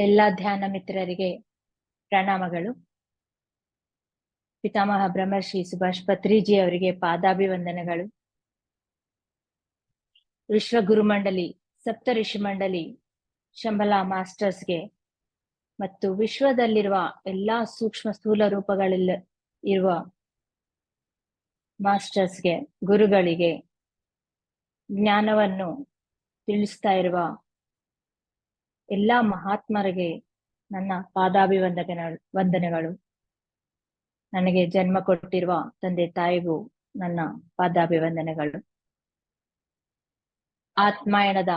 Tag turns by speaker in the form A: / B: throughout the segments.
A: ಎಲ್ಲ ಧ್ಯಾನ ಮಿತ್ರರಿಗೆ ಪ್ರಣಾಮಗಳು. ಪಿತಾಮಹ ಬ್ರಹ್ಮರ್ಷಿ ಸುಭಾಷ್ ಪತ್ರಿಜಿ ಅವರಿಗೆ ಪಾದಾಭಿವಂದನೆಗಳು. ವಿಶ್ವ ಗುರುಮಂಡಲಿ, ಸಪ್ತ ಋಷಿ ಮಂಡಲಿ, ಶಂಬಲಾ ಮಾಸ್ಟರ್ಸ್ಗೆ ಮತ್ತು ವಿಶ್ವದಲ್ಲಿರುವ ಎಲ್ಲಾ ಸೂಕ್ಷ್ಮ ಸ್ಥೂಲ ರೂಪಗಳಲ್ಲಿ ಇರುವ ಮಾಸ್ಟರ್ಸ್ಗೆ, ಗುರುಗಳಿಗೆ ಜ್ಞಾನವನ್ನು ತಿಳಿಸ್ತಾ ಇರುವ ಎಲ್ಲಾ ಮಹಾತ್ಮರಿಗೆ ನನ್ನ ವಂದನೆಗಳು. ನನಗೆ ಜನ್ಮ ಕೊಟ್ಟಿರುವ ತಂದೆ ತಾಯಿಗೂ ನನ್ನ ಪಾದಾಭಿವಂದನೆಗಳು. ಆತ್ಮಾಯಣದ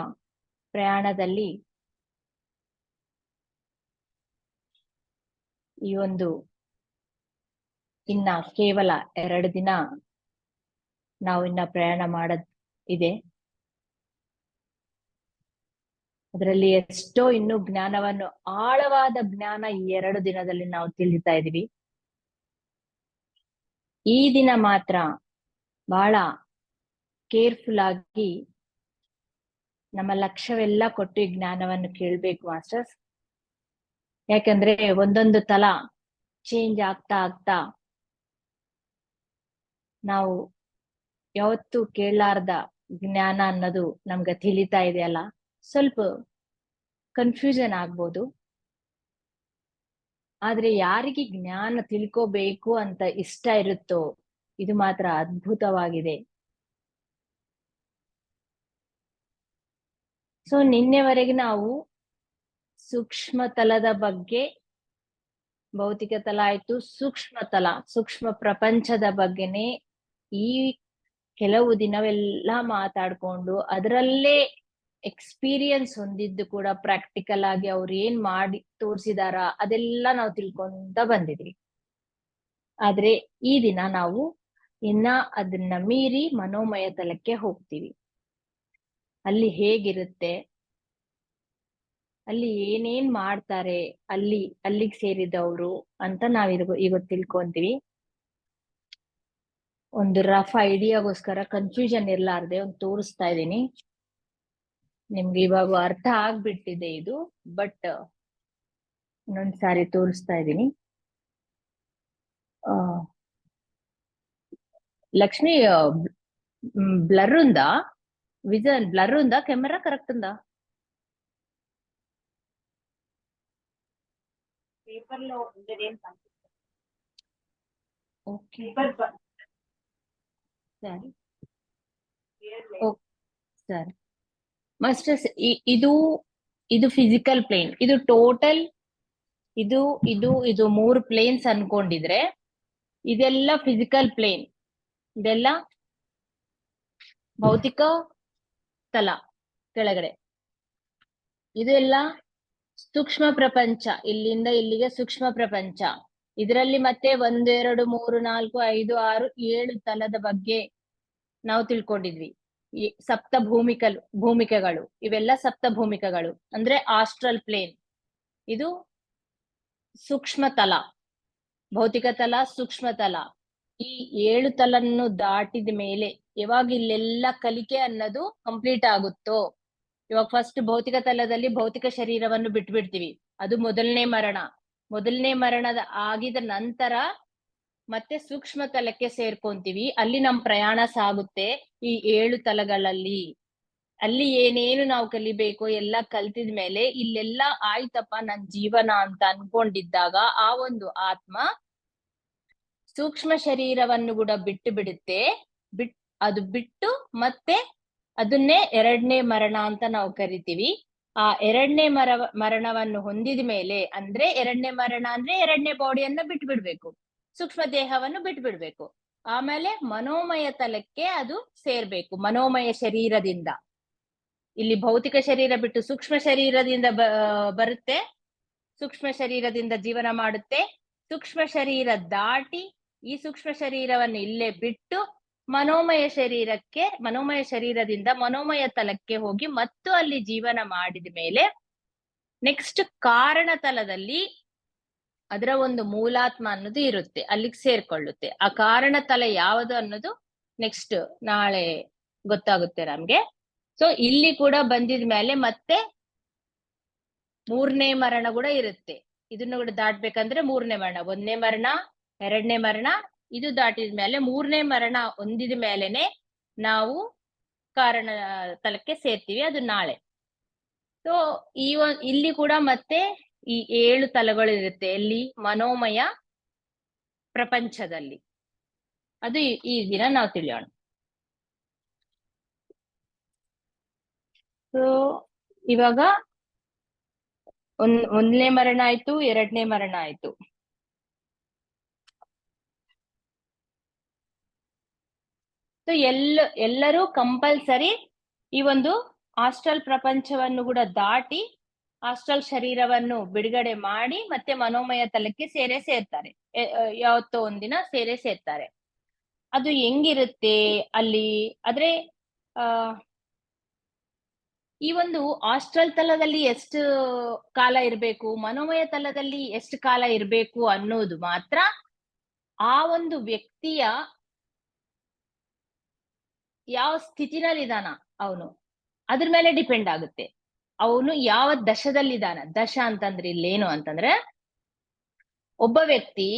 A: ಪ್ರಯಾಣದಲ್ಲಿ ಈ ಒಂದು ಇನ್ನ ಕೇವಲ 2 ದಿನ ನಾವು ಇನ್ನ ಪ್ರಯಾಣ ಮಾಡೋದ್ ಇದೆ. ಅದರಲ್ಲಿ ಎಷ್ಟೋ ಇನ್ನೂ ಜ್ಞಾನವನ್ನು, ಆಳವಾದ ಜ್ಞಾನ ಈ 2 ದಿನದಲ್ಲಿ ನಾವು ತಿಳಿತಾ ಇದೀವಿ. ಈ ದಿನ ಮಾತ್ರ ಬಹಳ ಕೇರ್ಫುಲ್ ಆಗಿ ನಮ್ಮ ಲಕ್ಷ್ಯವೆಲ್ಲ ಕೊಟ್ಟು ಈ ಜ್ಞಾನವನ್ನು ಕೇಳ್ಬೇಕು ಮಾಸ್ಟರ್ಸ್. ಯಾಕಂದ್ರೆ ಒಂದೊಂದು ತಲ ಚೇಂಜ್ ಆಗ್ತಾ ಆಗ್ತಾ ನಾವು ಯಾವತ್ತು ಕೇಳಲಾರ್ದ ಜ್ಞಾನ ಅನ್ನೋದು ನಮ್ಗೆ ತಿಳಿತಾ ಇದೆಯಲ್ಲ, ಸ್ವಲ್ಪ ಕನ್ಫ್ಯೂಷನ್ ಆಗ್ಬೋದು. ಆದ್ರೆ ಯಾರಿಗೆ ಜ್ಞಾನ ತಿಳ್ಕೋಬೇಕು ಅಂತ ಇಷ್ಟ ಇರುತ್ತೋ ಇದು ಮಾತ್ರ ಅದ್ಭುತವಾಗಿದೆ. ಸೊ ನಿನ್ನೆವರೆಗೆ ನಾವು ಸೂಕ್ಷ್ಮ ತಲದ ಬಗ್ಗೆ, ಭೌತಿಕ ತಲ ಆಯ್ತು, ಸೂಕ್ಷ್ಮ ಪ್ರಪಂಚದ ಬಗ್ಗೆನೆ ಈ ಕೆಲವು ದಿನವೆಲ್ಲ ಮಾತಾಡ್ಕೊಂಡು ಅದರಲ್ಲೇ ಎಕ್ಸ್ಪೀರಿಯನ್ಸ್ ಹೊಂದಿದ್ದು ಕೂಡ ಪ್ರಾಕ್ಟಿಕಲ್ ಆಗಿ ಅವ್ರು ಏನ್ ಮಾಡಿ ತೋರ್ಸಿದಾರ ಅದೆಲ್ಲ ನಾವು ತಿಳ್ಕೊಂತ ಬಂದಿದ್ವಿ. ಆದ್ರೆ ಈ ದಿನ ನಾವು ಇನ್ನ ಅದನ್ನ ಮೀರಿ ಮನೋಮಯ ತಲಕ್ಕೆ ಹೋಗ್ತೀವಿ. ಅಲ್ಲಿ ಹೇಗಿರುತ್ತೆ, ಅಲ್ಲಿ ಏನೇನ್ ಮಾಡ್ತಾರೆ, ಅಲ್ಲಿಗೆ ಸೇರಿದವರು ಅಂತ ಇವತ್ತು ತಿಳ್ಕೊಂತೀವಿ. ಒಂದು ರಫ್ ಐಡಿಯಾಗೋಸ್ಕರ ಕನ್ಫ್ಯೂಷನ್ ಇರ್ಲಾರ್ದೆ ಒಂದು ತೋರಿಸ್ತಾ ಇದ್ದೀನಿ. ನಿಮ್ಗೆ ಇವಾಗ ಅರ್ಥ ಆಗ್ಬಿಟ್ಟಿದೆ ಇದು, ಬಟ್ ಇನ್ನೊಂದ್ಸಾರಿ ತೋರಿಸ್ತಾ ಇದ್ದೀನಿ. ಲಕ್ಷ್ಮಿ, ಬ್ಲರ್ ఉందా? విజన్ బ్లర్ ఉందా? కెమెరా కరెక్ట్ ఉందా?
B: పేపర్ లో ఉండేదేం
A: ఓకే సరే సరే మాస్టర్స్, ಇದು ಫಿಸಿಕಲ್ ಪ್ಲೇನ್, ಇದು ಟೋಟಲ್ ಇದು 3 ಪ್ಲೇನ್ಸ್ ಅನ್ಕೊಂಡಿದ್ರೆ ಇದೆಲ್ಲ ಫಿಸಿಕಲ್ ಪ್ಲೇನ್, ಇದೆಲ್ಲ ಭೌತಿಕ ತಲ ಕೆಳಗಡೆ. ಇದೆಲ್ಲ ಸೂಕ್ಷ್ಮ ಪ್ರಪಂಚ, ಇಲ್ಲಿಂದ ಇಲ್ಲಿಗೆ ಸೂಕ್ಷ್ಮ ಪ್ರಪಂಚ. ಇದರಲ್ಲಿ ಮತ್ತೆ 1 2 3 4 5 6 7 ತಲದ ಬಗ್ಗೆ ನಾವು ತಿಳ್ಕೊಂಡಿದ್ವಿ. ಈ ಸಪ್ತ ಭೂಮಿಕೆಗಳು, ಇವೆಲ್ಲ ಸಪ್ತ ಭೂಮಿಕೆಗಳು ಅಂದ್ರೆ ಆಸ್ಟ್ರಲ್ ಪ್ಲೇನ್. ಇದು ಸೂಕ್ಷ್ಮ ತಲ, ಭೌತಿಕ ತಲ, ಸೂಕ್ಷ್ಮ ತಲ. ಈ 7 ತಲನ್ನು ದಾಟಿದ ಮೇಲೆ ಯಾವಾಗ ಇಲ್ಲೆಲ್ಲ ಕಲಿಕೆ ಅನ್ನೋದು ಕಂಪ್ಲೀಟ್ ಆಗುತ್ತೋ, ಇವಾಗ ಫಸ್ಟ್ ಭೌತಿಕ ತಲದಲ್ಲಿ ಭೌತಿಕ ಶರೀರವನ್ನು ಬಿಟ್ಬಿಡ್ತೀವಿ, ಅದು ಮೊದಲನೇ ಮರಣದ ಆಗಿದ ನಂತರ ಮತ್ತೆ ಸೂಕ್ಷ್ಮ ತಲಕ್ಕೆ ಸೇರ್ಕೊಂತೀವಿ. ಅಲ್ಲಿ ನಮ್ ಪ್ರಯಾಣ ಸಾಗುತ್ತೆ ಈ 7 ತಲಗಳಲ್ಲಿ. ಅಲ್ಲಿ ಏನೇನು ನಾವು ಕಲಿಬೇಕು ಎಲ್ಲ ಕಲ್ತಿದ ಮೇಲೆ ಇಲ್ಲೆಲ್ಲ ಆಯ್ತಪ್ಪ ನನ್ ಜೀವನ ಅಂತ ಅನ್ಕೊಂಡಿದ್ದಾಗ ಆ ಒಂದು ಆತ್ಮ ಸೂಕ್ಷ್ಮ ಶರೀರವನ್ನು ಕೂಡ ಬಿಟ್ಟು ಬಿಡುತ್ತೆ. ಅದು ಬಿಟ್ಟು ಮತ್ತೆ ಅದನ್ನೇ 2ನೇ ಮರಣ ಅಂತ ನಾವು ಕರಿತೀವಿ. ಆ 2ನೇ ಮರಣವನ್ನು ಹೊಂದಿದ ಮೇಲೆ, ಅಂದ್ರೆ 2ನೇ ಮರಣ ಅಂದ್ರೆ 2ನೇ ಬಾಡಿಯನ್ನ ಬಿಟ್ಬಿಡ್ಬೇಕು, ಸೂಕ್ಷ್ಮ ದೇಹವನ್ನು ಬಿಟ್ಬಿಡ್ಬೇಕು. ಆಮೇಲೆ ಮನೋಮಯ ತಲಕ್ಕೆ ಅದು ಸೇರ್ಬೇಕು. ಮನೋಮಯ ಶರೀರದಿಂದ, ಇಲ್ಲಿ ಭೌತಿಕ ಶರೀರ ಬಿಟ್ಟು ಸೂಕ್ಷ್ಮ ಶರೀರದಿಂದ ಬರುತ್ತೆ, ಸೂಕ್ಷ್ಮ ಶರೀರದಿಂದ ಜೀವನ ಮಾಡುತ್ತೆ. ಸೂಕ್ಷ್ಮ ಶರೀರ ದಾಟಿ ಈ ಸೂಕ್ಷ್ಮ ಶರೀರವನ್ನು ಇಲ್ಲೇ ಬಿಟ್ಟು ಮನೋಮಯ ಶರೀರದಿಂದ ಮನೋಮಯ ತಲಕ್ಕೆ ಹೋಗಿ ಮತ್ತು ಅಲ್ಲಿ ಜೀವನ ಮಾಡಿದ ಮೇಲೆ ನೆಕ್ಸ್ಟ್ ಕಾರಣ ತಲದಲ್ಲಿ ಅದರ ಒಂದು ಮೂಲಾತ್ಮ ಅನ್ನೋದು ಇರುತ್ತೆ, ಅಲ್ಲಿಗೆ ಸೇರ್ಕೊಳ್ಳುತ್ತೆ. ಆ ಕಾರಣ ತಲ ಯಾವುದು ಅನ್ನೋದು ನೆಕ್ಸ್ಟ್ ನಾಳೆ ಗೊತ್ತಾಗುತ್ತೆ ನಮ್ಗೆ. ಸೊ ಇಲ್ಲಿ ಕೂಡ ಬಂದಿದ ಮೇಲೆ ಮತ್ತೆ ಮೂರನೇ ಮರಣ ಕೂಡ ಇರುತ್ತೆ. ಇದನ್ನು ಕೂಡ ದಾಟ್ಬೇಕಂದ್ರೆ ಮೂರನೇ ಮರಣ, ಒಂದನೇ ಮರಣ, ಎರಡನೇ ಮರಣ, ಇದು ದಾಟಿದ ಮೇಲೆ ಮೂರನೇ ಮರಣ ಹೊಂದಿದ ಮೇಲೆನೆ ನಾವು ಕಾರಣ ತಲಕ್ಕೆ ಸೇರ್ತೀವಿ. ಅದು ನಾಳೆ. ಸೊ ಇಲ್ಲಿ ಕೂಡ ಮತ್ತೆ ಈ 7 ತಲಗಳು ಇರುತ್ತೆ. ಎಲ್ಲಿ? ಮನೋಮಯ ಪ್ರಪಂಚದಲ್ಲಿ. ಅದು ಈ ದಿನ ನಾವು ತಿಳಿಯೋಣ. ಸೊ ಇವಾಗ ಒಂದನೇ ಮರಣ ಆಯ್ತು, ಎರಡನೇ ಮರಣ ಆಯ್ತು. ಸೊ ಎಲ್ಲರೂ ಕಂಪಲ್ಸರಿ ಈ ಒಂದು ಆಸ್ಟ್ರಲ್ ಪ್ರಪಂಚವನ್ನು ಕೂಡ ದಾಟಿ ಆಸ್ಟ್ರಲ್ ಶರೀರವನ್ನು ಬಿಡುಗಡೆ ಮಾಡಿ ಮತ್ತೆ ಮನೋಮಯ ತಲಕ್ಕೆ ಸೇರ್ತಾರೆ. ಯಾವತ್ತೋ ಒಂದಿನ ಸೇರ್ತಾರೆ. ಅದು ಹೆಂಗಿರುತ್ತೆ ಅಲ್ಲಿ ಆದ್ರೆ ಈ ಒಂದು ಆಸ್ಟ್ರಲ್ ತಲದಲ್ಲಿ ಎಷ್ಟು ಕಾಲ ಇರ್ಬೇಕು, ಮನೋಮಯ ತಲದಲ್ಲಿ ಎಷ್ಟು ಕಾಲ ಇರ್ಬೇಕು ಅನ್ನೋದು ಮಾತ್ರ ಆ ಒಂದು ವ್ಯಕ್ತಿಯ ಯಾವ ಸ್ಥಿತಿನಲ್ಲಿದ್ದಾನ ಅವನು, ಅದ್ರ ಮೇಲೆ ಡಿಪೆಂಡ್ ಆಗುತ್ತೆ. ಅವನು ಯಾವ ದಶದಲ್ಲಿದ್ದಾನ. ದಶ ಅಂತಂದ್ರೆ ಇಲ್ಲೇನು ಅಂತಂದ್ರೆ, ಒಬ್ಬ ವ್ಯಕ್ತಿ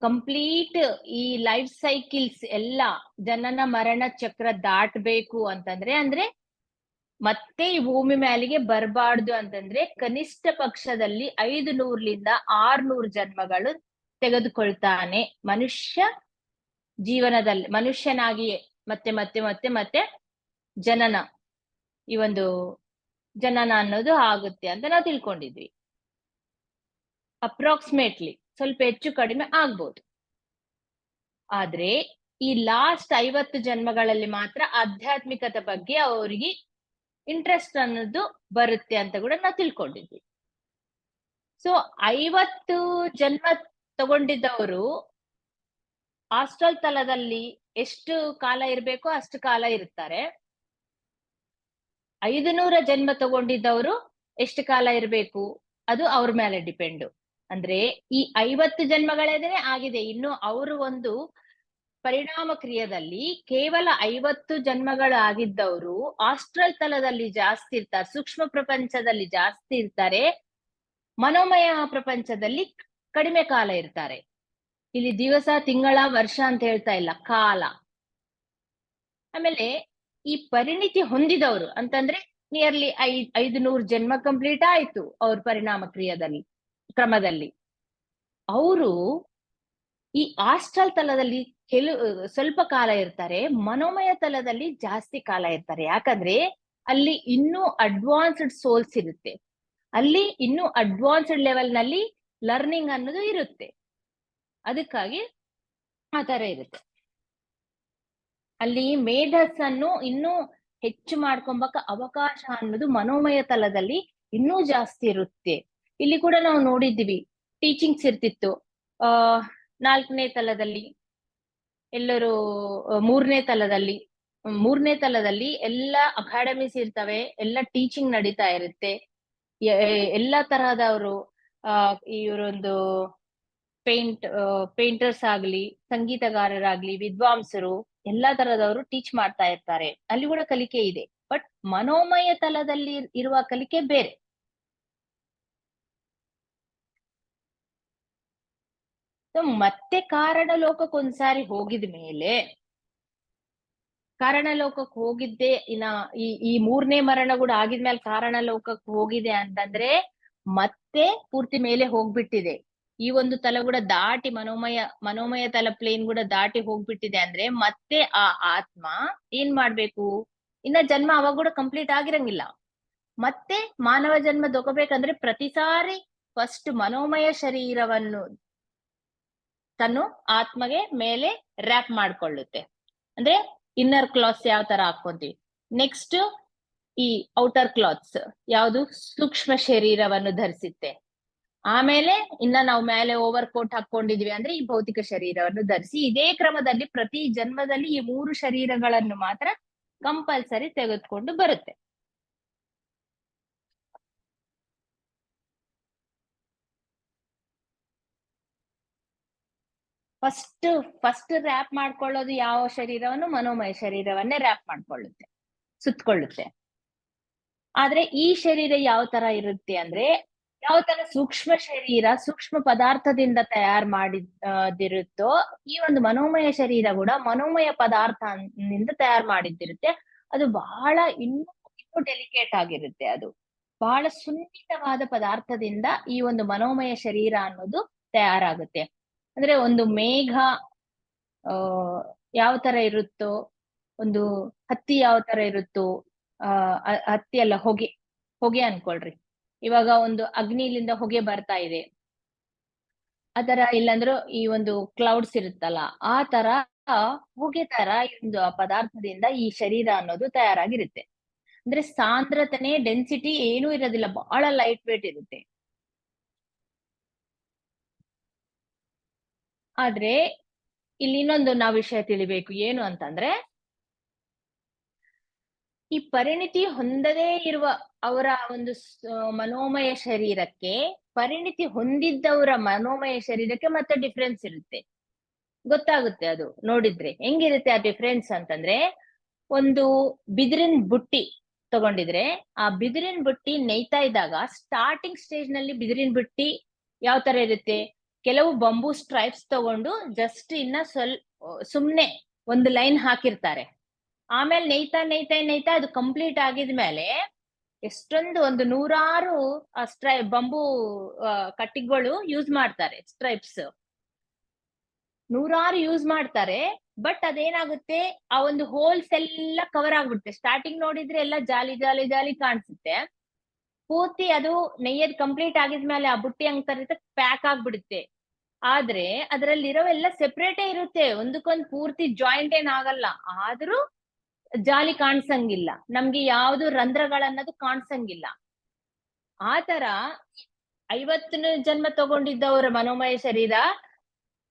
A: ಕಂಪ್ಲೀಟ್ ಈ ಲೈಫ್ ಸೈಕಲ್ಸ್ ಎಲ್ಲ ಜನನ ಮರಣ ಚಕ್ರ ದಾಟಬೇಕು ಅಂದ್ರೆ ಮತ್ತೆ ಈ ಭೂಮಿ ಮೇಲಿಗೆ ಬರಬಾರ್ದು ಅಂತಂದ್ರೆ ಕನಿಷ್ಠ ಪಕ್ಷದಲ್ಲಿ 500ರಿಂದ 600 ಜನ್ಮಗಳು ತೆಗೆದುಕೊಳ್ತಾನೆ ಮನುಷ್ಯ ಜೀವನದಲ್ಲಿ. ಮನುಷ್ಯನಾಗಿಯೇ ಮತ್ತೆ ಮತ್ತೆ ಮತ್ತೆ ಮತ್ತೆ ಜನನ, ಈ ಒಂದು ಜನನ ಅನ್ನೋದು ಆಗುತ್ತೆ ಅಂತ ನಾವು ತಿಳ್ಕೊಂಡಿದ್ವಿ. ಅಪ್ರಾಕ್ಸಿಮೇಟ್ಲಿ ಸ್ವಲ್ಪ ಹೆಚ್ಚು ಕಡಿಮೆ ಆಗ್ಬೋದು. ಆದ್ರೆ ಈ ಲಾಸ್ಟ್ 50 ಜನ್ಮಗಳಲ್ಲಿ ಮಾತ್ರ ಆಧ್ಯಾತ್ಮಿಕತೆ ಬಗ್ಗೆ ಅವರಿಗೆ ಇಂಟ್ರೆಸ್ಟ್ ಅನ್ನೋದು ಬರುತ್ತೆ ಅಂತ ಕೂಡ ನಾವು ತಿಳ್ಕೊಂಡಿದ್ವಿ. ಸೊ 50 ಜನ್ಮ ತಗೊಂಡಿದ್ದವರು ಆಸ್ಟ್ರಲ್ ತಲದಲ್ಲಿ ಎಷ್ಟು ಕಾಲ ಇರ್ಬೇಕೋ ಅಷ್ಟು ಕಾಲ ಇರ್ತಾರೆ. 500 ಜನ್ಮ ತಗೊಂಡಿದ್ದವರು ಎಷ್ಟು ಕಾಲ ಇರ್ಬೇಕು ಅದು ಅವ್ರ ಮೇಲೆ ಡಿಪೆಂಡ್. ಅಂದ್ರೆ ಈ 50 ಜನ್ಮಗಳೇನೇ ಆಗಿದೆ. ಇನ್ನು ಅವರು ಒಂದು ಪರಿಣಾಮ ಕ್ರಿಯೆಯಲ್ಲಿ ಕೇವಲ 50 ಜನ್ಮಗಳು ಆಗಿದ್ದವರು ಆಸ್ಟ್ರಲ್ ತಲದಲ್ಲಿ ಜಾಸ್ತಿ ಇರ್ತಾರೆ, ಸೂಕ್ಷ್ಮ ಪ್ರಪಂಚದಲ್ಲಿ ಜಾಸ್ತಿ ಇರ್ತಾರೆ, ಮನೋಮಯ ಪ್ರಪಂಚದಲ್ಲಿ ಕಡಿಮೆ ಕಾಲ ಇರ್ತಾರೆ. ಇಲ್ಲಿ ದಿವಸ, ತಿಂಗಳ, ವರ್ಷ ಅಂತ ಹೇಳ್ತಾ ಇಲ್ಲ, ಕಾಲ. ಆಮೇಲೆ ಈ ಪರಿಣಿತಿ ಹೊಂದಿದವರು ಅಂತಂದ್ರೆ ನಿಯರ್ಲಿ 500 ಜನ್ಮ ಕಂಪ್ಲೀಟ್ ಆಯ್ತು ಅವ್ರ ಪರಿಣಾಮ ಕ್ರಮದಲ್ಲಿ. ಅವರು ಈ ಆಸ್ಟ್ರಲ್ ತಲದಲ್ಲಿ ಸ್ವಲ್ಪ ಕಾಲ ಇರ್ತಾರೆ, ಮನೋಮಯ ತಲದಲ್ಲಿ ಜಾಸ್ತಿ ಕಾಲ ಇರ್ತಾರೆ. ಯಾಕಂದ್ರೆ ಅಲ್ಲಿ ಇನ್ನೂ ಅಡ್ವಾನ್ಸ್ಡ್ ಸೋಲ್ಸ್ ಇರುತ್ತೆ, ಅಲ್ಲಿ ಇನ್ನೂ ಅಡ್ವಾನ್ಸ್ಡ್ ಲೆವೆಲ್ ನಲ್ಲಿ ಲರ್ನಿಂಗ್ ಅನ್ನೋದು ಇರುತ್ತೆ. ಅದಕ್ಕಾಗಿ ಆ ತರ ಇರುತ್ತೆ. ಅಲ್ಲಿ ಮೇಧಸ್ಸನ್ನು ಇನ್ನೂ ಹೆಚ್ಚು ಮಾಡ್ಕೊಂಬಕ ಅವಕಾಶ ಅನ್ನೋದು ಮನೋಮಯ ತಲದಲ್ಲಿ ಇನ್ನೂ ಜಾಸ್ತಿ ಇರುತ್ತೆ. ಇಲ್ಲಿ ಕೂಡ ನಾವು ನೋಡಿದ್ವಿ, ಟೀಚಿಂಗ್ಸ್ ಇರ್ತಿತ್ತು 4ನೇ ತಲದಲ್ಲಿ, ಎಲ್ಲರೂ 3ನೇ ತಲದಲ್ಲಿ ಎಲ್ಲ ಅಕಾಡೆಮೀಸ್ ಇರ್ತವೆ, ಎಲ್ಲ ಟೀಚಿಂಗ್ ನಡೀತಾ ಇರುತ್ತೆ. ಎಲ್ಲಾ ತರಹದವರು ಇವರೊಂದು ಪೇಂಟರ್ಸ್ ಆಗ್ಲಿ, ಸಂಗೀತಗಾರರಾಗ್ಲಿ, ವಿದ್ವಾಂಸರು, ಎಲ್ಲಾ ತರದವರು ಟೀಚ್ ಮಾಡ್ತಾ ಇರ್ತಾರೆ. ಅಲ್ಲಿ ಕೂಡ ಕಲಿಕೆ ಇದೆ. ಬಟ್ ಮನೋಮಯ ತಲದಲ್ಲಿ ಇರುವ ಕಲಿಕೆ ಬೇರೆ. ಮತ್ತೆ ಕಾರಣ ಲೋಕಕ್ಕೊಂದ್ಸಾರಿ ಹೋಗಿದ ಮೇಲೆ, ಕಾರಣ ಲೋಕಕ್ಕೆ ಹೋಗಿದ್ದೆ ಈ 3ನೇ ಮರಣ ಕೂಡ ಆಗಿದ್ಮೇಲೆ ಕಾರಣ ಲೋಕಕ್ಕೆ ಹೋಗಿದೆ ಅಂತಂದ್ರೆ ಮತ್ತೆ ಪೂರ್ತಿ ಮೇಲೆ ಹೋಗ್ಬಿಟ್ಟಿದೆ. ಈ ಒಂದು ತಲ ಕೂಡ ದಾಟಿ ಮನೋಮಯ ತಲ ಪ್ಲೇನ್ ಕೂಡ ದಾಟಿ ಹೋಗ್ಬಿಟ್ಟಿದೆ ಅಂದ್ರೆ ಮತ್ತೆ ಆ ಆತ್ಮ ಏನ್ ಮಾಡ್ಬೇಕು, ಇನ್ನ ಜನ್ಮ ಅವಾಗ ಕೂಡ ಕಂಪ್ಲೀಟ್ ಆಗಿರಂಗಿಲ್ಲ. ಮತ್ತೆ ಮಾನವ ಜನ್ಮ ತಗೋಬೇಕಂದ್ರೆ ಪ್ರತಿ ಸಾರಿ ಫಸ್ಟ್ ಮನೋಮಯ ಶರೀರವನ್ನು ತನ್ನ ಆತ್ಮಗೆ ಮೇಲೆ ರ್ಯಾಪ್ ಮಾಡ್ಕೊಳ್ಳುತ್ತೆ. ಅಂದ್ರೆ ಇನ್ನರ್ ಕ್ಲಾತ್ಸ್ ಯಾವ ತರ ಹಾಕೊಂತೀವಿ, ನೆಕ್ಸ್ಟ್ ಈ ಔಟರ್ ಕ್ಲಾತ್ಸ್ ಯಾವುದು ಸೂಕ್ಷ್ಮ ಶರೀರವನ್ನು ಧರಿಸುತ್ತೆ. ಆಮೇಲೆ ಇನ್ನ ನಾವು ಮೇಲೆ ಓವರ್ ಕೋಟ್ ಹಾಕೊಂಡಿದ್ವಿ ಅಂದ್ರೆ ಈ ಭೌತಿಕ ಶರೀರವನ್ನು ಧರಿಸಿ, ಇದೇ ಕ್ರಮದಲ್ಲಿ ಪ್ರತಿ ಜನ್ಮದಲ್ಲಿ ಈ 3 ಶರೀರಗಳನ್ನು ಮಾತ್ರ ಕಂಪಲ್ಸರಿ ತೆಗೆದುಕೊಂಡು ಬರುತ್ತೆ. ಫಸ್ಟ್ ರ್ಯಾಪ್ ಮಾಡ್ಕೊಳ್ಳೋದು ಯಾವ ಶರೀರವನ್ನು? ಮನೋಮಯ ಶರೀರವನ್ನೇ ರ್ಯಾಪ್ ಮಾಡ್ಕೊಳ್ಳುತ್ತೆ, ಸುತ್ತಕೊಳ್ಳುತ್ತೆ. ಆದ್ರೆ ಈ ಶರೀರ ಯಾವ ತರ ಇರುತ್ತೆ ಅಂದ್ರೆ, ಯಾವ ತರ ಸೂಕ್ಷ್ಮ ಶರೀರ ಸೂಕ್ಷ್ಮ ಪದಾರ್ಥದಿಂದ ತಯಾರು ಮಾಡಿದಿರುತ್ತೋ, ಈ ಒಂದು ಮನೋಮಯ ಶರೀರ ಕೂಡ ಮನೋಮಯ ಪದಾರ್ಥದಿಂದ ತಯಾರು ಮಾಡಿದ್ದಿರುತ್ತೆ. ಅದು ಬಹಳ ಇನ್ನೂ ಡೆಲಿಕೇಟ್ ಆಗಿರುತ್ತೆ. ಅದು ಬಹಳ ಸುನ್ನಿತವಾದ ಪದಾರ್ಥದಿಂದ ಈ ಒಂದು ಮನೋಮಯ ಶರೀರ ಅನ್ನೋದು ತಯಾರಾಗುತ್ತೆ. ಅಂದ್ರೆ ಒಂದು ಮೇಘ ಯಾವ ತರ ಇರುತ್ತೋ, ಒಂದು ಹತ್ತಿ ಯಾವ ತರ ಇರುತ್ತೋ, ಹತ್ತಿ ಅಲ್ಲ, ಹೊಗೆ ಹೊಗೆ ಅನ್ಕೊಳ್ರಿ. ಇವಾಗ ಒಂದು ಅಗ್ನಿಲಿಂದ ಹೊಗೆ ಬರ್ತಾ ಇದೆ, ಆತರ ಇಲ್ಲಾಂದ್ರೂ ಈ ಒಂದು ಕ್ಲೌಡ್ಸ್ ಇರುತ್ತಲ್ಲ, ಆ ತರ ಹೊಗೆ ತರ ಈ ಒಂದು ಪದಾರ್ಥದಿಂದ ಈ ಶರೀರ ಅನ್ನೋದು ತಯಾರಾಗಿರುತ್ತೆ. ಅಂದ್ರೆ ಸಾಂದ್ರತನೆ, ಡೆನ್ಸಿಟಿ ಏನೂ ಇರೋದಿಲ್ಲ, ಬಹಳ ಲೈಟ್ ವೇಟ್ ಇರುತ್ತೆ. ಆದ್ರೆ ಇಲ್ಲಿ ಇನ್ನೊಂದು ನಾವು ವಿಷಯ ತಿಳಿಬೇಕು, ಏನು ಅಂತಂದ್ರೆ, ಈ ಪರಿಣಿತಿ ಹೊಂದದೇ ಇರುವ ಅವರ ಒಂದು ಮನೋಮಯ ಶರೀರಕ್ಕೆ, ಪರಿಣಿತಿ ಹೊಂದಿದ್ದವರ ಮನೋಮಯ ಶರೀರಕ್ಕೆ ಮತ್ತೆ ಡಿಫ್ರೆನ್ಸ್ ಇರುತ್ತೆ. ಗೊತ್ತಾಗುತ್ತೆ ಅದು ನೋಡಿದ್ರೆ. ಹೆಂಗಿರುತ್ತೆ ಆ ಡಿಫ್ರೆನ್ಸ್ ಅಂತಂದ್ರೆ, ಒಂದು ಬಿದಿರಿನ ಬುಟ್ಟಿ ತಗೊಂಡಿದ್ರೆ, ಆ ಬಿದಿರಿನ ಬುಟ್ಟಿ ನೇಯ್ತಾ ಇದ್ದಾಗ ಸ್ಟಾರ್ಟಿಂಗ್ ಸ್ಟೇಜ್ ನಲ್ಲಿ ಬಿದಿರಿನ ಬುಟ್ಟಿ ಯಾವ ತರ ಇರುತ್ತೆ, ಕೆಲವು ಬಂಬೂ ಸ್ಟ್ರೈಪ್ಸ್ ತಗೊಂಡು ಜಸ್ಟ್ ಇನ್ನ ಸುಮ್ನೆ ಒಂದು ಲೈನ್ ಹಾಕಿರ್ತಾರೆ. ಆಮೇಲೆ ನೇಯ್ತಾ ಅದು ಕಂಪ್ಲೀಟ್ ಆಗಿದ್ಮೇಲೆ ಎಷ್ಟೊಂದು ಒಂದು 100 ಬಂಬೂ ಕಟ್ಟಿಗಳು ಯೂಸ್ ಮಾಡ್ತಾರೆ, ಸ್ಟ್ರೈಪ್ಸ್ 100 ಯೂಸ್ ಮಾಡ್ತಾರೆ. ಬಟ್ ಅದೇನಾಗುತ್ತೆ, ಆ ಒಂದು ಹೋಲ್ಸ್ ಎಲ್ಲ ಕವರ್ ಆಗ್ಬಿಡುತ್ತೆ. ಸ್ಟಾರ್ಟಿಂಗ್ ನೋಡಿದ್ರೆ ಎಲ್ಲ ಜಾಲಿ ಜಾಲಿ ಜಾಲಿ ಕಾಣಿಸುತ್ತೆ, ಪೂರ್ತಿ ಅದು ನೆಯ್ಯದ್ ಕಂಪ್ಲೀಟ್ ಆಗಿದ್ಮೇಲೆ ಆ ಬುಟ್ಟಿ ಹಂಗ್ ತರ ಪ್ಯಾಕ್ ಆಗ್ಬಿಡುತ್ತೆ. ಆದ್ರೆ ಅದ್ರಲ್ಲಿರೋವೆಲ್ಲ ಸೆಪರೇಟೇ ಇರುತ್ತೆ, ಒಂದಕ್ಕೊಂದು ಪೂರ್ತಿ ಜಾಯಿಂಟ್ ಏನ್ ಆಗಲ್ಲ, ಆದ್ರೂ ಜಾಲಿ ಕಾಣ್ಸಂಗಿಲ್ಲ, ನಮ್ಗೆ ಯಾವ್ದು ರಂಧ್ರಗಳನ್ನದು ಕಾಣ್ಸಂಗಿಲ್ಲ. ಆತರ 50 ಜನ್ಮ ತಗೊಂಡಿದ್ದವರ ಮನೋಮಯ ಶರೀರ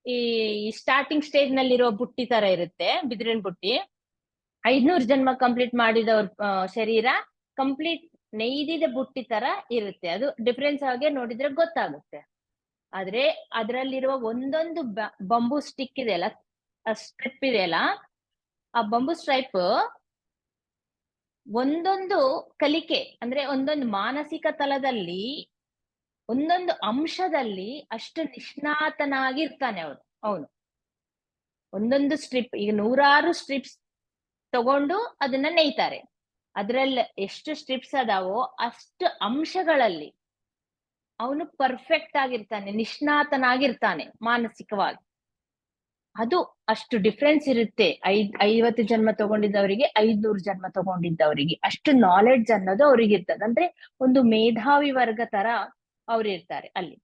A: ಈ ಸ್ಟಾರ್ಟಿಂಗ್ ಸ್ಟೇಜ್ ನಲ್ಲಿರೋ ಬುಟ್ಟಿ ತರ ಇರುತ್ತೆ, ಬಿದಿರಿನ ಬುಟ್ಟಿ. 500 ಜನ್ಮ ಕಂಪ್ಲೀಟ್ ಮಾಡಿದವ್ರ ಶರೀರ ಕಂಪ್ಲೀಟ್ ನೇಯ್ದಿದ ಬುಟ್ಟಿ ತರ ಇರುತ್ತೆ. ಅದು ಡಿಫ್ರೆನ್ಸ್ ಆಗಿ ನೋಡಿದ್ರೆ ಗೊತ್ತಾಗುತ್ತೆ. ಆದ್ರೆ ಅದ್ರಲ್ಲಿರುವ ಒಂದೊಂದು ಬಂಬೂ ಸ್ಟಿಕ್ ಇದೆಯಲ್ಲ, ಸ್ಟ್ರಿಪ್ ಇದೆಯಲ್ಲ, ಆ ಬಂಬೂ ಸ್ಟ್ರೈಪ್ ಒಂದೊಂದು ಕಲಿಕೆ ಅಂದ್ರೆ ಒಂದೊಂದು ಮಾನಸಿಕ ತಲದಲ್ಲಿ ಒಂದೊಂದು ಅಂಶದಲ್ಲಿ ಅಷ್ಟು ನಿಷ್ಣಾತನಾಗಿರ್ತಾನೆ ಅವನು. ಒಂದೊಂದು ಸ್ಟ್ರಿಪ್, ಈಗ 100 ಸ್ಟ್ರಿಪ್ಸ್ ತಗೊಂಡು ಅದನ್ನ ನೇಯ್ತಾರೆ, ಅದ್ರಲ್ಲಿ ಎಷ್ಟು ಸ್ಟ್ರಿಪ್ಸ್ ಅದಾವೋ ಅಷ್ಟು ಅಂಶಗಳಲ್ಲಿ ಅವನು ಪರ್ಫೆಕ್ಟ್ ಆಗಿರ್ತಾನೆ, ನಿಷ್ಣಾತನಾಗಿರ್ತಾನೆ ಮಾನಸಿಕವಾಗಿ. ಅದು ಅಷ್ಟು ಡಿಫ್ರೆನ್ಸ್ ಇರುತ್ತೆ 50 ಜನ್ಮ ತಗೊಂಡಿದ್ದವರಿಗೆ 500 ಜನ್ಮ ತಗೊಂಡಿದ್ದವರಿಗೆ. ಅಷ್ಟು ನಾಲೆಡ್ಜ್ ಅನ್ನೋದು ಅವ್ರಿಗೆ ಇರ್ತದೆ. ಅಂದ್ರೆ ಒಂದು ಮೇಧಾವಿ ವರ್ಗ ತರ ಅವ್ರು ಇರ್ತಾರೆ ಅಲ್ಲಿ.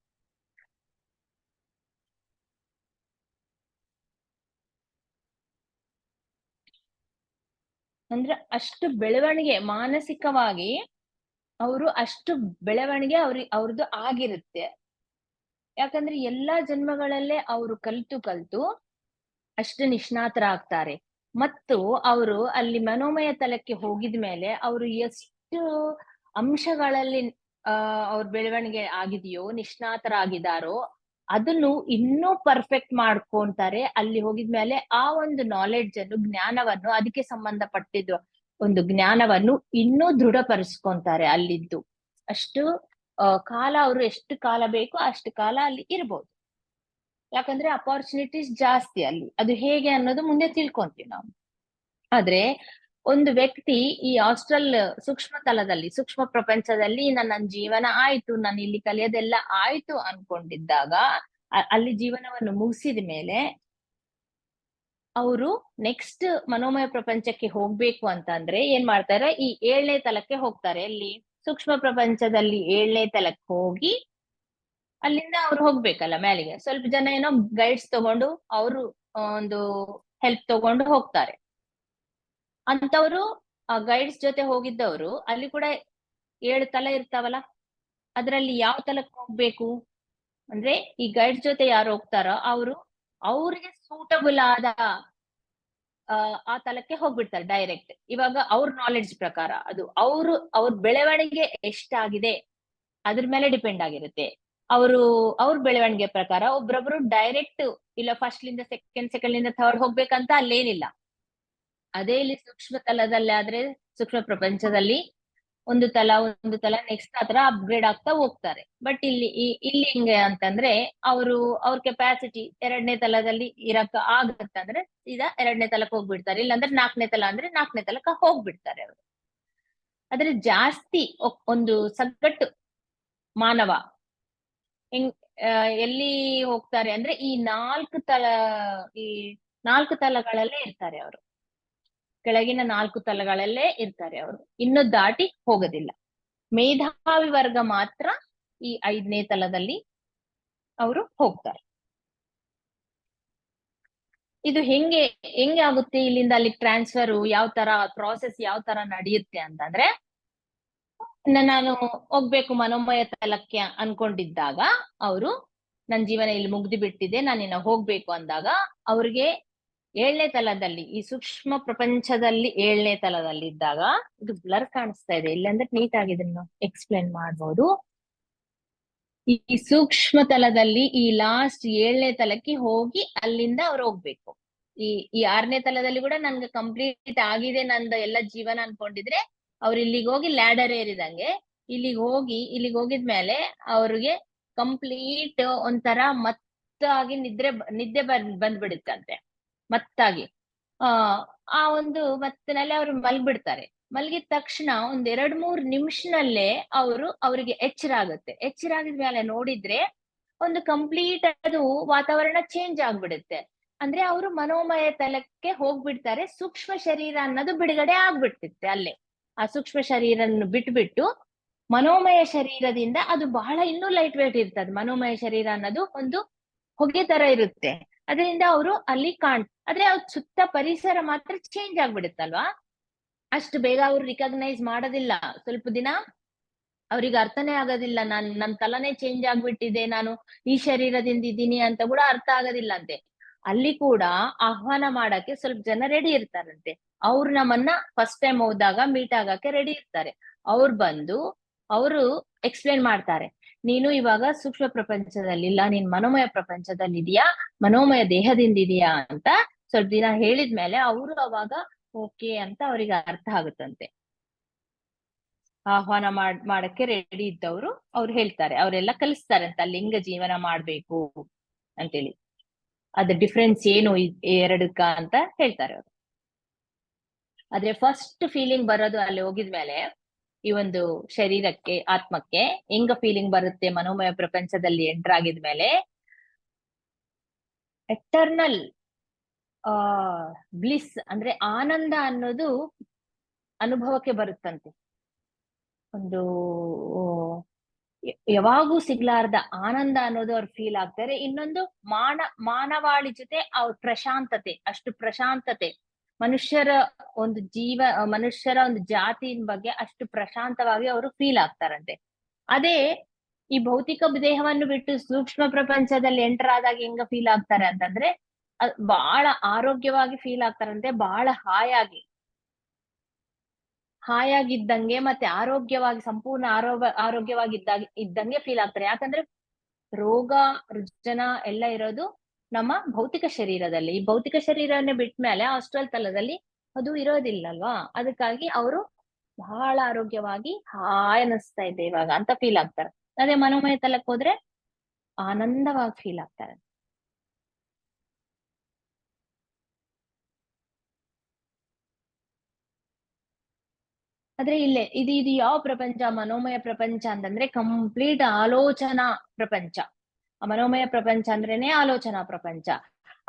A: ಅಂದ್ರೆ ಅಷ್ಟು ಬೆಳವಣಿಗೆ ಮಾನಸಿಕವಾಗಿ ಅವರು ಅಷ್ಟು ಬೆಳವಣಿಗೆ ಅವ್ರದ್ದು ಆಗಿರುತ್ತೆ. ಯಾಕಂದ್ರೆ ಎಲ್ಲಾ ಜನ್ಮಗಳಲ್ಲೇ ಅವರು ಕಲ್ತು ಅಷ್ಟು ನಿಷ್ಣಾತರಾಗ್ತಾರೆ. ಮತ್ತು ಅವರು ಅಲ್ಲಿ ಮನೋಮಯ ತಲಕ್ಕೆ ಹೋಗಿದ್ಮೇಲೆ ಅವರು ಎಷ್ಟು ಅಂಶಗಳಲ್ಲಿ ಅವ್ರ ಬೆಳವಣಿಗೆ ಆಗಿದೆಯೋ, ನಿಷ್ಣಾತರಾಗಿದ್ದಾರೋ, ಅದನ್ನು ಇನ್ನೂ ಪರ್ಫೆಕ್ಟ್ ಮಾಡ್ಕೊಂತಾರೆ. ಅಲ್ಲಿ ಹೋಗಿದ್ಮೇಲೆ ಆ ಒಂದು ನಾಲೆಡ್ಜ್ ಅನ್ನು, ಜ್ಞಾನವನ್ನು, ಅದಕ್ಕೆ ಸಂಬಂಧಪಟ್ಟಿದ್ದು ಒಂದು ಜ್ಞಾನವನ್ನು ಇನ್ನೂ ದೃಢಪಡಿಸ್ಕೊಂತಾರೆ ಅಲ್ಲಿದ್ದು. ಅಷ್ಟು ಕಾಲ ಅವರು ಎಷ್ಟು ಕಾಲ ಬೇಕೋ ಅಷ್ಟು ಕಾಲ ಅಲ್ಲಿ ಇರ್ಬೋದು. ಯಾಕಂದ್ರೆ ಅಪಾರ್ಚುನಿಟೀಸ್ ಜಾಸ್ತಿ ಅಲ್ಲಿ. ಅದು ಹೇಗೆ ಅನ್ನೋದು ಮುಂದೆ ತಿಳ್ಕೊಂತೀವಿ ನಾವು. ಆದ್ರೆ ಒಂದು ವ್ಯಕ್ತಿ ಈ ಹಾಸ್ಟೆಲ್ ಸೂಕ್ಷ್ಮ ತಲದಲ್ಲಿ, ಸೂಕ್ಷ್ಮ ಪ್ರಪಂಚದಲ್ಲಿ ನನ್ನ ಜೀವನ ಆಯ್ತು, ನಾನು ಇಲ್ಲಿ ಕಲಿಯೋದೆಲ್ಲ ಆಯ್ತು ಅನ್ಕೊಂಡಿದ್ದಾಗ, ಅಲ್ಲಿ ಜೀವನವನ್ನು ಮುಗಿಸಿದ ಮೇಲೆ ಅವರು ನೆಕ್ಸ್ಟ್ ಮನೋಮಯ ಪ್ರಪಂಚಕ್ಕೆ ಹೋಗ್ಬೇಕು ಅಂತ ಅಂದ್ರೆ ಏನ್ ಮಾಡ್ತಾರೆ, ಈ 7ನೇ ತಲಕ್ಕೆ ಹೋಗ್ತಾರೆ. ಎಲ್ಲಿ ಸೂಕ್ಷ್ಮ ಪ್ರಪಂಚದಲ್ಲಿ 7ನೇ ತಲಕ್ಕೆ ಹೋಗಿ ಅಲ್ಲಿಂದ ಅವ್ರು ಹೋಗ್ಬೇಕಲ್ಲ ಮೇಲಿಗೆ. ಸ್ವಲ್ಪ ಜನ ಏನೋ ಗೈಡ್ಸ್ ತಗೊಂಡು ಅವರು ಒಂದು ಹೆಲ್ಪ್ ತಗೊಂಡು ಹೋಗ್ತಾರೆ. ಅಂತವ್ರು ಆ ಗೈಡ್ಸ್ ಜೊತೆ ಹೋಗಿದ್ದವರು ಅಲ್ಲಿ ಕೂಡ 7 ತಲ ಇರ್ತಾವಲ್ಲ, ಅದ್ರಲ್ಲಿ ಯಾವ ತಲಕ್ಕೆ ಹೋಗ್ಬೇಕು ಅಂದ್ರೆ, ಈ ಗೈಡ್ಸ್ ಜೊತೆ ಯಾರು ಹೋಗ್ತಾರೋ ಅವ್ರಿಗೆ ಸೂಟಬಲ್ ಆದ ಆ ತಲಕ್ಕೆ ಹೋಗ್ಬಿಡ್ತಾರೆ ಡೈರೆಕ್ಟ್. ಇವಾಗ ಅವ್ರ ನಾಲೆಡ್ಜ್ ಪ್ರಕಾರ ಅದು ಅವ್ರ ಬೆಳವಣಿಗೆ ಎಷ್ಟಾಗಿದೆ ಅದ್ರ ಮೇಲೆ ಡಿಪೆಂಡ್ ಆಗಿರುತ್ತೆ. ಅವ್ರ ಬೆಳವಣಿಗೆ ಪ್ರಕಾರ ಒಬ್ರೊಬ್ರು ಡೈರೆಕ್ಟ್ ಇಲ್ಲ ಫಸ್ಟ್ ಲಿಂದ ಸೆಕೆಂಡ್ ಲಿಂದ ಥರ್ಡ್ ಹೋಗ್ಬೇಕಂತ ಅಲ್ಲೇನಿಲ್ಲ. ಅದೇ ಇಲ್ಲಿ ಸೂಕ್ಷ್ಮ ತಲದಲ್ಲಿ ಆದ್ರೆ, ಸೂಕ್ಷ್ಮ ಪ್ರಪಂಚದಲ್ಲಿ ಒಂದು ತಲ ನೆಕ್ಸ್ಟ್ ಆತರ ಅಪ್ಗ್ರೇಡ್ ಆಗ್ತಾ ಹೋಗ್ತಾರೆ. ಬಟ್ ಇಲ್ಲಿ ಹಿಂಗೆ ಅಂತಂದ್ರೆ ಅವ್ರ ಕೆಪಾಸಿಟಿ 2ನೇ ತಲದಲ್ಲಿ ಇರಕ್ ಆಗತ್ತಂದ್ರೆ ಸೀದಾ 2ನೇ ತಲಕ್ಕೆ ಹೋಗ್ಬಿಡ್ತಾರೆ, ಇಲ್ಲಾಂದ್ರೆ 4ನೇ ತಲ ಅಂದ್ರೆ 4ನೇ ತಲಕ್ಕೆ ಹೋಗ್ಬಿಡ್ತಾರೆ ಅವರು. ಆದ್ರೆ ಜಾಸ್ತಿ ಒಂದು ಸಗಟು ಮಾನವ ಎಲ್ಲಿ ಹೋಗ್ತಾರೆ ಅಂದ್ರೆ ಈ 4 ತಲಗಳಲ್ಲೇ ಇರ್ತಾರೆ ಅವರು, ಕೆಳಗಿನ 4 ತಲಗಳಲ್ಲೇ ಇರ್ತಾರೆ ಅವರು, ಇನ್ನು ದಾಟಿ ಹೋಗೋದಿಲ್ಲ. ಮೇಧಾವಿ ವರ್ಗ ಮಾತ್ರ ಈ 5ನೇ ತಲದಲ್ಲಿ ಅವರು ಹೋಗ್ತಾರೆ. ಇದು ಹೆಂಗೆ ಆಗುತ್ತೆ ಇಲ್ಲಿಂದ ಅಲ್ಲಿ ಟ್ರಾನ್ಸ್ಫರ್, ಯಾವ ತರ ಪ್ರಾಸೆಸ್ ಯಾವ ತರ ನಡೆಯುತ್ತೆ ಅಂತಂದ್ರೆ, ನಾನು ಹೋಗ್ಬೇಕು ಮನೋಮಯ ತಲಕ್ಕೆ ಅನ್ಕೊಂಡಿದ್ದಾಗ ಅವರು ನನ್ ಜೀವನ ಇಲ್ಲಿ ಮುಗ್ದು ಬಿಟ್ಟಿದೆ, ನಾನಿನ್ನ ಹೋಗ್ಬೇಕು ಅಂದಾಗ ಅವ್ರಿಗೆ 7ನೇ ತಲದಲ್ಲಿ, ಈ ಸೂಕ್ಷ್ಮ ಪ್ರಪಂಚದಲ್ಲಿ 7ನೇ ತಲದಲ್ಲಿ ಇದ್ದಾಗ, ಇದು ಬ್ಲರ್ ಕಾಣಿಸ್ತಾ ಇದೆ ಇಲ್ಲಾಂದ್ರೆ ನೀಟ್ ಆಗಿ ಇದನ್ನು ಎಕ್ಸ್ಪ್ಲೇನ್ ಮಾಡ್ಬೋದು. ಈ ಸೂಕ್ಷ್ಮ ತಲದಲ್ಲಿ ಈ ಲಾಸ್ಟ್ 7ನೇ ತಲಕ್ಕೆ ಹೋಗಿ ಅಲ್ಲಿಂದ ಅವ್ರು ಹೋಗ್ಬೇಕು. ಈ 6ನೇ ತಲದಲ್ಲಿ ಕೂಡ ನನ್ಗೆ ಕಂಪ್ಲೀಟ್ ಆಗಿದೆ ನಂದು ಎಲ್ಲ ಜೀವನ ಅನ್ಕೊಂಡಿದ್ರೆ ಅವ್ರು ಇಲ್ಲಿಗೆ ಹೋಗಿ ಲ್ಯಾಡರ್ ಏರಿದಂಗೆ ಇಲ್ಲಿಗೆ ಹೋಗಿದ್ಮೇಲೆ ಅವ್ರಿಗೆ ಕಂಪ್ಲೀಟ್ ಒಂಥರ ಮತ್ತಾಗಿ ನಿದ್ದೆ ಬಂದ್ಬಿಡುತ್ತಂತೆ. ಮತ್ತಾಗಿ ಮತ್ತಿನಲ್ಲಿ ಅವ್ರು ಮಲ್ಗ್ಬಿಡ್ತಾರೆ. ಮಲಗಿದ ತಕ್ಷಣ ಒಂದ್ 2-3 ನಿಮಿಷನಲ್ಲೇ ಅವ್ರಿಗೆ ಎಚ್ಚರ ಆಗುತ್ತೆ. ಎಚ್ಚರ ಆಗಿದ್ಮೇಲೆ ನೋಡಿದ್ರೆ ಒಂದು ಕಂಪ್ಲೀಟ್ ಅದು ವಾತಾವರಣ ಚೇಂಜ್ ಆಗ್ಬಿಡುತ್ತೆ. ಅಂದ್ರೆ ಅವರು ಮನೋಮಯ ತಲಕ್ಕೆ ಹೋಗ್ಬಿಡ್ತಾರೆ. ಸೂಕ್ಷ್ಮ ಶರೀರ ಅನ್ನೋದು ಬಿಡುಗಡೆ ಆಗ್ಬಿಡ್ತಿತ್ತೆ ಅಲ್ಲೇ. ಆ ಸೂಕ್ಷ್ಮ ಶರೀರನ್ನು ಬಿಟ್ಬಿಟ್ಟು ಮನೋಮಯ ಶರೀರದಿಂದ, ಅದು ಬಹಳ ಇನ್ನೂ ಲೈಟ್ ವೇಟ್ ಇರ್ತದೆ. ಮನೋಮಯ ಶರೀರ ಅನ್ನೋದು ಒಂದು ಹೊಗೆ ತರ ಇರುತ್ತೆ. ಅದರಿಂದ ಅವರು ಅಲ್ಲಿ ಆದ್ರೆ ಅವ್ರ ಸುತ್ತ ಪರಿಸರ ಮಾತ್ರ ಚೇಂಜ್ ಆಗ್ಬಿಡುತ್ತಲ್ವಾ, ಅಷ್ಟು ಬೇಗ ಅವ್ರು ರಿಕಗ್ನೈಸ್ ಮಾಡೋದಿಲ್ಲ. ಸ್ವಲ್ಪ ದಿನ ಅವ್ರಿಗೆ ಅರ್ಥನೇ ಆಗೋದಿಲ್ಲ, ನನ್ ತಲನೇ ಚೇಂಜ್ ಆಗ್ಬಿಟ್ಟಿದೆ, ನಾನು ಈ ಶರೀರದಿಂದ ಇದ್ದೀನಿ ಅಂತ ಕೂಡ ಅರ್ಥ ಆಗೋದಿಲ್ಲ ಅಂತೆ. ಅಲ್ಲಿ ಕೂಡ ಆಹ್ವಾನ ಮಾಡಕ್ಕೆ ಸ್ವಲ್ಪ ಜನ ರೆಡಿ ಇರ್ತಾರಂತೆ. ಅವ್ರು ನಮ್ಮನ್ನ ಫಸ್ಟ್ ಟೈಮ್ ಹೋದಾಗ ಮೀಟ್ ಆಗಕ್ಕೆ ರೆಡಿ ಇರ್ತಾರೆ. ಅವ್ರು ಬಂದು ಅವರು ಎಕ್ಸ್ಪ್ಲೇನ್ ಮಾಡ್ತಾರೆ, ನೀನು ಇವಾಗ ಸೂಕ್ಷ್ಮ ಪ್ರಪಂಚದಲ್ಲಿ ಇಲ್ಲ, ನೀನ್ ಮನೋಮಯ ಪ್ರಪಂಚದಲ್ಲಿ ಇದೀಯಾ, ಮನೋಮಯ ದೇಹದಿಂದ ಇದೀಯಾ ಅಂತ ಸ್ವಲ್ಪ ದಿನ ಹೇಳಿದ್ಮೇಲೆ ಅವರು ಅವಾಗ ಓಕೆ ಅಂತ ಅವ್ರಿಗೆ ಅರ್ಥ ಆಗುತ್ತಂತೆ. ಆಹ್ವಾನ ಮಾಡಕ್ಕೆ ರೆಡಿ ಇದ್ದವರು ಅವ್ರು ಹೇಳ್ತಾರೆ, ಅವರೆಲ್ಲ ಕಲಿಸ್ತಾರೆ ಅಂತ ಲಿಂಗ ಜೀವನ ಮಾಡ್ಬೇಕು ಅಂತೇಳಿ. ಅದ್ರ ಡಿಫ್ರೆನ್ಸ್ ಏನು ಎರಡಕ್ಕ ಅಂತ ಹೇಳ್ತಾರೆ ಅವರು. ಆದ್ರೆ ಫಸ್ಟ್ ಫೀಲಿಂಗ್ ಬರೋದು ಅಲ್ಲಿ ಹೋಗಿದ್ಮೇಲೆ, ಈ ಒಂದು ಶರೀರಕ್ಕೆ, ಆತ್ಮಕ್ಕೆ ಹೆಂಗ ಫೀಲಿಂಗ್ ಬರುತ್ತೆ ಮನೋಮಯ ಪ್ರಪಂಚದಲ್ಲಿ ಎಂಟರ್ ಆಗಿದ್ಮೇಲೆ, ಎಟರ್ನಲ್ ಬ್ಲಿಸ್ ಅಂದ್ರೆ ಆನಂದ ಅನ್ನೋದು ಅನುಭವಕ್ಕೆ ಬರುತ್ತಂತೆ. ಒಂದು ಯಾವಾಗೂ ಸಿಗ್ಲಾರ್ದ ಆನಂದ ಅನ್ನೋದು ಅವ್ರು ಫೀಲ್ ಆಗ್ತಾರೆ. ಇನ್ನೊಂದು ಮಾನವಾಳಿ ಜೊತೆ ಅವ್ರ ಪ್ರಶಾಂತತೆ, ಅಷ್ಟು ಪ್ರಶಾಂತತೆ, ಮನುಷ್ಯರ ಒಂದು ಜಾತಿಯ ಬಗ್ಗೆ ಅಷ್ಟು ಪ್ರಶಾಂತವಾಗಿ ಅವರು ಫೀಲ್ ಆಗ್ತಾರಂತೆ. ಅದೇ ಈ ಭೌತಿಕ ದೇಹವನ್ನು ಬಿಟ್ಟು ಸೂಕ್ಷ್ಮ ಪ್ರಪಂಚದಲ್ಲಿ ಎಂಟರ್ ಆದಾಗ ಹೆಂಗ ಫೀಲ್ ಆಗ್ತಾರೆ ಅಂತಂದ್ರೆ, ಬಹಳ ಆರೋಗ್ಯವಾಗಿ ಫೀಲ್ ಆಗ್ತಾರಂತೆ, ಬಹಳ ಹಾಯಾಗಿದ್ದಂಗೆ, ಮತ್ತೆ ಆರೋಗ್ಯವಾಗಿ, ಸಂಪೂರ್ಣ ಆರೋಗ್ಯವಾಗಿ ಇದ್ದಂಗೆ ಫೀಲ್ ಆಗ್ತಾರೆ. ಯಾಕಂದ್ರೆ ರೋಗ ರುಜಿನ ಎಲ್ಲ ಇರೋದು ನಮ್ಮ ಭೌತಿಕ ಶರೀರದಲ್ಲಿ. ಈ ಭೌತಿಕ ಶರೀರವನ್ನೇ ಬಿಟ್ಮೇಲೆ ಆಸ್ಟ್ರಲ್ ತಲದಲ್ಲಿ ಅದು ಇರೋದಿಲ್ಲಲ್ವಾ, ಅದಕ್ಕಾಗಿ ಅವರು ಬಹಳ ಆರೋಗ್ಯವಾಗಿ ಹಾಯ್ ಅನಿಸ್ತಾ ಇದೆ ಇವಾಗ ಅಂತ ಫೀಲ್ ಆಗ್ತಾರೆ. ಅದೇ ಮನೋಮಯ ತಲಕ್ಕೆ ಹೋದ್ರೆ ಆನಂದವಾಗಿ ಫೀಲ್ ಆಗ್ತಾರೆ. ಆದ್ರೆ ಇಲ್ಲೇ ಇದು ಯಾವ ಪ್ರಪಂಚ, ಮನೋಮಯ ಪ್ರಪಂಚ ಅಂತಂದ್ರೆ ಕಂಪ್ಲೀಟ್ ಆಲೋಚನಾ ಪ್ರಪಂಚ. ಮನೋಮಯ ಪ್ರಪಂಚ ಅಂದ್ರೇನೆ ಆಲೋಚನಾ ಪ್ರಪಂಚ.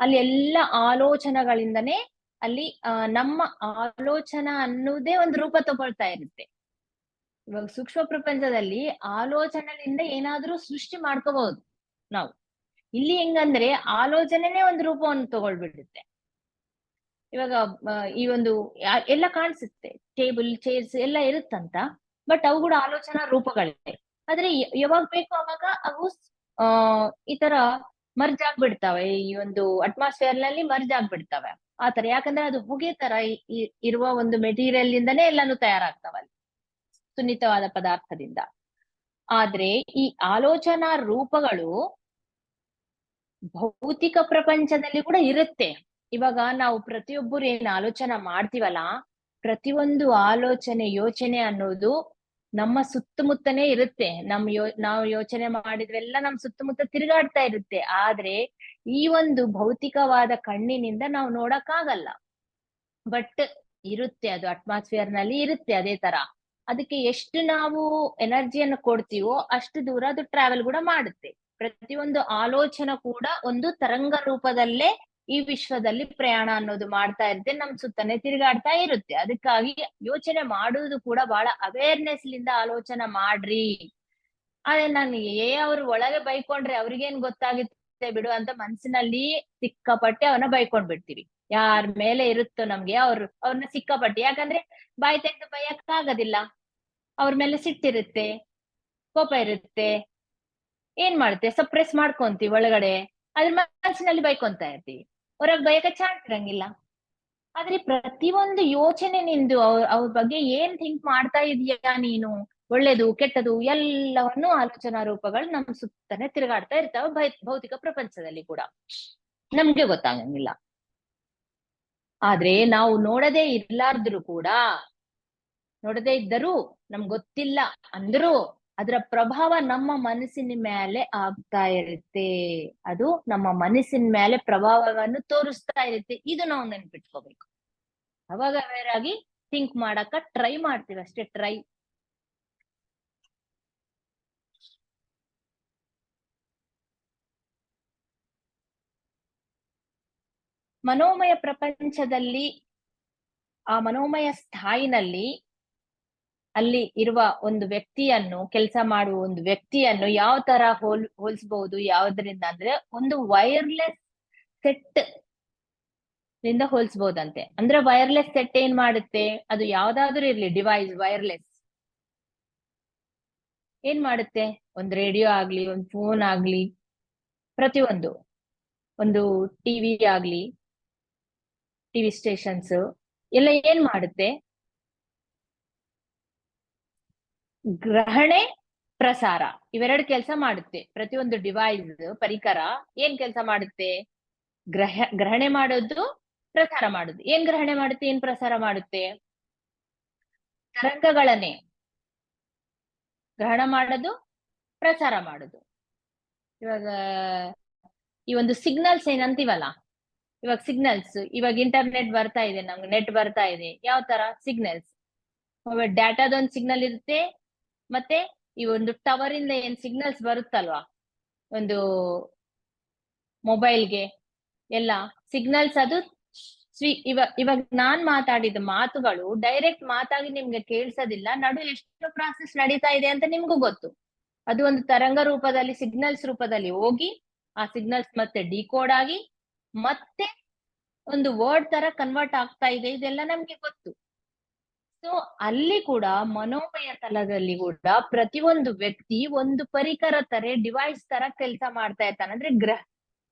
A: ಅಲ್ಲಿ ಎಲ್ಲ ಆಲೋಚನೆಗಳಿಂದನೇ ಅಲ್ಲಿ ನಮ್ಮ ಆಲೋಚನಾ ಅನ್ನೋದೇ ಒಂದು ರೂಪ ತಗೊಳ್ತಾ ಇರುತ್ತೆ. ಇವಾಗ ಸೂಕ್ಷ್ಮ ಪ್ರಪಂಚದಲ್ಲಿ ಆಲೋಚನೆಯಿಂದ ಏನಾದ್ರೂ ಸೃಷ್ಟಿ ಮಾಡ್ಕೋಬಹುದು ನಾವು. ಇಲ್ಲಿ ಹೆಂಗಂದ್ರೆ ಆಲೋಚನೆನೇ ಒಂದು ರೂಪವನ್ನು ತಗೊಳ್ಬಿಡುತ್ತೆ. ಇವಾಗ ಈ ಒಂದು ಎಲ್ಲ ಕಾಣಿಸುತ್ತೆ, ಟೇಬಲ್, ಚೇರ್ಸ್ ಎಲ್ಲ ಇರುತ್ತಂತ, ಬಟ್ ಅವು ಕೂಡ ಆಲೋಚನಾ ರೂಪಗಳೇ. ಆದ್ರೆ ಯಾವಾಗ ಬೇಕೋ ಅವಾಗ ಅವು ಈ ತರ ಮರ್ಜ್ ಆಗ್ಬಿಡ್ತಾವೆ, ಈ ಒಂದು ಅಟ್ಮಾಸ್ಫಿಯರ್ ನಲ್ಲಿ ಮರ್ಜ್ ಆಗ್ಬಿಡ್ತಾವೆ ಆತರ. ಯಾಕಂದ್ರೆ ಅದು ಹೊಗೆ ತರ ಇರುವ ಒಂದು ಮೆಟೀರಿಯಲ್ ಇಂದಾನೇ ಎಲ್ಲಾನು ತಯಾರಾಗ್ತಾವಲ್ಲಿ, ಸುನ್ನಿತವಾದ ಪದಾರ್ಥದಿಂದ. ಆದ್ರೆ ಈ ಆಲೋಚನಾ ರೂಪಗಳು ಭೌತಿಕ ಪ್ರಪಂಚದಲ್ಲಿ ಕೂಡ ಇರುತ್ತೆ. ಇವಾಗ ನಾವು ಪ್ರತಿಯೊಬ್ಬರು ಏನ್ ಆಲೋಚನೆ ಮಾಡ್ತೀವಲ್ಲ, ಪ್ರತಿಯೊಂದು ಆಲೋಚನೆ, ಯೋಚನೆ ಅನ್ನೋದು ನಮ್ಮ ಸುತ್ತಮುತ್ತನೇ ಇರುತ್ತೆ. ನಾವು ಯೋಚನೆ ಮಾಡಿದ್ವೆಲ್ಲ ನಮ್ ಸುತ್ತಮುತ್ತ ತಿರುಗಾಡ್ತಾ ಇರುತ್ತೆ. ಆದ್ರೆ ಈ ಒಂದು ಭೌತಿಕವಾದ ಕಣ್ಣಿನಿಂದ ನಾವು ನೋಡಕ್ಕಾಗಲ್ಲ. ಬಟ್ ಇರುತ್ತೆ, ಅದು ಅಟ್ಮಾಸ್ಫಿಯರ್ ನಲ್ಲಿ ಇರುತ್ತೆ ಅದೇ ತರ. ಅದಕ್ಕೆ ಎಷ್ಟು ನಾವು ಎನರ್ಜಿಯನ್ನು ಕೊಡ್ತೀವೋ ಅಷ್ಟು ದೂರ ಅದು ಟ್ರಾವೆಲ್ ಕೂಡ ಮಾಡುತ್ತೆ. ಪ್ರತಿಯೊಂದು ಆಲೋಚನೆ ಕೂಡ ಒಂದು ತರಂಗ ರೂಪದಲ್ಲೇ ಈ ವಿಶ್ವದಲ್ಲಿ ಪ್ರಯಾಣ ಅನ್ನೋದು ಮಾಡ್ತಾ ಇರುತ್ತೆ, ನಮ್ ಸುತ್ತನೆ ತಿರುಗಾಡ್ತಾ ಇರುತ್ತೆ. ಅದಕ್ಕಾಗಿ ಯೋಚನೆ ಮಾಡುವುದು ಕೂಡ ಬಹಳ ಅವೇರ್ನೆಸ್ ಲಿಂದ ಆಲೋಚನೆ ಮಾಡ್ರಿ. ಆದ್ರೆ ನನಗೆ ಅವ್ರು ಒಳಗೆ ಬೈಕೊಂಡ್ರೆ ಅವ್ರಿಗೇನ್ ಗೊತ್ತಾಗುತ್ತೆ ಬಿಡು ಅಂತ ಮನ್ಸಿನಲ್ಲಿ ಸಿಕ್ಕಾಪಟ್ಟೆ ಅವನ್ನ ಬೈಕೊಂಡ್ ಬಿಡ್ತೀವಿ. ಯಾರ ಮೇಲೆ ಇರುತ್ತೋ ನಮ್ಗೆ ಅವ್ರನ್ನ ಸಿಕ್ಕಾಪಟ್ಟೆ, ಯಾಕಂದ್ರೆ ಬಾಯಿ ತೆಗೆದು ಬೈಯಕ್ ಆಗೋದಿಲ್ಲ. ಅವ್ರ ಮೇಲೆ ಸಿಟ್ಟಿರುತ್ತೆ, ಕೋಪ ಇರುತ್ತೆ, ಏನ್ ಮಾಡುತ್ತೆ ಸಪ್ರೆಸ್ ಮಾಡ್ಕೊಂತೀವಿ ಒಳಗಡೆ. ಅದ್ರ ಮನಸ್ಸಿನಲ್ಲಿ ಬೈಕೊಂತ ಇರ್ತೀವಿ, ಹೊರಗ್ ಬಯಕ ಚಾನ್ಸ್ ಇರಂಗಿಲ್ಲ. ಆದ್ರೆ ಪ್ರತಿಯೊಂದು ಯೋಚನೆ ನಿಂದು ಅವ್ರ ಬಗ್ಗೆ ಏನ್ ಥಿಂಕ್ ಮಾಡ್ತಾ ಇದೀಯಾ ನೀನು, ಒಳ್ಳೇದು ಕೆಟ್ಟದು ಎಲ್ಲವನ್ನು ಆಲೋಚನಾ ರೂಪಗಳು ನಮ್ ಸುತ್ತನೆ ತಿರುಗಾಡ್ತಾ ಇರ್ತಾವ ಭೌತಿಕ ಪ್ರಪಂಚದಲ್ಲಿ ಕೂಡ, ನಮ್ಗೆ ಗೊತ್ತಾಗಂಗಿಲ್ಲ. ಆದ್ರೆ ನಾವು ನೋಡದೇ ಇದ್ದರೂ ನಮ್ಗೆ ಗೊತ್ತಿಲ್ಲ ಅಂದ್ರೂ ಅದರ ಪ್ರಭಾವ ನಮ್ಮ ಮನಸ್ಸಿನ ಮೇಲೆ ಆಗ್ತಾ ಇರುತ್ತೆ. ಅದು ನಮ್ಮ ಮನಸ್ಸಿನ ಮೇಲೆ ಪ್ರಭಾವವನ್ನು ತೋರಿಸ್ತಾ ಇರುತ್ತೆ. ಇದು ನಾವು ನೆನ್ಪಿಟ್ಕೋಬೇಕು. ಅವಾಗ ಬೇರಾಗಿ ಥಿಂಕ್ ಮಾಡಕ ಟ್ರೈ ಮಾಡ್ತೀವಿ ಅಷ್ಟೇ, ಟ್ರೈ. ಮನೋಮಯ ಪ್ರಪಂಚದಲ್ಲಿ, ಆ ಮನೋಮಯ ಸ್ಥಾಯಿನಲ್ಲಿ ಅಲ್ಲಿ ಇರುವ ಒಂದು ವ್ಯಕ್ತಿಯನ್ನು, ಕೆಲಸ ಮಾಡುವ ಒಂದು ವ್ಯಕ್ತಿಯನ್ನು ಯಾವ ತರ ಹೋಲಿಸಬಹುದು ಯಾವ್ದ್ರಿಂದ ಅಂದ್ರೆ, ಒಂದು ವೈರ್ಲೆಸ್ ಸೆಟ್ ದಿಂದ ಹೋಲಿಸಬಹುದಂತೆ. ಅಂದ್ರೆ ವೈರ್ಲೆಸ್ ಸೆಟ್ ಏನ್ ಮಾಡುತ್ತೆ, ಅದು ಯಾವ್ದಾದ್ರೂ ಇರ್ಲಿ ಡಿವೈಸ್, ವೈರ್ಲೆಸ್ ಏನ್ ಮಾಡುತ್ತೆ, ಒಂದ್ ರೇಡಿಯೋ ಆಗ್ಲಿ, ಒಂದ್ ಫೋನ್ ಆಗ್ಲಿ, ಪ್ರತಿಯೊಂದು, ಒಂದು ಟಿವಿ ಆಗ್ಲಿ, ಟಿವಿ ಸ್ಟೇಷನ್ಸ್ ಎಲ್ಲ ಏನ್ ಮಾಡುತ್ತೆ, ಗ್ರಹಣೆ ಪ್ರಸಾರ ಇವೆರಡು ಕೆಲಸ ಮಾಡುತ್ತೆ. ಪ್ರತಿಯೊಂದು ಡಿವೈಸ್, ಪರಿಕರ ಏನ್ ಕೆಲಸ ಮಾಡುತ್ತೆ, ಗ್ರಹಣೆ ಮಾಡೋದು, ಪ್ರಸಾರ ಮಾಡುದು. ಏನ್ ಗ್ರಹಣೆ ಮಾಡುತ್ತೆ, ಏನ್ ಪ್ರಸಾರ ಮಾಡುತ್ತೆ, ತರಂಗಗಳನ್ನೇ ಗ್ರಹಣ ಮಾಡೋದು, ಪ್ರಸಾರ ಮಾಡುದು. ಇವಾಗ ಈ ಒಂದು ಸಿಗ್ನಲ್ಸ್ ಏನಂತೀವಲ್ಲ, ಇವಾಗ ಸಿಗ್ನಲ್ಸ್, ಇವಾಗ ಇಂಟರ್ನೆಟ್ ಬರ್ತಾ ಇದೆ, ನಮ್ಗೆ ನೆಟ್ ಬರ್ತಾ ಇದೆ, ಯಾವ ತರ ಸಿಗ್ನಲ್ಸ್, ಡಾಟಾದೊಂದು ಸಿಗ್ನಲ್ ಇರುತ್ತೆ, ಮತ್ತೆ ಈ ಒಂದು ಟವರ್ ಇಂದ ಏನ್ ಸಿಗ್ನಲ್ಸ್ ಬರುತ್ತಲ್ವಾ ಒಂದು ಮೊಬೈಲ್ಗೆ, ಎಲ್ಲ ಸಿಗ್ನಲ್ಸ್ ಅದು ಇವಾಗ ನಾನ್ ಮಾತಾಡಿದ ಮಾತುಗಳು ಡೈರೆಕ್ಟ್ ಮಾತಾಗಿ ನಿಮ್ಗೆ ಕೇಳಿಸೋದಿಲ್ಲ, ನಡು ಎಷ್ಟು ಪ್ರಾಸೆಸ್ ನಡೀತಾ ಇದೆ ಅಂತ ನಿಮ್ಗೂ ಗೊತ್ತು. ಅದು ಒಂದು ತರಂಗ ರೂಪದಲ್ಲಿ, ಸಿಗ್ನಲ್ಸ್ ರೂಪದಲ್ಲಿ ಹೋಗಿ, ಆ ಸಿಗ್ನಲ್ಸ್ ಮತ್ತೆ ಡಿಕೋಡ್ ಆಗಿ ಮತ್ತೆ ಒಂದು ವರ್ಡ್ ತರ ಕನ್ವರ್ಟ್ ಆಗ್ತಾ ಇದೆ, ಇದೆಲ್ಲ ನಮ್ಗೆ ಗೊತ್ತು. ಸೊ ಅಲ್ಲಿ ಕೂಡ ಮನೋಮಯ ತಲದಲ್ಲಿ ಕೂಡ ಪ್ರತಿಯೊಂದು ವ್ಯಕ್ತಿ ಒಂದು ಪರಿಕರ ತರ, ಡಿವೈಸ್ ತರ ಕೆಲಸ ಮಾಡ್ತಾ ಇರ್ತಾನೆ. ಅಂದ್ರೆ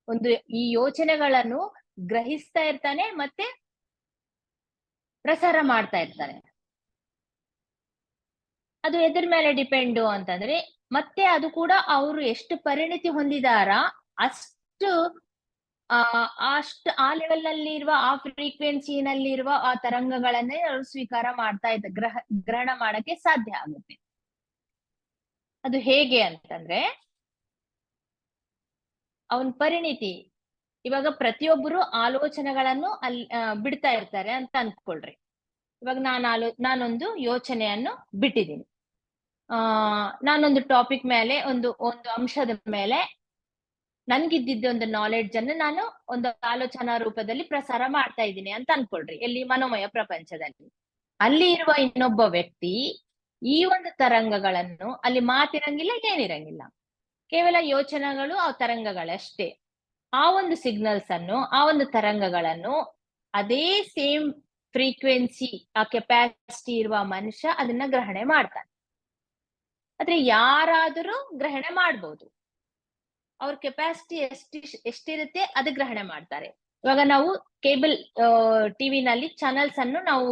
A: ಒಂದು ಈ ಯೋಚನೆಗಳನ್ನು ಗ್ರಹಿಸ್ತಾ ಇರ್ತಾನೆ, ಮತ್ತೆ ಪ್ರಸಾರ ಮಾಡ್ತಾ ಇರ್ತಾನೆ. ಅದು ಎದ್ರ ಮೇಲೆ ಡಿಪೆಂಡು ಅಂತಂದ್ರೆ, ಮತ್ತೆ ಅದು ಕೂಡ ಅವರು ಎಷ್ಟು ಪರಿಣಿತಿ ಹೊಂದಿದಾರ ಅಷ್ಟು ಆ ಲೆವೆಲ್ ನಲ್ಲಿ ಇರುವ, ಆ ಫ್ರೀಕ್ವೆನ್ಸಿನಲ್ಲಿ ಇರುವ ಆ ತರಂಗಗಳನ್ನೇ ಅವರು ಸ್ವೀಕಾರ ಮಾಡ್ತಾ ಗ್ರಹಣ ಮಾಡಕ್ಕೆ ಸಾಧ್ಯ ಆಗುತ್ತೆ. ಅದು ಹೇಗೆ ಅಂತಂದ್ರೆ, ಅವನ್ ಪರಿಣಿತಿ, ಇವಾಗ ಪ್ರತಿಯೊಬ್ಬರು ಆಲೋಚನೆಗಳನ್ನು ಬಿಡ್ತಾ ಇರ್ತಾರೆ ಅಂತ ಅಂದ್ಕೊಳ್ರಿ. ಇವಾಗ ನಾನೊಂದು ಯೋಚನೆಯನ್ನು ಬಿಟ್ಟಿದ್ದೀನಿ, ನಾನೊಂದು ಟಾಪಿಕ್ ಮೇಲೆ, ಒಂದು ಅಂಶದ ಮೇಲೆ ನನ್ಗಿದ್ದಿದ್ದ ಒಂದು ನಾಲೆಡ್ಜ್ ಅನ್ನು ನಾನು ಒಂದು ಆಲೋಚನಾ ರೂಪದಲ್ಲಿ ಪ್ರಸಾರ ಮಾಡ್ತಾ ಇದ್ದೀನಿ ಅಂತ ಅನ್ಕೊಳ್ರಿ. ಎಲ್ಲಿ, ಮನೋಮಯ ಪ್ರಪಂಚದಲ್ಲಿ. ಅಲ್ಲಿ ಇರುವ ಇನ್ನೊಬ್ಬ ವ್ಯಕ್ತಿ ಈ ಒಂದು ತರಂಗಗಳನ್ನು, ಅಲ್ಲಿ ಮಾತಿರಂಗಿಲ್ಲ, ಏನಿರಂಗಿಲ್ಲ, ಕೇವಲ ಯೋಚನೆಗಳು, ಆ ತರಂಗಗಳಷ್ಟೇ. ಆ ಒಂದು ಸಿಗ್ನಲ್ಸ್ ಅನ್ನು, ಆ ಒಂದು ತರಂಗಗಳನ್ನು ಅದೇ ಸೇಮ್ ಫ್ರೀಕ್ವೆನ್ಸಿ, ಆ ಕೆಪಾಸಿಟಿ ಇರುವ ಮನುಷ್ಯ ಅದನ್ನ ಗ್ರಹಣೆ ಮಾಡ್ತಾನೆ. ಆದ್ರೆ ಯಾರಾದರೂ ಗ್ರಹಣೆ ಮಾಡ್ಬೋದು, ಅವ್ರ ಕೆಪಾಸಿಟಿ ಎಷ್ಟಿರುತ್ತೆ ಅದು ಗ್ರಹಣೆ ಮಾಡ್ತಾರೆ. ಇವಾಗ ನಾವು ಕೇಬಲ್ ಟಿವಿನಲ್ಲಿ ಚಾನಲ್ಸ್ ಅನ್ನು ನಾವು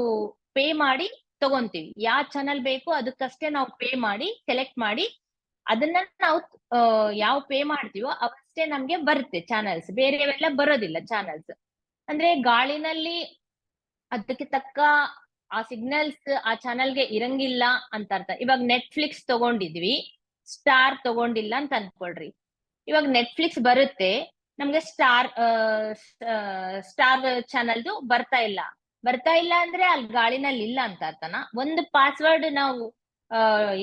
A: ಪೇ ಮಾಡಿ ತಗೊಂತೀವಿ. ಯಾವ ಚಾನಲ್ ಬೇಕು ಅದಕ್ಕಷ್ಟೇ ನಾವು ಪೇ ಮಾಡಿ ಸೆಲೆಕ್ಟ್ ಮಾಡಿ, ಅದನ್ನ ನಾವು ಯಾವ ಪೇ ಮಾಡ್ತೀವೋ ಅವಷ್ಟೇ ನಮ್ಗೆ ಬರುತ್ತೆ ಚಾನಲ್ಸ್, ಬೇರೆವೆಲ್ಲ ಬರೋದಿಲ್ಲ ಚಾನಲ್ಸ್. ಅಂದ್ರೆ ಗಾಳಿನಲ್ಲಿ ಅದಕ್ಕೆ ತಕ್ಕ ಆ ಸಿಗ್ನಲ್ಸ್ ಆ ಚಾನಲ್ಗೆ ಇರಂಗಿಲ್ಲ ಅಂತ ಅರ್ಥ. ಇವಾಗ ನೆಟ್ಫ್ಲಿಕ್ಸ್ ತಗೊಂಡಿದ್ವಿ, ಸ್ಟಾರ್ ತಗೊಂಡಿಲ್ಲ ಅಂತ ಅನ್ಕೊಳ್ರಿ. ಇವಾಗ ನೆಟ್ಫ್ಲಿಕ್ಸ್ ಬರುತ್ತೆ, ನಮ್ಗೆ ಸ್ಟಾರ್ ಚಾನಲ್ದು ಬರ್ತಾ ಇಲ್ಲ ಅಂದ್ರೆ ಅಲ್ಲಿ ಗಾಳಿನಲ್ಲಿ ಇಲ್ಲ ಅಂತ ಅರ್ಥನ. ಒಂದು ಪಾಸ್ವರ್ಡ್ ನಾವು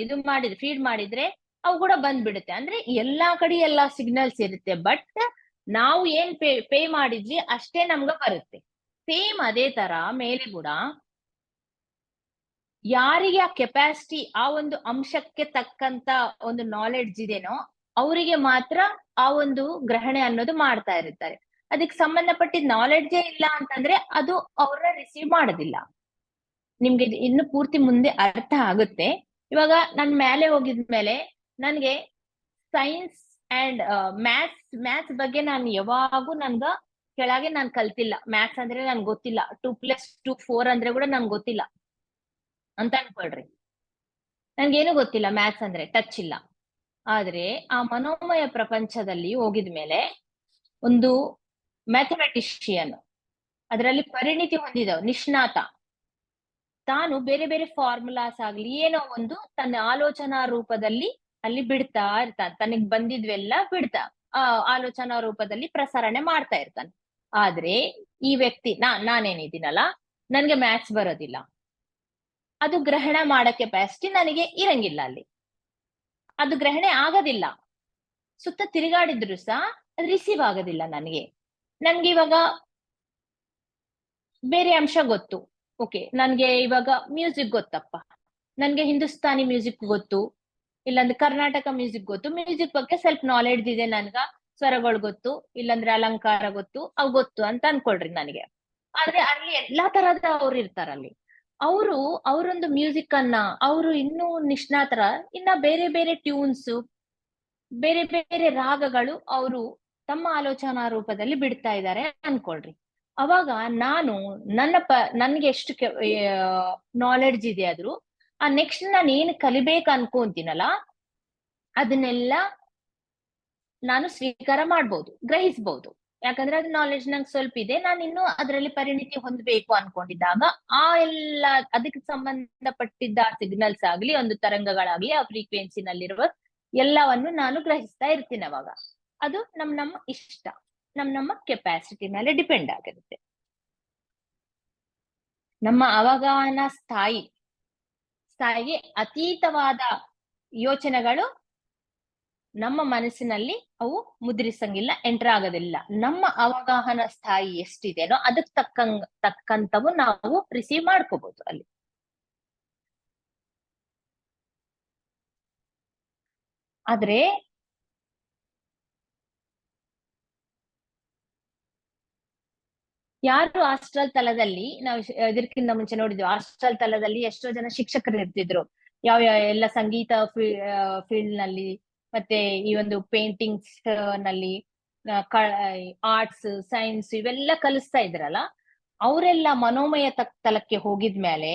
A: ಇದು ಮಾಡಿದ್ರೆ, ಫೀಡ್ ಮಾಡಿದ್ರೆ ಅವು ಕೂಡ ಬಂದ್ಬಿಡುತ್ತೆ. ಅಂದ್ರೆ ಎಲ್ಲಾ ಕಡೆ ಎಲ್ಲಾ ಸಿಗ್ನಲ್ಸ್ ಇರುತ್ತೆ, ಬಟ್ ನಾವು ಏನ್ ಪೇ ಮಾಡಿದ್ವಿ ಅಷ್ಟೇ ನಮ್ಗ ಬರುತ್ತೆ. ಸೇಮ್ ಅದೇ ತರ ಮೇಲೆ ಕೂಡ ಯಾರಿಗೆ ಆ ಕೆಪಾಸಿಟಿ, ಆ ಒಂದು ಅಂಶಕ್ಕೆ ತಕ್ಕಂತ ಒಂದು ನಾಲೆಡ್ಜ್ ಇದೆನೋ ಅವರಿಗೆ ಮಾತ್ರ ಆ ಒಂದು ಗ್ರಹಣೆ ಅನ್ನೋದು ಮಾಡ್ತಾ ಇರ್ತಾರೆ. ಅದಕ್ಕೆ ಸಂಬಂಧಪಟ್ಟಿದ ನಾಲೆಡ್ಜೇ ಇಲ್ಲ ಅಂತಂದ್ರೆ ಅದು ಅವ್ರ ರಿಸೀವ್ ಮಾಡೋದಿಲ್ಲ. ನಿಮ್ಗೆ ಇದು ಇನ್ನು ಪೂರ್ತಿ ಮುಂದೆ ಅರ್ಥ ಆಗುತ್ತೆ. ಇವಾಗ ನನ್ ಮೇಲೆ ಹೋಗಿದ್ಮೇಲೆ ನನ್ಗೆ ಸೈನ್ಸ್ ಅಂಡ್ ಮ್ಯಾಥ್ಸ್ ಬಗ್ಗೆ ನಾನು ಯಾವಾಗೂ ಕೆಳಗೆ ನಾನು ಕಲ್ತಿಲ್ಲ. ಮ್ಯಾಥ್ಸ್ ಅಂದ್ರೆ ನನ್ಗೆ ಗೊತ್ತಿಲ್ಲ. 2+2 4 ಅಂದ್ರೆ ಕೂಡ ನನ್ಗೆ ಗೊತ್ತಿಲ್ಲ ಅಂತ ಅನ್ಕೊಳ್ರಿ. ನನ್ಗೇನು ಗೊತ್ತಿಲ್ಲ, ಮ್ಯಾಥ್ಸ್ ಅಂದ್ರೆ ಟಚ್ ಇಲ್ಲ. ಆದ್ರೆ ಆ ಮನೋಮಯ ಪ್ರಪಂಚದಲ್ಲಿ ಹೋಗಿದ್ಮೇಲೆ ಒಂದು ಮ್ಯಾಥಮೆಟಿಷಿಯನ್, ಅದರಲ್ಲಿ ಪರಿಣಿತಿ ಹೊಂದಿದವ ನಿಷ್ಣಾತ, ತಾನು ಬೇರೆ ಬೇರೆ ಫಾರ್ಮುಲಾಸ್ ಆಗ್ಲಿ ಏನೋ ಒಂದು ತನ್ನ ಆಲೋಚನಾ ರೂಪದಲ್ಲಿ ಅಲ್ಲಿ ಬಿಡ್ತಾ ಇರ್ತಾನೆ. ತನಗ್ ಬಂದಿದ್ವೆಲ್ಲ ಬಿಡ್ತಾ ಆಲೋಚನಾ ರೂಪದಲ್ಲಿ ಪ್ರಸರಣೆ ಮಾಡ್ತಾ ಇರ್ತಾನೆ. ಆದ್ರೆ ಈ ವ್ಯಕ್ತಿ ನಾನೇನಿದ್ದೀನಲ್ಲ, ನನ್ಗೆ ಮ್ಯಾಥ್ಸ್ ಬರೋದಿಲ್ಲ, ಅದು ಗ್ರಹಣ ಮಾಡೋ ಕೆಪಾಸಿಟಿ ನನಗೆ ಇರಂಗಿಲ್ಲ. ಅಲ್ಲಿ ಅದು ಗ್ರಹಣೆ ಆಗೋದಿಲ್ಲ. ಸುತ್ತ ತಿರುಗಾಡಿದ್ರು ಸಹ ಅದು ರಿಸೀವ್ ಆಗೋದಿಲ್ಲ ನನಗೆ ಇವಾಗ ಬೇರೆ ಅಂಶ ಗೊತ್ತು. ಓಕೆ, ನನ್ಗೆ ಇವಾಗ ಮ್ಯೂಸಿಕ್ ಗೊತ್ತಪ್ಪ, ನನ್ಗೆ ಹಿಂದೂಸ್ತಾನಿ ಮ್ಯೂಸಿಕ್ ಗೊತ್ತು, ಇಲ್ಲಾಂದ್ರೆ ಕರ್ನಾಟಕ ಮ್ಯೂಸಿಕ್ ಗೊತ್ತು. ಮ್ಯೂಸಿಕ್ ಬಗ್ಗೆ ಸ್ವಲ್ಪ ನಾಲೆಡ್ಜ್ ಇದೆ ನನ್ಗ, ಸ್ವರಗಳು ಗೊತ್ತು, ಇಲ್ಲಾಂದ್ರೆ ಅಲಂಕಾರ ಗೊತ್ತು, ಅವು ಗೊತ್ತು ಅಂತ ಅನ್ಕೊಳ್ರಿ ನನಗೆ. ಆದ್ರೆ ಅಲ್ಲಿ ಎಲ್ಲಾ ತರದ ಅವ್ರು ಇರ್ತಾರ. ಅಲ್ಲಿ ಅವರೊಂದು ಮ್ಯೂಸಿಕ್ ಅನ್ನ ಅವರು ಇನ್ನೂ ನಿಷ್ಣಾತರ, ಇನ್ನ ಬೇರೆ ಬೇರೆ ಟ್ಯೂನ್ಸ್, ಬೇರೆ ಬೇರೆ ರಾಗಗಳು ಅವರು ತಮ್ಮ ಆಲೋಚನಾ ರೂಪದಲ್ಲಿ ಬಿಡ್ತಾ ಇದ್ದಾರೆ ಅನ್ಕೊಳ್ರಿ. ಅವಾಗ ನನ್ಗೆ ಎಷ್ಟು ನಾಲೆಡ್ಜ್ ಇದೆ ಆದ್ರೂ ಆ ನೆಕ್ಸ್ಟ್ ನಾನು ಏನ್ ಕಲಿಬೇಕು ಅನ್ಕೊಂತೀನಲ್ಲ ಅದನ್ನೆಲ್ಲ ನಾನು ಸ್ವೀಕಾರ ಮಾಡ್ಬೋದು, ಗ್ರಹಿಸ್ಬೋದು. ಯಾಕಂದ್ರೆ ಅದು ನಾಲೆಡ್ಜ್ ನಂಗೆ ಸ್ವಲ್ಪ ಇದೆ, ನಾನು ಇನ್ನು ಅದರಲ್ಲಿ ಪರಿಣಿತಿ ಹೊಂದಬೇಕು ಅನ್ಕೊಂಡಿದ್ದಾಗ ಆ ಎಲ್ಲ ಅದಕ್ಕೆ ಸಂಬಂಧಪಟ್ಟಿದ್ದ ಸಿಗ್ನಲ್ಸ್ ಆಗ್ಲಿ, ಒಂದು ತರಂಗಗಳಾಗ್ಲಿ, ಆ ಫ್ರೀಕ್ವೆನ್ಸಿನಲ್ಲಿರುವ ಎಲ್ಲವನ್ನು ನಾನು ಗ್ರಹಿಸ್ತಾ ಇರ್ತೀನಿ. ಅವಾಗ ಅದು ನಮ್ಮ ಇಷ್ಟ, ನಮ್ಮ ಕೆಪಾಸಿಟಿ ಮೇಲೆ ಡಿಪೆಂಡ್ ಆಗಿರುತ್ತೆ. ನಮ್ಮ ಅವಗಾಹನ ಸ್ಥಾಯಿಗೆ ಅತೀತವಾದ ಯೋಚನೆಗಳು ನಮ್ಮ ಮನಸ್ಸಿನಲ್ಲಿ ಅವು ಮುದ್ರಿಸಂಗಿಲ್ಲ, ಎಂಟರ್ ಆಗೋದಿಲ್ಲ. ನಮ್ಮ ಅವಗಾಹನ ಸ್ಥಾಯಿ ಎಷ್ಟಿದೆನೋ ಅದಕ್ಕೆ ತಕ್ಕಂತವು ನಾವು ರಿಸೀವ್ ಮಾಡ್ಕೋಬಹುದು ಅಲ್ಲಿ. ಆದ್ರೆ ಯಾರು ಆಸ್ಟ್ರಲ್ ತಲದಲ್ಲಿ, ನಾವು ಇದಕ್ಕಿಂತ ಮುಂಚೆ ನೋಡಿದ್ವಿ, ಆಸ್ಟ್ರಲ್ ತಲದಲ್ಲಿ ಎಷ್ಟೋ ಜನ ಶಿಕ್ಷಕರು ಇರ್ತಿದ್ರು. ಯಾವ ಎಲ್ಲ ಸಂಗೀತ ಫೀಲ್ಡ್ ನಲ್ಲಿ, ಮತ್ತೆ ಈ ಒಂದು ಪೇಂಟಿಂಗ್ಸ್ ನಲ್ಲಿ, ಆರ್ಟ್ಸ್, ಸೈನ್ಸ್ ಇವೆಲ್ಲ ಕಲಿಸ್ತಾ ಇದ್ರಲ್ಲ, ಅವರೆಲ್ಲ ಮನೋಮಯ ತಲಕ್ಕೆ ಹೋಗಿದ್ಮೇಲೆ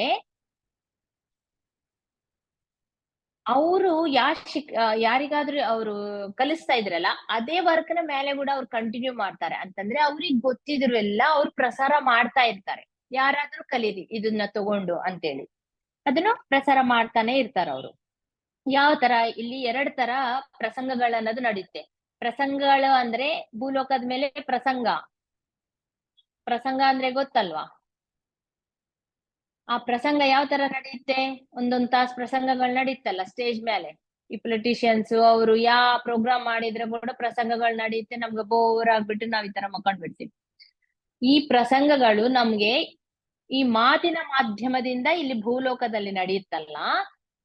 A: ಅವರು ಯಾರಿಗಾದ್ರೂ ಅವರು ಕಲಿಸ್ತಾ ಇದ್ರಲ್ಲ ಅದೇ ವರ್ಕ್ ನ ಮೇಲೆ ಕೂಡ ಅವ್ರು ಕಂಟಿನ್ಯೂ ಮಾಡ್ತಾರೆ. ಅಂತಂದ್ರೆ ಅವ್ರಿಗೆ ಗೊತ್ತಿದ್ರು ಎಲ್ಲ ಅವ್ರು ಪ್ರಸಾರ ಮಾಡ್ತಾ ಇರ್ತಾರೆ. ಯಾರಾದ್ರೂ ಕಲೀರಿ ಇದನ್ನ ತಗೊಂಡು ಅಂತೇಳಿ ಅದನ್ನು ಪ್ರಸಾರ ಮಾಡ್ತಾನೆ ಇರ್ತಾರ ಅವರು. ಯಾವ ತರ ಇಲ್ಲಿ 2 ತರ ಪ್ರಸಂಗಗಳನ್ನೋದು ನಡೆಯುತ್ತೆ. ಪ್ರಸಂಗಗಳು ಅಂದ್ರೆ ಭೂಲೋಕದ ಮೇಲೆ ಪ್ರಸಂಗ ಅಂದ್ರೆ ಗೊತ್ತಲ್ವಾ? ಆ ಪ್ರಸಂಗ ಯಾವ ತರ ನಡೆಯುತ್ತೆ, ಒಂದೊಂದ್ ತಾಸು ಪ್ರಸಂಗಗಳು ನಡೆಯುತ್ತಲ್ಲ ಸ್ಟೇಜ್ ಮೇಲೆ. ಈ ಪೊಲಿಟಿಷಿಯನ್ಸ್ ಅವರು ಪ್ರೋಗ್ರಾಮ್ ಮಾಡಿದ್ರೆ ಕೂಡ ಪ್ರಸಂಗಗಳು ನಡೆಯುತ್ತೆ. ನಮ್ಗೆ ಬೋರ್ ಆಗ್ಬಿಟ್ಟು ನಾವ್ ಈ ತರ ಮಕ್ಕೊಂಡ್ ಬಿಡ್ತೀವಿ. ಈ ಪ್ರಸಂಗಗಳು ನಮ್ಗೆ ಈ ಮಾತಿನ ಮಾಧ್ಯಮದಿಂದ ಇಲ್ಲಿ ಭೂಲೋಕದಲ್ಲಿ ನಡೆಯುತ್ತಲ್ಲ,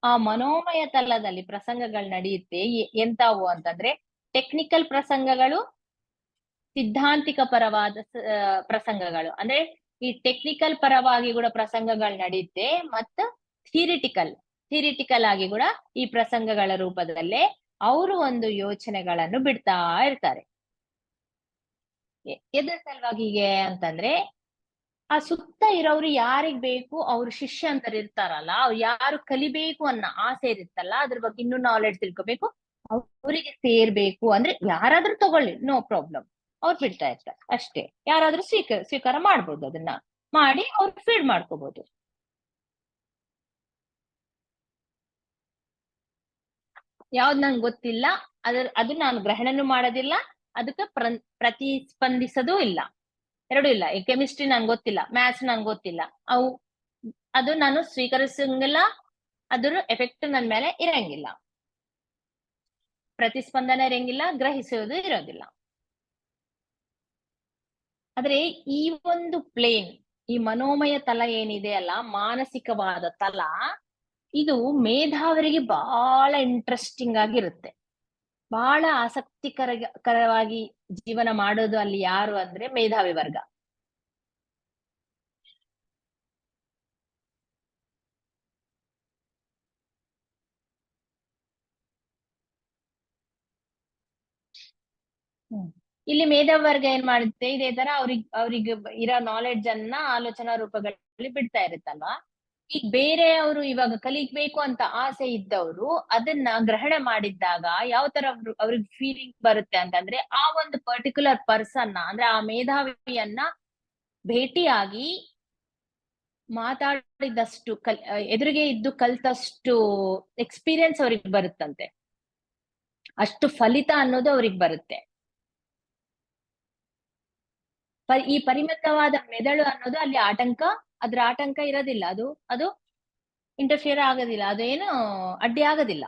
A: ಆ ಮನೋಮಯ ತಲದಲ್ಲಿ ಪ್ರಸಂಗಗಳು ನಡೆಯುತ್ತೆ. ಎಂತಾವು ಅಂತಂದ್ರೆ ಟೆಕ್ನಿಕಲ್ ಪ್ರಸಂಗಗಳು, ಸಿದ್ಧಾಂತಿಕ ಪರವಾದ ಪ್ರಸಂಗಗಳು. ಅಂದ್ರೆ ಈ ಟೆಕ್ನಿಕಲ್ ಪರವಾಗಿ ಕೂಡ ಪ್ರಸಂಗಗಳು ನಡೆಯುತ್ತೆ, ಮತ್ತು ಥಿರಿಟಿಕಲ್ ಆಗಿ ಕೂಡ ಈ ಪ್ರಸಂಗಗಳ ರೂಪದಲ್ಲೇ ಅವರು ಒಂದು ಯೋಚನೆಗಳನ್ನು ಬಿಡ್ತಾ ಇರ್ತಾರೆ. ಎದ್ರ ಸಲುವಾಗಿ ಹೀಗೆ ಅಂತಂದ್ರೆ ಆ ಸುತ್ತ ಇರೋರು ಯಾರಿಗ್ ಬೇಕು, ಅವ್ರ ಶಿಷ್ಯ ಅಂತ ಇರ್ತಾರಲ್ಲ, ಅವ್ರು ಯಾರು ಕಲಿಬೇಕು ಅನ್ನೋ ಆಸೆ ಇರುತ್ತಲ್ಲ, ಅದ್ರ ಬಗ್ಗೆ ಇನ್ನೂ ನಾಲೆಡ್ಜ್ ತಿಳ್ಕೊಬೇಕು, ಅವರಿಗೆ ಸೇರ್ಬೇಕು. ಅಂದ್ರೆ ಯಾರಾದ್ರೂ ತಗೊಳ್ಳಿ, ನೋ ಪ್ರಾಬ್ಲಮ್, ಅವ್ರು ಬಿಡ್ತಾ ಇರ್ತಾರೆ ಅಷ್ಟೇ. ಯಾರಾದ್ರೂ ಸ್ವೀಕಾರ ಮಾಡ್ಬೋದು, ಅದನ್ನ ಮಾಡಿ ಅವ್ರು ಫೀಡ್ ಮಾಡ್ಕೋಬಹುದು. ಯಾವ್ದು ನಂಗೆ ಗೊತ್ತಿಲ್ಲ, ಅದು ನಾನು ಗ್ರಹಣನೂ ಮಾಡೋದಿಲ್ಲ, ಅದಕ್ಕೆ ಪ್ರತಿಸ್ಪಂದಿಸೋದು ಇಲ್ಲ. ಎರಡೂ ಇಲ್ಲ. ಈ ಕೆಮಿಸ್ಟ್ರಿ ನಂಗೆ ಗೊತ್ತಿಲ್ಲ, ಮ್ಯಾಥ್ಸ್ ನಂಗೆ ಗೊತ್ತಿಲ್ಲ, ಅವು ಅದು ನಾನು ಸ್ವೀಕರಿಸಂಗಿಲ್ಲ, ಅದ್ರ ಎಫೆಕ್ಟ್ ನನ್ನ ಮೇಲೆ ಇರಂಗಿಲ್ಲ, ಪ್ರತಿಸ್ಪಂದನೆ ಇರಂಗಿಲ್ಲ, ಗ್ರಹಿಸುವುದು ಇರೋದಿಲ್ಲ. ಆದ್ರೆ ಈ ಒಂದು ಪ್ಲೇನ್, ಈ ಮನೋಮಯ ತಲ ಏನಿದೆ ಅಲ್ಲ, ಮಾನಸಿಕವಾದ ತಲ, ಇದು ಮೇಧಾವರಿಗೆ ಬಹಳ ಇಂಟ್ರೆಸ್ಟಿಂಗ್ ಆಗಿರುತ್ತೆ. ಬಹಳ ಆಸಕ್ತಿಕರವಾಗಿ ಜೀವನ ಮಾಡೋದು ಅಲ್ಲಿ ಯಾರು ಅಂದ್ರೆ ಮೇಧಾವಿ ವರ್ಗ. ಇಲ್ಲಿ ಮೇಧಾವಿ ವರ್ಗ ಏನ್ ಮಾಡುತ್ತೆ, ಇದೇ ತರ ಅವ್ರಿಗೆ ಇರೋ ನಾಲೆಡ್ಜ್ ಅನ್ನ ಆಲೋಚನಾ ರೂಪಗಳಲ್ಲಿ ಬಿಡ್ತಾ ಇರುತ್ತಲ್ವಾ. ಈಗ ಬೇರೆ ಅವರು ಇವಾಗ ಕಲಿಬೇಕು ಅಂತ ಆಸೆ ಇದ್ದವರು ಅದನ್ನ ಗ್ರಹಣ ಮಾಡಿದ್ದಾಗ ಯಾವ ತರ ಅವ್ರಿಗೆ ಫೀಲಿಂಗ್ ಬರುತ್ತೆ ಅಂತಂದ್ರೆ, ಆ ಒಂದು ಪರ್ಟಿಕ್ಯುಲರ್ ಪರ್ಸನ್ ಅಂದ್ರೆ ಆ ಮೇಧಾವಿಯನ್ನ ಭೇಟಿಯಾಗಿ ಮಾತಾಡಿದಷ್ಟು ಎದುರಿಗೆ ಇದ್ದು ಕಲ್ತಷ್ಟು ಎಕ್ಸ್ಪೀರಿಯನ್ಸ್ ಅವ್ರಿಗೆ ಬರುತ್ತಂತೆ, ಅಷ್ಟು ಫಲಿತ ಅನ್ನೋದು ಅವ್ರಿಗೆ ಬರುತ್ತೆ. ಈ ಪರಿಮಿತವಾದ ಮೆದುಳು ಅನ್ನೋದು ಅಲ್ಲಿ ಅದ್ರ ಆಟಂಕ ಇರೋದಿಲ್ಲ, ಅದು ಇಂಟರ್ಫಿಯರ್ ಆಗೋದಿಲ್ಲ, ಅದೇನು ಅಡ್ಡಿ ಆಗೋದಿಲ್ಲ.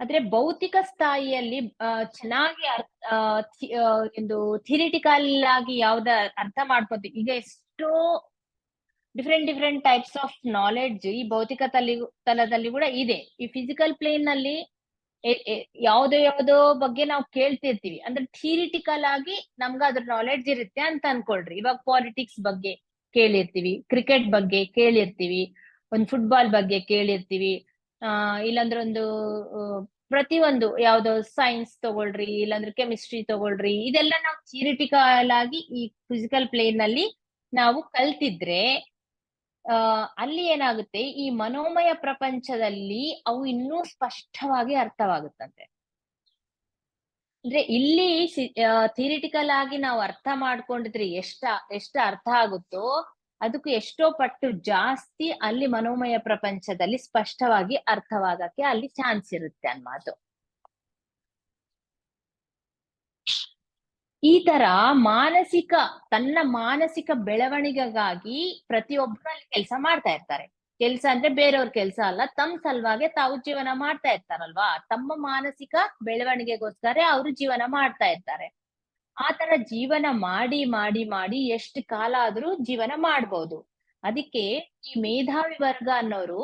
A: ಆದ್ರೆ ಭೌತಿಕ ಸ್ಥಾಯಿಯಲ್ಲಿ ಚೆನ್ನಾಗಿ ಒಂದು ಥಿರಿಟಿಕಲ್ ಆಗಿ ಯಾವ್ದ ಅರ್ಥ ಮಾಡ್ಕೋತೀವಿ. ಈಗ ಎಷ್ಟೋ ಡಿಫ್ರೆಂಟ್ ಟೈಪ್ಸ್ ಆಫ್ ನಾಲೆಡ್ಜ್ ಈ ಭೌತಿಕ ತಲದಲ್ಲಿ ಕೂಡ ಇದೆ. ಈ ಫಿಸಿಕಲ್ ಪ್ಲೇನ್ ನಲ್ಲಿ ಯಾವ್ದೋ ಬಗ್ಗೆ ನಾವು ಕೇಳ್ತಿರ್ತೀವಿ, ಅಂದ್ರೆ ಥಿಯರಿಟಿಕಲ್ ಆಗಿ ನಮ್ಗ ಅದ್ರ ನಾಲೆಡ್ಜ್ ಇರುತ್ತೆ ಅಂತ ಅನ್ಕೊಳ್ರಿ. ಇವಾಗ ಪಾಲಿಟಿಕ್ಸ್ ಬಗ್ಗೆ ಕೇಳಿರ್ತೀವಿ, ಕ್ರಿಕೆಟ್ ಬಗ್ಗೆ ಕೇಳಿರ್ತೀವಿ, ಒಂದ್ ಫುಟ್ಬಾಲ್ ಬಗ್ಗೆ ಕೇಳಿರ್ತೀವಿ, ಇಲ್ಲಾಂದ್ರೆ ಒಂದು ಪ್ರತಿಯೊಂದು ಯಾವ್ದೋ ಸೈನ್ಸ್ ತಗೊಳ್ರಿ, ಇಲ್ಲಾಂದ್ರೆ ಕೆಮಿಸ್ಟ್ರಿ ತಗೊಳ್ರಿ, ಇದೆಲ್ಲ ನಾವು ಥಿಯರಿಟಿಕಲ್ ಆಗಿ ಈ ಫಿಸಿಕಲ್ ಪ್ಲೇನ್ ನಲ್ಲಿ ನಾವು ಕಲ್ತಿದ್ರೆ, ಅಲ್ಲಿ ಏನಾಗುತ್ತೆ, ಈ ಮನೋಮಯ ಪ್ರಪಂಚದಲ್ಲಿ ಅವು ಇನ್ನೂ ಸ್ಪಷ್ಟವಾಗಿ ಅರ್ಥವಾಗುತ್ತಂತೆ. ಅಂದ್ರೆ ಇಲ್ಲಿ ಥಿಯರಿಟಿಕಲ್ ಆಗಿ ನಾವು ಅರ್ಥ ಮಾಡ್ಕೊಂಡಿದ್ರೆ ಎಷ್ಟ ಅರ್ಥ ಆಗುತ್ತೋ ಅದಕ್ಕೂ ಎಷ್ಟೋ ಪಟ್ಟು ಜಾಸ್ತಿ ಅಲ್ಲಿ ಮನೋಮಯ ಪ್ರಪಂಚದಲ್ಲಿ ಸ್ಪಷ್ಟವಾಗಿ ಅರ್ಥವಾಗಕ್ಕೆ ಅಲ್ಲಿ ಚಾನ್ಸ್ ಇರುತ್ತೆ ಅನ್ಮಾತು. ಈ ತರ ತನ್ನ ಮಾನಸಿಕ ಬೆಳವಣಿಗೆಗಾಗಿ ಪ್ರತಿಯೊಬ್ಬರು ಅಲ್ಲಿ ಕೆಲಸ ಮಾಡ್ತಾ ಇರ್ತಾರೆ. ಕೆಲಸ ಅಂದ್ರೆ ಬೇರೆಯವ್ರ ಕೆಲಸ ಅಲ್ಲ, ತಮ್ಮ ಸಲುವಾಗಿ ತಾವು ಜೀವನ ಮಾಡ್ತಾ ಇರ್ತಾರಲ್ವಾ, ತಮ್ಮ ಮಾನಸಿಕ ಬೆಳವಣಿಗೆಗೋಸ್ಕರ ಅವರು ಜೀವನ ಮಾಡ್ತಾ ಇರ್ತಾರೆ. ಆ ತರ ಜೀವನ ಮಾಡಿ ಮಾಡಿ ಮಾಡಿ ಎಷ್ಟು ಕಾಲ ಆದ್ರೂ ಜೀವನ ಮಾಡ್ಬೋದು. ಅದಕ್ಕೆ ಈ ಮೇಧಾವಿ ವರ್ಗ ಅನ್ನೋರು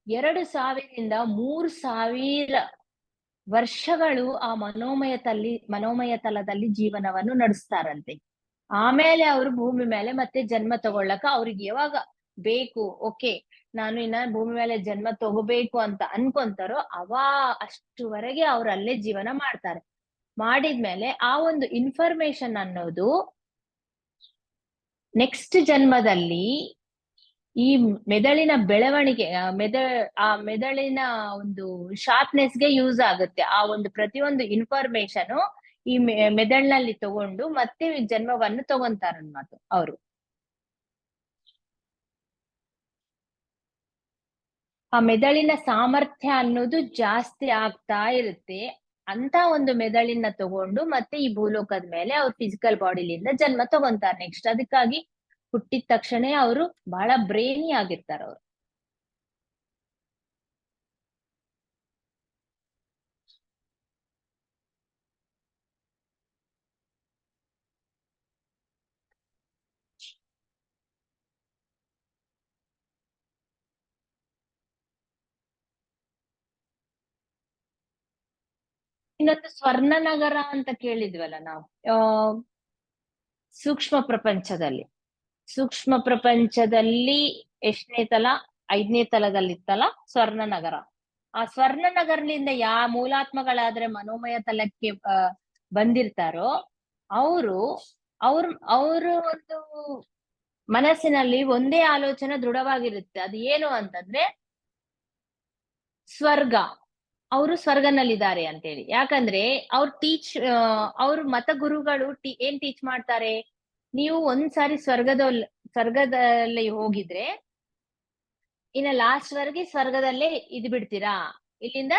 A: 2000ರಿಂದ 3000 ವರ್ಷಗಳು ಆ ಮನೋಮಯ ತಲದಲ್ಲಿ ಜೀವನವನ್ನು ನಡೆಸ್ತಾರಂತೆ. ಆಮೇಲೆ ಅವರು ಭೂಮಿ ಮೇಲೆ ಮತ್ತೆ ಜನ್ಮ ತಗೊಳ್ಳಕ ಅವ್ರಿಗೆ ಯಾವಾಗ ಬೇಕು, ಓಕೆ ನಾನು ಇನ್ನ ಭೂಮಿ ಮೇಲೆ ಜನ್ಮ ತಗೋಬೇಕು ಅಂತ ಅನ್ಕೊಂತಾರೋ ಅಷ್ಟುವರೆಗೆ ಅವ್ರು ಅಲ್ಲೇ ಜೀವನ ಮಾಡ್ತಾರೆ. ಮಾಡಿದ್ಮೇಲೆ ಆ ಒಂದು ಇನ್ಫಾರ್ಮೇಶನ್ ಅನ್ನೋದು ನೆಕ್ಸ್ಟ್ ಜನ್ಮದಲ್ಲಿ ಈ ಮೆದುಳಿನ ಬೆಳವಣಿಗೆ, ಮೆದುಳಿನ ಒಂದು ಶಾರ್ಪ್ನೆಸ್ಗೆ ಯೂಸ್ ಆಗುತ್ತೆ. ಆ ಒಂದು ಪ್ರತಿಯೊಂದು ಇನ್ಫಾರ್ಮೇಶನ್ ಈ ಮೆದುಳಿನಲ್ಲಿ ತಗೊಂಡು ಮತ್ತೆ ಜನ್ಮವನ್ನು ತಗೊಂತಾರನ್ಮಾತು ಅವರು. ಆ ಮೆದುಳಿನ ಸಾಮರ್ಥ್ಯ ಅನ್ನೋದು ಜಾಸ್ತಿ ಆಗ್ತಾ ಇರುತ್ತೆ. ಅಂತ ಒಂದು ಮೆದುಳಿನ ತಗೊಂಡು ಮತ್ತೆ ಈ ಭೂಲೋಕದ ಮೇಲೆ ಅವ್ರು ಫಿಸಿಕಲ್ ಬಾಡಿಲಿಂದ ಜನ್ಮ ತಗೊಂತಾರೆ ನೆಕ್ಸ್ಟ್. ಅದಕ್ಕಾಗಿ ಹುಟ್ಟಿದ ತಕ್ಷಣ ಅವರು ಬಹಳ ಬ್ರೇನಿ ಆಗಿರ್ತಾರ ಅವ್ರು. ಇನ್ನೊಂದು ಸ್ವರ್ಣನಗರ ಅಂತ ಕೇಳಿದ್ವಲ್ಲ ನಾವು, ಸೂಕ್ಷ್ಮ ಪ್ರಪಂಚದಲ್ಲಿ ಎಷ್ಟನೇ ತಲ, 5ನೇ ತಲದಲ್ಲಿತ್ತಲ್ಲ ಸ್ವರ್ಣನಗರ. ಆ ಸ್ವರ್ಣನಗರದಿಂದ ಮೂಲಾತ್ಮಗಳಾದ್ರೆ ಮನೋಮಯ ತಲಕ್ಕೆ ಬಂದಿರ್ತಾರೋ ಅವರು ಒಂದು ಮನಸ್ಸಿನಲ್ಲಿ ಒಂದೇ ಆಲೋಚನೆ ದೃಢವಾಗಿರುತ್ತೆ. ಅದು ಏನು ಅಂತಂದ್ರೆ ಸ್ವರ್ಗ, ಅವರು ಸ್ವರ್ಗನಲ್ಲಿದ್ದಾರೆ ಅಂತೇಳಿ. ಯಾಕಂದ್ರೆ ಅವ್ರ ಮತ ಗುರುಗಳು ಏನ್ ಟೀಚ್ ಮಾಡ್ತಾರೆ, ನೀವು ಒಂದ್ಸಾರಿ ಸ್ವರ್ಗದಲ್ಲಿ ಹೋಗಿದ್ರೆ ಇನ್ನ ಲಾಸ್ಟ್ ವರೆಗೆ ಸ್ವರ್ಗದಲ್ಲೇ ಇದ್ ಬಿಡ್ತೀರಾ? ಇಲ್ಲಿಂದ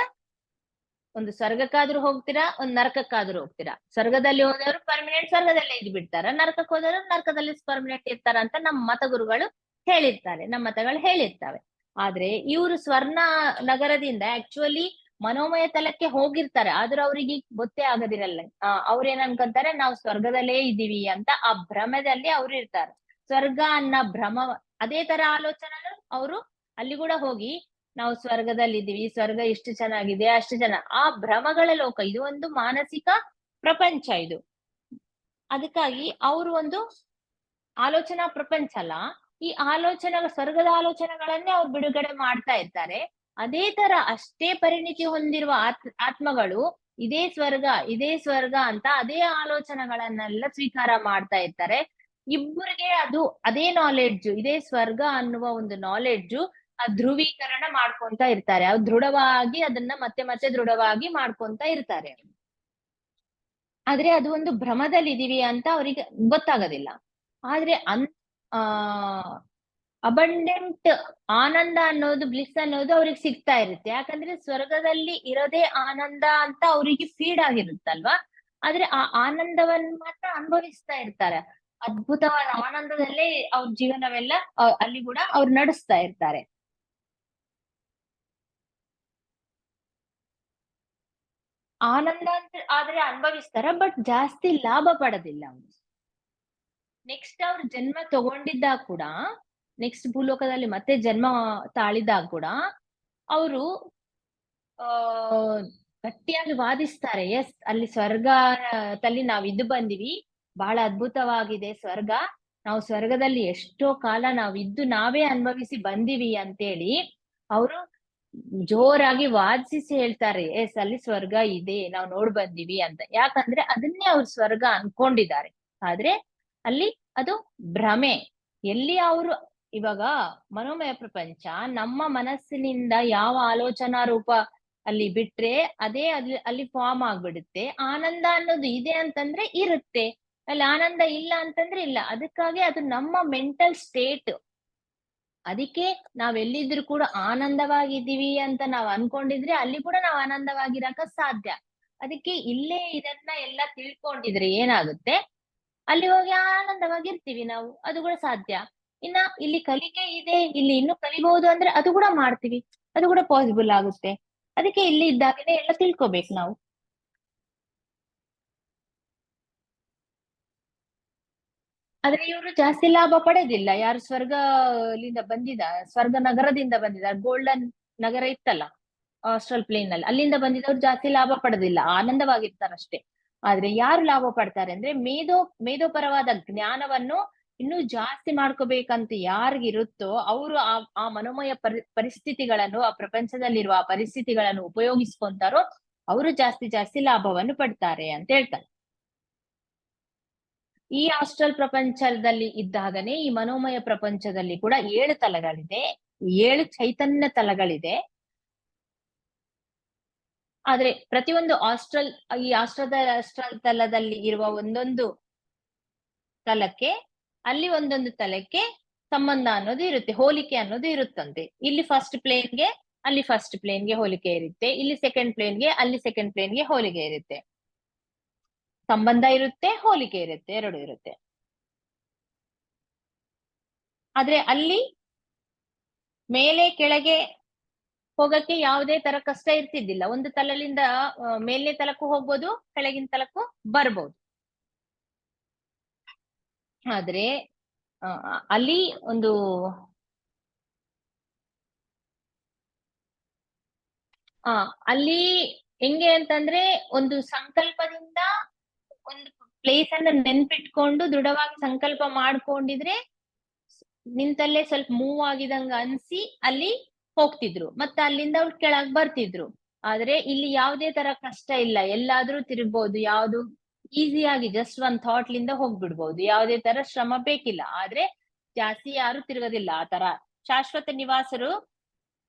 A: ಒಂದು ಸ್ವರ್ಗಕ್ಕಾದ್ರೂ ಹೋಗ್ತೀರಾ, ಒಂದ್ ನರಕಕ್ಕಾದ್ರೂ ಹೋಗ್ತೀರಾ. ಸ್ವರ್ಗದಲ್ಲಿ ಹೋದವರು ಪರ್ಮನೆಂಟ್ ಸ್ವರ್ಗದಲ್ಲೇ ಇದ್ ಬಿಡ್ತಾರ, ನರಕಕ್ಕೆ ಹೋದವರು ನರಕದಲ್ಲಿ ಪರ್ಮನೆಂಟ್ ಇರ್ತಾರ ಅಂತ ನಮ್ಮ ಮತಗುರುಗಳು ಹೇಳಿರ್ತಾರೆ, ನಮ್ಮ ಮತಗಳು ಹೇಳಿರ್ತವೆ. ಆದ್ರೆ ಇವರು ಸ್ವರ್ಣ ನಗರದಿಂದ ಆಕ್ಚುಲಿ ಮನೋಮಯ ತಲಕ್ಕೆ ಹೋಗಿರ್ತಾರೆ, ಆದ್ರೂ ಅವ್ರಿಗೆ ಗೊತ್ತೇ ಆಗದಿರಲ್ಲ. ಅವ್ರೇನ್ ಅನ್ಕೊಂತಾರೆ, ನಾವು ಸ್ವರ್ಗದಲ್ಲೇ ಇದೀವಿ ಅಂತ ಆ ಭ್ರಮದಲ್ಲಿ ಅವ್ರು ಇರ್ತಾರೆ. ಸ್ವರ್ಗ ಅನ್ನೋ ಭ್ರಮ, ಅದೇ ತರ ಆಲೋಚನೆ ಅವರು ಅಲ್ಲಿ ಕೂಡ ಹೋಗಿ ನಾವು ಸ್ವರ್ಗದಲ್ಲಿ ಇದೀವಿ, ಸ್ವರ್ಗ ಇಷ್ಟು ಚೆನ್ನಾಗಿದೆ, ಅಷ್ಟು ಆ ಭ್ರಮಗಳ ಲೋಕ, ಇದು ಒಂದು ಮಾನಸಿಕ ಪ್ರಪಂಚ ಇದು. ಅದಕ್ಕಾಗಿ ಅವರು ಒಂದು ಆಲೋಚನಾ ಪ್ರಪಂಚ ಅಲ್ಲ, ಈ ಸ್ವರ್ಗದ ಆಲೋಚನೆಗಳನ್ನೇ ಅವ್ರು ಬಿಡುಗಡೆ ಮಾಡ್ತಾ ಇರ್ತಾರೆ. ಅದೇ ತರ ಅಷ್ಟೇ ಪರಿಣಿತಿ ಹೊಂದಿರುವ ಆತ್ಮಗಳು ಇದೇ ಸ್ವರ್ಗ ಅಂತ ಅದೇ ಆಲೋಚನೆಗಳನ್ನೆಲ್ಲ ಸ್ವೀಕಾರ ಮಾಡ್ತಾ ಇರ್ತಾರೆ. ಇಬ್ಬರಿಗೆ ಅದೇ ನಾಲೆಡ್ಜ್, ಇದೇ ಸ್ವರ್ಗ ಅನ್ನುವ ಒಂದು ನಾಲೆಡ್ಜು ಧ್ರುವೀಕರಣ ಮಾಡ್ಕೊಂತ ಇರ್ತಾರೆ. ಅವ್ರು ದೃಢವಾಗಿ ಅದನ್ನ ಮತ್ತೆ ಮತ್ತೆ ದೃಢವಾಗಿ ಮಾಡ್ಕೊಂತ ಇರ್ತಾರೆ. ಆದ್ರೆ ಅದು ಒಂದು ಭ್ರಮದಲ್ಲಿ ಇದೀವಿ ಅಂತ ಅವರಿಗೆ ಗೊತ್ತಾಗೋದಿಲ್ಲ. ಆದ್ರೆ ಅಬಂಡೆಂಟ್ ಆನಂದ ಅನ್ನೋದು, ಬ್ಲಿಸ್ ಅನ್ನೋದು ಅವ್ರಿಗೆ ಸಿಗ್ತಾ ಇರುತ್ತೆ. ಯಾಕಂದ್ರೆ ಸ್ವರ್ಗದಲ್ಲಿ ಇರೋದೇ ಆನಂದ ಅಂತ ಅವರಿಗೆ ಫೀಡ್ ಆಗಿರುತ್ತಲ್ವಾ. ಆದ್ರೆ ಆ ಆನಂದವನ್ನು ಮಾತ್ರ ಅನುಭವಿಸ್ತಾ ಇರ್ತಾರೆ. ಅದ್ಭುತವಾದ ಆನಂದದಲ್ಲೇ ಅವ್ರ ಜೀವನವೆಲ್ಲ ಅಲ್ಲಿ ಕೂಡ ಅವ್ರು ನಡೆಸ್ತಾ ಇರ್ತಾರೆ. ಆನಂದ ಅಂತ ಆದ್ರೆ ಅನುಭವಿಸ್ತಾರ, ಬಟ್ ಜಾಸ್ತಿ ಲಾಭ ಪಡೋದಿಲ್ಲ ಅವ್ರು. ನೆಕ್ಸ್ಟ್ ಅವ್ರು ಜನ್ಮ ತಗೊಂಡಿದ್ದಾಗ ಕೂಡ, ನೆಕ್ಸ್ಟ್ ಭೂಲೋಕದಲ್ಲಿ ಮತ್ತೆ ಜನ್ಮ ತಾಳಿದಾಗ ಕೂಡ ಅವರು ಗಟ್ಟಿಯಾಗಿ ವಾದಿಸ್ತಾರೆ. ಎಸ್, ಅಲ್ಲಿ ಸ್ವರ್ಗದಲ್ಲಿ ನಾವ್ ಇದ್ದು ಬಂದಿವಿ, ಬಹಳ ಅದ್ಭುತವಾಗಿದೆ ಸ್ವರ್ಗ, ನಾವು ಸ್ವರ್ಗದಲ್ಲಿ ಎಷ್ಟೋ ಕಾಲ ನಾವಿದ್ದು ನಾವೇ ಅನುಭವಿಸಿ ಬಂದಿವಿ ಅಂತೇಳಿ ಅವರು ಜೋರಾಗಿ ವಾದಿಸಿ ಹೇಳ್ತಾರೆ. ಎಸ್, ಅಲ್ಲಿ ಸ್ವರ್ಗ ಇದೆ, ನಾವು ನೋಡ್ ಬಂದಿವಿ ಅಂತ. ಯಾಕಂದ್ರೆ ಅದನ್ನೇ ಅವ್ರು ಸ್ವರ್ಗ ಅನ್ಕೊಂಡಿದ್ದಾರೆ. ಆದ್ರೆ ಅಲ್ಲಿ ಅದು ಭ್ರಮೆ. ಎಲ್ಲಿ ಅವರು ಇವಾಗ ಮನೋಮಯ ಪ್ರಪಂಚ ನಮ್ಮ ಮನಸ್ಸಿನಿಂದ ಯಾವ ಆಲೋಚನಾ ರೂಪ ಅಲ್ಲಿ ಬಿಟ್ರೆ ಅದೇ ಅಲ್ಲಿ ಫಾರ್ಮ್ ಆಗ್ಬಿಡುತ್ತೆ. ಆನಂದ ಅನ್ನೋದು ಇದೆ ಅಂತಂದ್ರೆ ಇರುತ್ತೆ, ಅಲ್ಲಿ ಆನಂದ ಇಲ್ಲ ಅಂತಂದ್ರೆ ಇಲ್ಲ. ಅದಕ್ಕಾಗಿ ಅದು ನಮ್ಮ ಮೆಂಟಲ್ ಸ್ಟೇಟ್. ಅದಕ್ಕೆ ನಾವೆಲ್ಲಿದ್ರು ಕೂಡ ಆನಂದವಾಗಿದ್ದೀವಿ ಅಂತ ನಾವ್ ಅನ್ಕೊಂಡಿದ್ರೆ ಅಲ್ಲಿ ಕೂಡ ನಾವ್ ಆನಂದವಾಗಿರಕ ಸಾಧ್ಯ. ಅದಕ್ಕೆ ಇಲ್ಲೇ ಇದನ್ನ ಎಲ್ಲ ತಿಳ್ಕೊಂಡಿದ್ರೆ ಏನಾಗುತ್ತೆ, ಅಲ್ಲಿ ಹೋಗಿ ಆನಂದವಾಗಿರ್ತೀವಿ ನಾವು, ಅದು ಕೂಡ ಸಾಧ್ಯ. ಇನ್ನ ಇಲ್ಲಿ ಕಲಿಕೆ ಇದೆ, ಇಲ್ಲಿ ಇನ್ನು ಕಲಿಬಹುದು ಅಂದ್ರೆ ಅದು ಕೂಡ ಮಾಡ್ತೀವಿ, ಅದು ಕೂಡ ಪಾಸಿಬಲ್ ಆಗುತ್ತೆ. ಅದಕ್ಕೆ ಇಲ್ಲಿ ಇದ್ದಾಗನೇ ಎಲ್ಲ ತಿಳ್ಕೊಬೇಕು ನಾವು. ಆದ್ರೆ ಇವರು ಜಾಸ್ತಿ ಲಾಭ ಪಡೆದಿಲ್ಲ. ಯಾರು ಸ್ವರ್ಗ ನಗರದಿಂದ ಬಂದಿದ್ದಾರೆ, ಗೋಲ್ಡನ್ ನಗರ ಇತ್ತಲ್ಲ ಆಸ್ಟ್ರಲ್ ಪ್ಲೇನ್ ಅಲ್ಲಿ, ಅಲ್ಲಿಂದ ಬಂದಿದ್ದವ್ರು ಜಾಸ್ತಿ ಲಾಭ ಪಡೆದಿಲ್ಲ, ಆನಂದವಾಗಿರ್ತಾರಷ್ಟೇ. ಆದ್ರೆ ಯಾರು ಲಾಭ ಪಡ್ತಾರೆ ಅಂದ್ರೆ ಮೇಧೋಪರವಾದ ಜ್ಞಾನವನ್ನು ಇನ್ನೂ ಜಾಸ್ತಿ ಮಾಡ್ಕೋಬೇಕಂತ ಯಾರಿಗಿರುತ್ತೋ ಅವರು ಆ ಮನೋಮಯ ಪರಿಸ್ಥಿತಿಗಳನ್ನು, ಆ ಪ್ರಪಂಚದಲ್ಲಿರುವ ಆ ಪರಿಸ್ಥಿತಿಗಳನ್ನು ಉಪಯೋಗಿಸ್ಕೊಂತಾರೋ ಅವರು ಜಾಸ್ತಿ ಜಾಸ್ತಿ ಲಾಭವನ್ನು ಪಡ್ತಾರೆ ಅಂತ ಹೇಳ್ತಾರೆ. ಈ ಆಸ್ಟ್ರಲ್ ಪ್ರಪಂಚದಲ್ಲಿ ಇದ್ದಾಗನೇ ಈ ಮನೋಮಯ ಪ್ರಪಂಚದಲ್ಲಿ ಕೂಡ 7 ತಲಗಳಿದೆ, 7 ಚೈತನ್ಯ ತಲಗಳಿದೆ. ಆದ್ರೆ ಪ್ರತಿಯೊಂದು ಈ ಆಸ್ಟ್ರಲ್ ತಲದಲ್ಲಿ ಇರುವ ಒಂದೊಂದು ತಲಕ್ಕೆ, ಅಲ್ಲಿ ಒಂದೊಂದು ತಲಕ್ಕೆ ಸಂಬಂಧ ಅನ್ನೋದು ಇರುತ್ತೆ, ಹೋಲಿಕೆ ಅನ್ನೋದು ಇರುತ್ತಂತೆ. ಇಲ್ಲಿ ಫಸ್ಟ್ ಪ್ಲೇನ್ಗೆ ಅಲ್ಲಿ ಫಸ್ಟ್ ಪ್ಲೇನ್ಗೆ ಹೋಲಿಕೆ ಇರುತ್ತೆ, ಇಲ್ಲಿ ಸೆಕೆಂಡ್ ಪ್ಲೇನ್ಗೆ ಅಲ್ಲಿ ಸೆಕೆಂಡ್ ಪ್ಲೇನ್ಗೆ ಹೋಲಿಕೆ ಇರುತ್ತೆ. ಸಂಬಂಧ ಇರುತ್ತೆ, ಹೋಲಿಕೆ ಇರುತ್ತೆ, ಎರಡು ಇರುತ್ತೆ. ಆದ್ರೆ ಅಲ್ಲಿ ಮೇಲೆ ಕೆಳಗೆ ಹೋಗಕ್ಕೆ ಯಾವುದೇ ತರ ಕಷ್ಟ ಇರ್ತಿದ್ದಿಲ್ಲ. ಒಂದು ತಲದಿಂದ ಮೇಲ್ನೇ ತಲಕ್ಕೂ ಹೋಗ್ಬೋದು, ಕೆಳಗಿನ ತಲಕ್ಕೂ ಬರ್ಬೋದು. ಆದ್ರೆ ಅಲ್ಲಿ ಒಂದು ಅಲ್ಲಿ ಹೆಂಗೆ ಅಂತಂದ್ರೆ, ಒಂದು ಸಂಕಲ್ಪದಿಂದ ಒಂದು ಪ್ಲೇಸ್ ಅನ್ನ ನೆನ್ಪಿಟ್ಕೊಂಡು ದೃಢವಾಗಿ ಸಂಕಲ್ಪ ಮಾಡ್ಕೊಂಡಿದ್ರೆ ನಿಂತಲ್ಲೇ ಸ್ವಲ್ಪ ಮೂವ್ ಆಗಿದಂಗ ಅನ್ಸಿ ಅಲ್ಲಿ ಹೋಗ್ತಿದ್ರು, ಮತ್ತೆ ಅಲ್ಲಿಂದ ಅವ್ರು ಕೆಳಗ್ ಬರ್ತಿದ್ರು. ಆದ್ರೆ ಇಲ್ಲಿ ಯಾವುದೇ ತರ ಕಷ್ಟ ಇಲ್ಲ, ಎಲ್ಲಾದ್ರೂ ತಿರುಗ್ಬಹುದು, ಯಾವ್ದು ಈಸಿಯಾಗಿ ಜಸ್ಟ್ ಒಂದ್ ಥಾಟ್ ಲಿಂದ ಹೋಗ್ಬಿಡ್ಬಹುದು, ಯಾವುದೇ ತರ ಶ್ರಮ ಬೇಕಿಲ್ಲ. ಆದ್ರೆ ಜಾಸ್ತಿ ಯಾರು ತಿರುಗೋದಿಲ್ಲ. ಆ ತರ ಶಾಶ್ವತ ನಿವಾಸರು,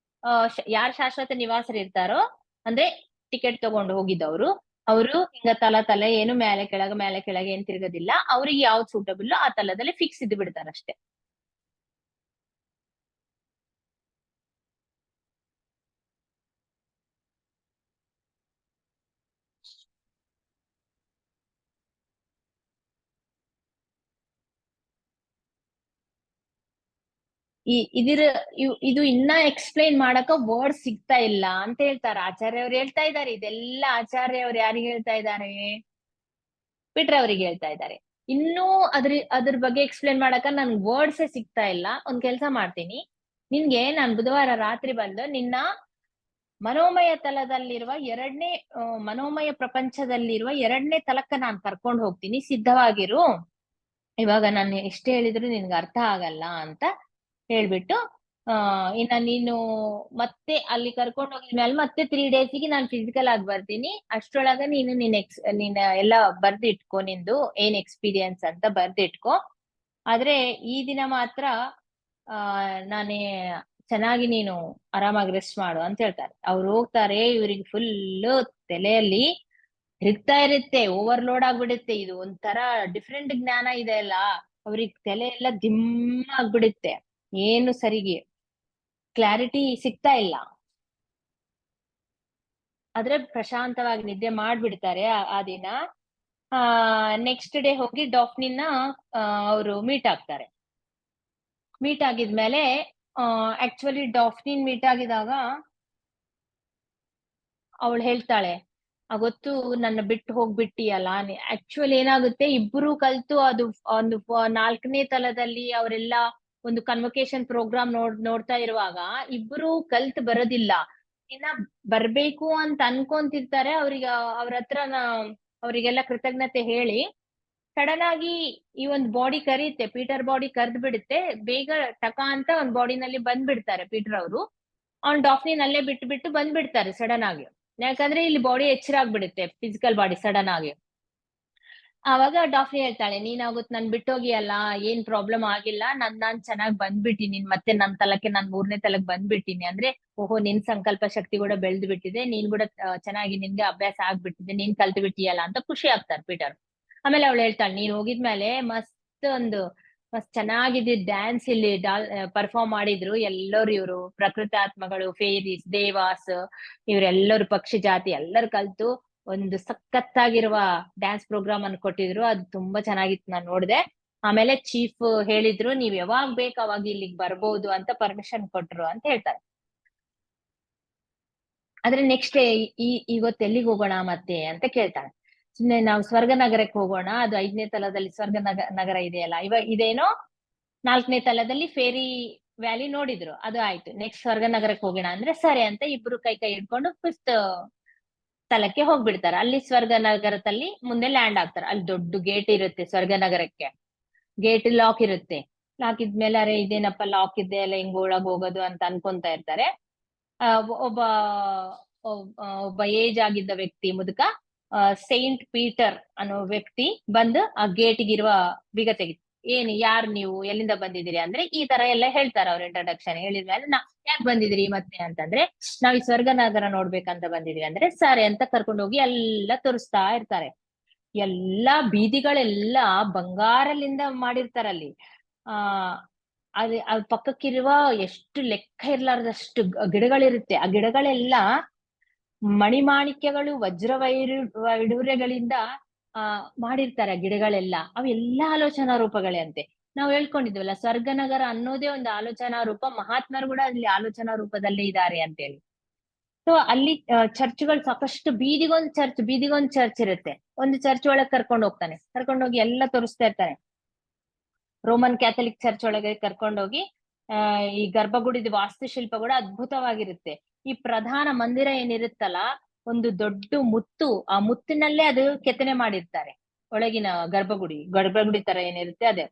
A: ಯಾರು ಶಾಶ್ವತ ನಿವಾಸರು ಇರ್ತಾರೋ ಅಂದ್ರೆ ಟಿಕೆಟ್ ತಗೊಂಡು ಹೋಗಿದ್ದವರು, ಅವರು ಹಿಂಗ ತಲೆ ಏನು ಮೇಲೆ ಕೆಳಗೆ ಏನ್ ತಿರುಗೋದಿಲ್ಲ. ಅವ್ರಿಗೆ ಯಾವ್ದು ಸೂಟಬಲ್ ಆ ತಲದಲ್ಲಿ ಫಿಕ್ಸ್ ಇದ್ದು ಬಿಡ್ತಾರಷ್ಟೇ. ಇದು ಇನ್ನ ಎಕ್ಸ್ಪ್ಲೈನ್ ಮಾಡಕ ವರ್ಡ್ ಸಿಗ್ತಾ ಇಲ್ಲ ಅಂತ ಹೇಳ್ತಾರೆ ಆಚಾರ್ಯ ಅವ್ರು ಹೇಳ್ತಾ ಇದ್ದಾರೆ. ಇದೆಲ್ಲ ಆಚಾರ್ಯ ಅವ್ರು ಯಾರಿಗೆ ಹೇಳ್ತಾ ಇದ್ದಾರೆ? ಪೀಟರ್ ಅವ್ರಿಗೆ ಹೇಳ್ತಾ ಇದ್ದಾರೆ. ಇನ್ನೂ ಅದ್ರ ಬಗ್ಗೆ ಎಕ್ಸ್ಪ್ಲೇನ್ ಮಾಡಕ ನನ್ಗೆ ವರ್ಡ್ಸೇ ಸಿಗ್ತಾ ಇಲ್ಲ. ಒಂದ್ ಕೆಲ್ಸ ಮಾಡ್ತೀನಿ, ನಿನ್ಗೆ ನಾನ್ ಬುಧವಾರ ರಾತ್ರಿ ಬಂದು ನಿನ್ನ ಮನೋಮಯ ತಲದಲ್ಲಿರುವ ಮನೋಮಯ ಪ್ರಪಂಚದಲ್ಲಿರುವ 2ನೇ ತಲಕ್ಕ ನಾನ್ ಕರ್ಕೊಂಡು ಹೋಗ್ತೀನಿ, ಸಿದ್ಧವಾಗಿರು. ಇವಾಗ ನಾನು ಎಷ್ಟೇ ಹೇಳಿದ್ರು ನಿನ್ಗೆ ಅರ್ಥ ಆಗಲ್ಲ ಅಂತ ಹೇಳ್ಬಿಟ್ಟು ಇನ್ನ ನೀನು ಮತ್ತೆ ಅಲ್ಲಿ ಕರ್ಕೊಂಡು ಹೋಗಿದ್ಮೇಲೆ ಮತ್ತೆ 3 ಡೇಸಿಗೆ ನಾನು ಫಿಸಿಕಲ್ ಆಗಿ ಬರ್ತೀನಿ. ಅಷ್ಟ್ರೊಳಗ ನೀನ್ ಎಲ್ಲ ಬರ್ದಿಟ್ಕೋ, ನಿಂದು ಏನ್ ಎಕ್ಸ್ಪೀರಿಯನ್ಸ್ ಅಂತ ಬರ್ದಿಟ್ಕೋ. ಆದ್ರೆ ಈ ದಿನ ಮಾತ್ರ ನಾನೇ ಚೆನ್ನಾಗಿ ನೀನು ಆರಾಮಾಗಿ ರೆಸ್ಟ್ ಮಾಡು ಅಂತ ಹೇಳ್ತಾರೆ. ಅವ್ರು ಹೋಗ್ತಾರೆ. ಇವ್ರಿಗೆ ಫುಲ್ ತಲೆಯಲ್ಲಿ ತಿರುಗ್ತಾ ಇರುತ್ತೆ, ಓವರ್ಲೋಡ್ ಆಗ್ಬಿಡುತ್ತೆ. ಇದು ಒಂಥರ ಡಿಫ್ರೆಂಟ್ ಜ್ಞಾನ ಇದೆ ಅಲ್ಲ, ಅವ್ರಿಗೆ ತಲೆ ಎಲ್ಲ ದಿಮ್ಮ ಆಗ್ಬಿಡುತ್ತೆ. ಏನು ಸರಿಗೆ ಕ್ಲಾರಿಟಿ ಸಿಗ್ತಾ ಇಲ್ಲ. ಆದ್ರೆ ಪ್ರಶಾಂತವಾಗಿ ನಿದ್ದೆ ಮಾಡ್ಬಿಡ್ತಾರೆ ಆ ದಿನ. ನೆಕ್ಸ್ಟ್ ಡೇ ಹೋಗಿ ಡಾಫ್ನಿನ ಅವರು ಮೀಟ್ ಆಗ್ತಾರೆ. ಮೀಟ್ ಆಗಿದ್ಮೇಲೆ ಆಕ್ಚುಲಿ ಡಾಫ್ನಿನ್ ಮೀಟ್ ಆಗಿದಾಗ ಅವಳು ಹೇಳ್ತಾಳೆ, ಅವತ್ತು ನನ್ನ ಬಿಟ್ಟು ಹೋಗ್ಬಿಟ್ಟಿಯಲ್ಲ. ಆಕ್ಚುಲಿ ಏನಾಗುತ್ತೆ, ಇಬ್ರು ಕಲ್ತು ಅದು ಒಂದು 4ನೇ ತಲದಲ್ಲಿ ಅವರೆಲ್ಲ ಒಂದು ಕನ್ವೊಕೇಶನ್ ಪ್ರೋಗ್ರಾಮ್ ನೋಡ್ತಾ ಇರುವಾಗ ಇಬ್ರು ಕಲ್ತ್ ಬರೋದಿಲ್ಲ. ಇನ್ನ ಬರ್ಬೇಕು ಅಂತ ಅನ್ಕೊಂತಿರ್ತಾರೆ. ಅವ್ರ ಹತ್ರ ಅವರಿಗೆಲ್ಲ ಕೃತಜ್ಞತೆ ಹೇಳಿ ಸಡನ್ ಆಗಿ ಈ ಒಂದ್ ಬಾಡಿ ಕರೀತೆ, ಪೀಟರ್ ಬಾಡಿ ಕರ್ದ್ ಬಿಡುತ್ತೆ. ಬೇಗ ಟಕ ಅಂತ ಒಂದ್ ಬಾಡಿನಲ್ಲಿ ಬಂದ್ಬಿಡ್ತಾರೆ ಪೀಟರ್ ಅವರು. ಅವ್ನ್ ಡಾಫ್ನಿನ್ ಅಲ್ಲೇ ಬಿಟ್ಟು ಬಂದ್ಬಿಡ್ತಾರೆ ಸಡನ್ ಆಗಿ. ಯಾಕಂದ್ರೆ ಇಲ್ಲಿ ಬಾಡಿ ಎಚ್ಚರ ಆಗ್ಬಿಡುತ್ತೆ, ಫಿಸಿಕಲ್ ಬಾಡಿ ಸಡನ್ ಆಗಿ. ಆವಾಗ ಡಾಫ್ನಿ ಹೇಳ್ತಾಳೆ, ನೀನ್ ಆವತ್ ನನ್ ಬಿಟ್ಟೋಗಿಯಲ್ಲ, ಏನ್ ಪ್ರಾಬ್ಲಮ್ ಆಗಿಲ್ಲ, ನಾನ್ ಚೆನ್ನಾಗ್ ಬಂದ್ಬಿಟ್ಟಿನಿ. ಮತ್ತೆ ನನ್ ತಲಕ್ಕೆ ನಾನ್ 3ನೇ ತಲಕ್ ಬಂದ್ಬಿಟ್ಟಿನಿ ಅಂದ್ರೆ, ಓಹೋ ನಿನ್ ಸಂಕಲ್ಪ ಶಕ್ತಿ ಕೂಡ ಬೆಳ್ದು ಬಿಟ್ಟಿದೆ, ನೀನ್ ಕೂಡ ಚೆನ್ನಾಗಿ ನಿನ್ಗೆ ಅಭ್ಯಾಸ ಆಗ್ಬಿಟ್ಟಿದೆ, ನೀನ್ ಕಲ್ತು ಬಿಟ್ಟಿಯಲ್ಲ ಅಂತ ಖುಷಿ ಆಗ್ತಾರೆ ಪೀಟರ್. ಆಮೇಲೆ ಅವಳು ಹೇಳ್ತಾಳೆ, ನೀನ್ ಹೋಗಿದ್ಮೇಲೆ ಮಸ್ತ್ ಚೆನ್ನಾಗಿದೆ ಡ್ಯಾನ್ಸ್ ಇಲ್ಲಿ ಪರ್ಫಾರ್ಮ್ ಮಾಡಿದ್ರು ಎಲ್ಲರೂ. ಇವರು ಪ್ರಕೃತಾತ್ಮಗಳು, ಫೇರೀಸ್, ದೇವಾಸ್, ಇವರೆಲ್ಲರೂ ಪಕ್ಷಿ ಜಾತಿ ಎಲ್ಲರೂ ಕಲ್ತು ಒಂದು ಸಖತ್ತಾಗಿರುವ ಡ್ಯಾನ್ಸ್ ಪ್ರೋಗ್ರಾಮ್ ಅನ್ನು ಕೊಟ್ಟಿದ್ರು. ಅದು ತುಂಬಾ ಚೆನ್ನಾಗಿತ್ತು, ನಾನು ನೋಡಿದೆ. ಆಮೇಲೆ ಚೀಫ್ ಹೇಳಿದ್ರು, ನೀವ್ ಯಾವಾಗ ಬೇಕು ಅವಾಗ ಇಲ್ಲಿಗೆ ಬರ್ಬೋದು ಅಂತ ಪರ್ಮಿಷನ್ ಕೊಟ್ರು ಅಂತ ಹೇಳ್ತಾರೆ. ಆದ್ರೆ ನೆಕ್ಸ್ಟ್ ಇವತ್ತು ಎಲ್ಲಿಗೆ ಹೋಗೋಣ ಮತ್ತೆ ಅಂತ ಕೇಳ್ತಾಳೆ. ಸುಮ್ನೆ ನಾವು ಸ್ವರ್ಗ ನಗರಕ್ಕೆ ಹೋಗೋಣ, ಅದು 5ನೇ ತಲದಲ್ಲಿ ಸ್ವರ್ಗ ನಗರ ಇದೆಯಲ್ಲ, ಇದೇನೋ 4ನೇ ತಲದಲ್ಲಿ ಫೇರಿ ವ್ಯಾಲಿ ನೋಡಿದ್ರು, ಅದು ಆಯ್ತು. ನೆಕ್ಸ್ಟ್ ಸ್ವರ್ಗ ನಗರಕ್ಕೆ ಹೋಗೋಣ ಅಂದ್ರೆ ಸರಿ ಅಂತ ಇಬ್ರು ಕೈ ಹಿಡ್ಕೊಂಡು 5th ತಲಕ್ಕೆ ಹೋಗ್ಬಿಡ್ತಾರೆ. ಅಲ್ಲಿ ಸ್ವರ್ಗ ನಗರದಲ್ಲಿ ಮುಂದೆ ಲ್ಯಾಂಡ್ ಆಗ್ತಾರೆ. ಅಲ್ಲಿ ದೊಡ್ಡ ಗೇಟ್ ಇರುತ್ತೆ ಸ್ವರ್ಗ ನಗರಕ್ಕೆ. ಗೇಟ್ ಲಾಕ್ ಇರುತ್ತೆ. ಲಾಕ್ ಇದ್ಮೇಲೆ ಅರೆ ಇದೇನಪ್ಪ ಲಾಕ್ ಇದೆ ಅಲ್ಲ, ಹಿಂಗ್ ಒಳಗ್ ಹೋಗೋದು ಅಂತ ಅನ್ಕೊಂತ ಇರ್ತಾರೆ. ಒಬ್ಬ ಏಜ್ ಆಗಿದ್ದ ವ್ಯಕ್ತಿ, ಮುದುಕ, ಸೈಂಟ್ ಪೀಟರ್ ಅನ್ನೋ ವ್ಯಕ್ತಿ ಬಂದು ಆ ಗೇಟಿಗಿರುವ ಬೀಗ ತೆಗಿತು. ಯಾರು ನೀವು, ಎಲ್ಲಿಂದ ಬಂದಿದ್ದೀರಿ ಅಂದ್ರೆ ಈ ತರ ಎಲ್ಲ ಹೇಳ್ತಾರೆ ಅವ್ರ ಇಂಟ್ರಡಕ್ಷನ್. ಹೇಳಿದ್ಮೇಲೆ ಯಾಕೆ ಬಂದಿದ್ರಿ ಮತ್ತೆ ಅಂತಂದ್ರೆ, ನಾವ್ ಈ ಸ್ವರ್ಗ ನಗರ ನೋಡ್ಬೇಕಂತ ಬಂದಿದ್ವಿ ಅಂದ್ರೆ ಸರಿ ಅಂತ ಕರ್ಕೊಂಡು ಹೋಗಿ ಎಲ್ಲ ತೋರಿಸ್ತಾ ಇರ್ತಾರೆ. ಎಲ್ಲಾ ಬೀದಿಗಳೆಲ್ಲ ಬಂಗಾರಲಿಂದ ಮಾಡಿರ್ತಾರಲ್ಲಿ. ಅದ್ ಪಕ್ಕಕ್ಕಿರುವ ಎಷ್ಟು ಲೆಕ್ಕ ಇರ್ಲಾರ್ದಷ್ಟು ಗಿಡಗಳಿರುತ್ತೆ. ಆ ಗಿಡಗಳೆಲ್ಲ ಮಣಿಮಾಣಿಕ್ಯಗಳು, ವೈಡೂರ್ಯಗಳಿಂದ ಮಾಡಿರ್ತಾರೆ ಗಿಡಗಳೆಲ್ಲ. ಅವೆಲ್ಲ ಆಲೋಚನಾ ರೂಪಗಳೇ ಅಂತೆ. ನಾವು ಹೇಳ್ಕೊಂಡಿದ್ವಲ್ಲ, ಸ್ವರ್ಗನಗರ ಅನ್ನೋದೇ ಒಂದು ಆಲೋಚನಾ ರೂಪ. ಮಹಾತ್ಮರು ಕೂಡ ಅಲ್ಲಿ ಆಲೋಚನಾ ರೂಪದಲ್ಲೇ ಇದ್ದಾರೆ ಅಂತೇಳಿ. ಸೊ ಅಲ್ಲಿ ಚರ್ಚ್ಗಳು ಸಾಕಷ್ಟು, ಬೀದಿಗೊಂದ್ ಚರ್ಚ್ ಇರುತ್ತೆ. ಒಂದು ಚರ್ಚ್ ಒಳಗೆ ಕರ್ಕೊಂಡೋಗಿ ಎಲ್ಲ ತೋರಿಸ್ತಾ ಇರ್ತಾನೆ. ರೋಮನ್ ಕ್ಯಾಥಲಿಕ್ ಚರ್ಚ್ ಒಳಗೆ ಕರ್ಕೊಂಡೋಗಿ ಈ ಗರ್ಭಗುಡಿದ ವಾಸ್ತುಶಿಲ್ಪ ಕೂಡ ಅದ್ಭುತವಾಗಿರುತ್ತೆ. ಈ ಪ್ರಧಾನ ಮಂದಿರ ಏನಿರುತ್ತಲ್ಲ, ಒಂದು ದೊಡ್ಡ ಮುತ್ತು, ಆ ಮುತ್ತಿನಲ್ಲೇ ಅದು ಕೆತ್ತನೆ ಮಾಡಿರ್ತಾರೆ. ಒಳಗಿನ ಗರ್ಭಗುಡಿ ತರ ಏನಿರುತ್ತೆ ಅದೇ.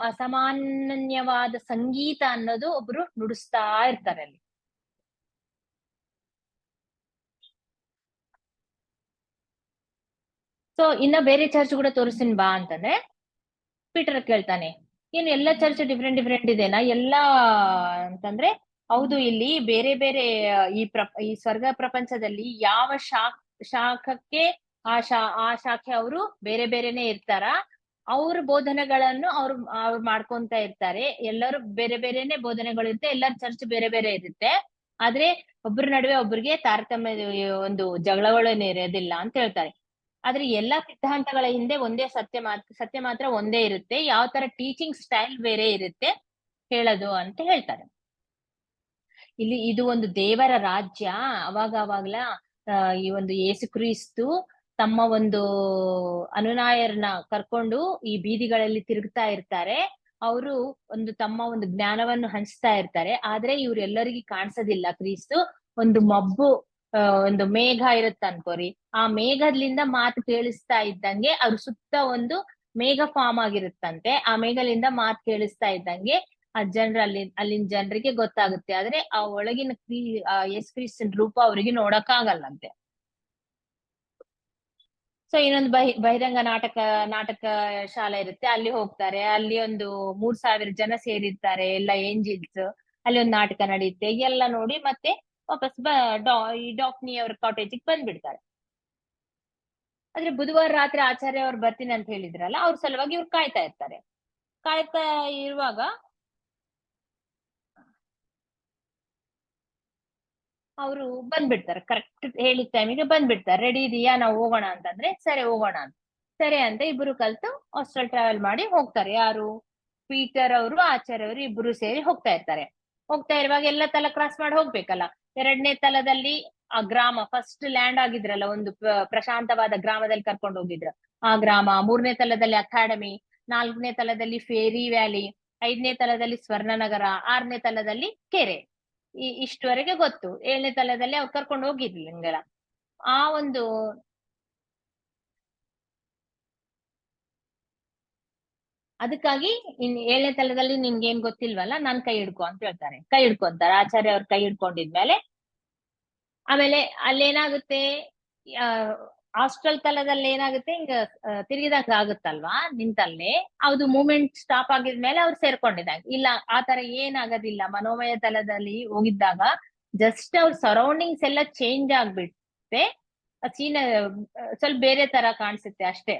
A: ಅಸಾಮಾನ್ಯವಾದ ಸಂಗೀತ ಅನ್ನೋದು ಒಬ್ರು ನುಡಿಸ್ತಾ ಇರ್ತಾರೆ ಅಲ್ಲಿ. ಸೊ ಇನ್ನ ಬೇರೆ ಚರ್ಚ್ ಕೂಡ ತೋರಿಸ್ತೀನಿ ಬಾ ಅಂತಂದ್ರೆ ಪೀಟರ್ ಕೇಳ್ತಾನೆ, ಏನು ಎಲ್ಲ ಚರ್ಚ್ ಡಿಫ್ರೆಂಟ್ ಇದೆನಾ ಎಲ್ಲಾ ಅಂತಂದ್ರೆ, ಹೌದು, ಇಲ್ಲಿ ಬೇರೆ ಬೇರೆ ಈ ಸ್ವರ್ಗ ಪ್ರಪಂಚದಲ್ಲಿ ಯಾವ ಶಾಖಕ್ಕೆ ಆ ಶಾಖೆ ಅವರು ಬೇರೆ ಬೇರೆನೆ ಇರ್ತಾರ. ಅವ್ರ ಬೋಧನೆಗಳನ್ನು ಅವ್ರು ಮಾಡ್ಕೊಂತ ಇರ್ತಾರೆ. ಎಲ್ಲರೂ ಬೇರೆ ಬೇರೆನೆ ಬೋಧನೆಗಳು ಇರುತ್ತೆ. ಎಲ್ಲರ ಚರ್ಚ್ ಬೇರೆ ಬೇರೆ ಇರುತ್ತೆ. ಆದ್ರೆ ಒಬ್ಬರ ನಡುವೆ ಒಬ್ರಿಗೆ ತಾರತಮ್ಯ ಒಂದು ಜಗಳಗಳೇನು ಇರೋದಿಲ್ಲ ಅಂತ ಹೇಳ್ತಾರೆ. ಆದ್ರೆ ಎಲ್ಲಾ ಸಿದ್ಧಾಂತಗಳ ಹಿಂದೆ ಒಂದೇ ಸತ್ಯ ಮಾತ್ರ ಒಂದೇ ಇರುತ್ತೆ. ಯಾವ ತರ ಟೀಚಿಂಗ್ ಸ್ಟೈಲ್ ಬೇರೆ ಇರುತ್ತೆ, ಹೇಳೋದು ಅಂತ ಹೇಳ್ತಾರೆ. ಇಲ್ಲಿ ಇದು ಒಂದು ದೇವರ ರಾಜ್ಯ. ಅವಾಗಲ ಈ ಒಂದು ಯೇಸು ಕ್ರಿಸ್ತು ತಮ್ಮ ಒಂದು ಅನುಯಾಯರನ್ನ ಕರ್ಕೊಂಡು ಈ ಬೀದಿಗಳಲ್ಲಿ ತಿರುಗ್ತಾ ಇರ್ತಾರೆ. ಅವರು ಒಂದು ತಮ್ಮ ಒಂದು ಜ್ಞಾನವನ್ನು ಹಂಚ್ತಾ ಇರ್ತಾರೆ. ಆದ್ರೆ ಇವ್ರೆಲ್ಲರಿಗೂ ಕಾಣಿಸೋದಿಲ್ಲ ಕ್ರಿಸ್ತು. ಒಂದು ಮಬ್ಬು ಒಂದು ಮೇಘ ಇರುತ್ತೆ ಅನ್ಕೋರಿ. ಆ ಮೇಘದಿಂದ ಮಾತು ಕೇಳಿಸ್ತಾ ಇದ್ದಂಗೆ ಅವ್ರ ಸುತ್ತ ಒಂದು ಮೇಘ ಫಾರ್ಮ್ ಆಗಿರುತ್ತಂತೆ. ಆ ಮೇಘಲಿಂದ ಮಾತು ಕೇಳಿಸ್ತಾ ಇದ್ದಂಗೆ ಆ ಅಲ್ಲಿನ ಜನರಿಗೆ ಗೊತ್ತಾಗುತ್ತೆ. ಆದ್ರೆ ಆ ಒಳಗಿನ ಯೇಸು ಕ್ರಿಸ್ತನ ರೂಪ ಅವರಿಗೆ ನೋಡಕ್ಕಾಗಲ್ಲಂತೆ. ಸೊ ಇನ್ನೊಂದು ಬಹಿರಂಗ ನಾಟಕ ಶಾಲೆ ಇರುತ್ತೆ, ಅಲ್ಲಿ ಹೋಗ್ತಾರೆ. ಅಲ್ಲಿ ಒಂದು 3000 ಜನ ಸೇರಿರ್ತಾರೆ, ಎಲ್ಲ ಏಂಜಿಲ್ಸ್. ಅಲ್ಲಿ ಒಂದು ನಾಟಕ ನಡೆಯುತ್ತೆ. ಎಲ್ಲ ನೋಡಿ ಮತ್ತೆ ವಾಪಸ್ ಈ ಡಾಕ್ನಿ ಅವ್ರ ಕಾಟೇಜಿಗೆ ಬಂದ್ಬಿಡ್ತಾರೆ. ಆದ್ರೆ ಬುಧವಾರ ರಾತ್ರಿ ಆಚಾರ್ಯ ಅವ್ರು ಬರ್ತೀನಿ ಅಂತ ಹೇಳಿದ್ರಲ್ಲ, ಅವ್ರ ಸಲುವಾಗಿ ಇವ್ರು ಕಾಯ್ತಾ ಇರ್ತಾರೆ. ಕಾಯ್ತಾ ಇರುವಾಗ ಅವರು ಬಂದ್ಬಿಡ್ತಾರೆ. ಕರೆಕ್ಟ್ ಹೇಳಿದ ಟೈಮಿಗೆ ಬಂದ್ಬಿಡ್ತಾರೆ. ರೆಡಿ ಇದೆಯಾ, ನಾವು ಹೋಗೋಣ ಅಂತಂದ್ರೆ ಸರಿ ಹೋಗೋಣ ಅಂತ. ಸರಿ ಅಂತ ಇಬ್ರು ಕಲ್ತು ಹಾಸ್ಟೆಲ್ ಟ್ರಾವೆಲ್ ಮಾಡಿ ಹೋಗ್ತಾರೆ. ಯಾರು, ಪೀಟರ್ ಅವರು ಆಚಾರ್ಯ ಅವರು ಇಬ್ರು ಸೇರಿ ಹೋಗ್ತಾ ಇರ್ತಾರೆ. ಹೋಗ್ತಾ ಇರುವಾಗ ಎಲ್ಲ ತಲ ಕ್ರಾಸ್ ಮಾಡಿ ಹೋಗ್ಬೇಕಲ್ಲ. 2ನೇ ತಲದಲ್ಲಿ ಆ ಗ್ರಾಮ, ಫಸ್ಟ್ ಲ್ಯಾಂಡ್ ಆಗಿದ್ರಲ್ಲ, ಒಂದು ಪ್ರಶಾಂತವಾದ ಗ್ರಾಮದಲ್ಲಿ ಕರ್ಕೊಂಡು ಹೋಗಿದ್ರು. ಆ ಗ್ರಾಮ. 3ನೇ ತಲದಲ್ಲಿ ಅಕಾಡೆಮಿ, 4ನೇ ತಲದಲ್ಲಿ ಫೇರಿ ವ್ಯಾಲಿ, 5ನೇ ತಲದಲ್ಲಿ ಸ್ವರ್ಣನಗರ, 6ನೇ ತಲದಲ್ಲಿ ಕೆರೆ. ಇಷ್ಟವರೆಗೆ ಗೊತ್ತು. 7ನೇ ತಲದಲ್ಲಿ ಅವ್ರು ಕರ್ಕೊಂಡು ಹೋಗಿರ್ಲಿಲ್ಲ ನಿಮ್ಗೆಲ್ಲ. ಆ ಒಂದು ಅದಕ್ಕಾಗಿ 7ನೇ ತಲದಲ್ಲಿ ನಿನ್ಗೆ ಏನ್ ಗೊತ್ತಿಲ್ವಲ್ಲ, ನಾನ್ ಕೈ ಹಿಡ್ಕೊ ಅಂತ ಹೇಳ್ತಾರೆ. ಕೈ ಹಿಡ್ಕೊಂತಾರೆ ಆಚಾರ್ಯ ಅವ್ರ ಕೈ ಹಿಡ್ಕೊಂಡಿದ್ಮೇಲೆ. ಆಮೇಲೆ ಅಲ್ಲೇನಾಗುತ್ತೆ, ಹಾಸ್ಟೆಲ್ ತಲದಲ್ಲಿ ಏನಾಗುತ್ತೆ, ಹಿಂಗ ತಿರುಗಿದಂಗ ಆಗುತ್ತಲ್ವಾ ನಿಂತಲ್ಲೇ. ಅದು ಮೂಮೆಂಟ್ ಸ್ಟಾಪ್ ಆಗಿದ್ಮೇಲೆ ಅವ್ರು ಸೇರ್ಕೊಂಡಿದ್ದಂಗೆ. ಇಲ್ಲ, ಆತರ ಏನಾಗೋದಿಲ್ಲ. ಮನೋಮಯ ತಲದಲ್ಲಿ ಹೋಗಿದ್ದಾಗ ಜಸ್ಟ್ ಅವ್ರ ಸರೌಂಡಿಂಗ್ಸ್ ಎಲ್ಲ ಚೇಂಜ್ ಆಗ್ಬಿಡುತ್ತೆ. ಸೀನ ಸ್ವಲ್ಪ ಬೇರೆ ತರ ಕಾಣಿಸುತ್ತೆ ಅಷ್ಟೇ.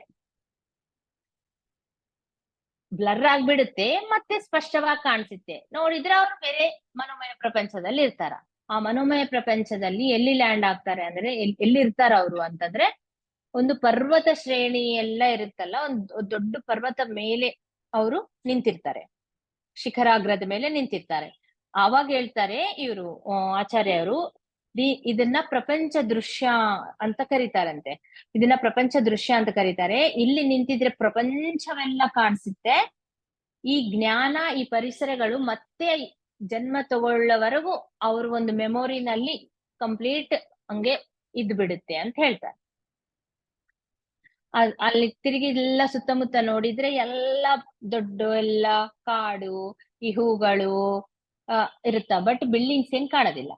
A: ಬ್ಲರ್ ಆಗ್ಬಿಡುತ್ತೆ, ಮತ್ತೆ ಸ್ಪಷ್ಟವಾಗಿ ಕಾಣಿಸುತ್ತೆ. ನೋಡಿದ್ರೆ ಅವ್ರು ಬೇರೆ ಮನೋಮಯ ಪ್ರಪಂಚದಲ್ಲಿ ಇರ್ತಾರ. ಆ ಮನೋಮಯ ಪ್ರಪಂಚದಲ್ಲಿ ಎಲ್ಲಿ ಲ್ಯಾಂಡ್ ಆಗ್ತಾರೆ ಅಂದ್ರೆ, ಎಲ್ಲಿ ಇರ್ತಾರ ಅವರು ಅಂತಂದ್ರೆ, ಒಂದು ಪರ್ವತ ಶ್ರೇಣಿ ಎಲ್ಲ ಇರುತ್ತಲ್ಲ, ಒಂದು ದೊಡ್ಡ ಪರ್ವತ ಮೇಲೆ ಅವರು ನಿಂತಿರ್ತಾರೆ. ಶಿಖರಾಗ್ರದ ಮೇಲೆ ನಿಂತಿರ್ತಾರೆ. ಆವಾಗ ಹೇಳ್ತಾರೆ ಇವರು ಆಚಾರ್ಯರು, ಇದನ್ನ ಪ್ರಪಂಚ ದೃಶ್ಯ ಅಂತ ಕರೀತಾರಂತೆ. ಇದನ್ನ ಪ್ರಪಂಚ ದೃಶ್ಯ ಅಂತ ಕರೀತಾರೆ. ಇಲ್ಲಿ ನಿಂತಿದ್ರೆ ಪ್ರಪಂಚವೆಲ್ಲ ಕಾಣಿಸುತ್ತೆ. ಈ ಜ್ಞಾನ, ಈ ಪರಿಸರಗಳು ಮತ್ತೆ ಜನ್ಮ ತಗೊಳ್ಳೋವರೆಗೂ ಅವ್ರ ಒಂದು ಮೆಮೊರಿನಲ್ಲಿ ಕಂಪ್ಲೀಟ್ ಹಂಗೆ ಇದ್ ಬಿಡುತ್ತೆ ಅಂತ ಹೇಳ್ತಾರೆ. ಅಲ್ಲಿ ತಿರುಗಿ ಎಲ್ಲ ಸುತ್ತಮುತ್ತ ನೋಡಿದ್ರೆ ಎಲ್ಲ ದೊಡ್ಡ ಎಲ್ಲ ಕಾಡು, ಈ ಹೂಗಳು ಇರುತ್ತ. ಬಟ್ ಬಿಲ್ಡಿಂಗ್ಸ್ ಏನ್ ಕಾಣೋದಿಲ್ಲ.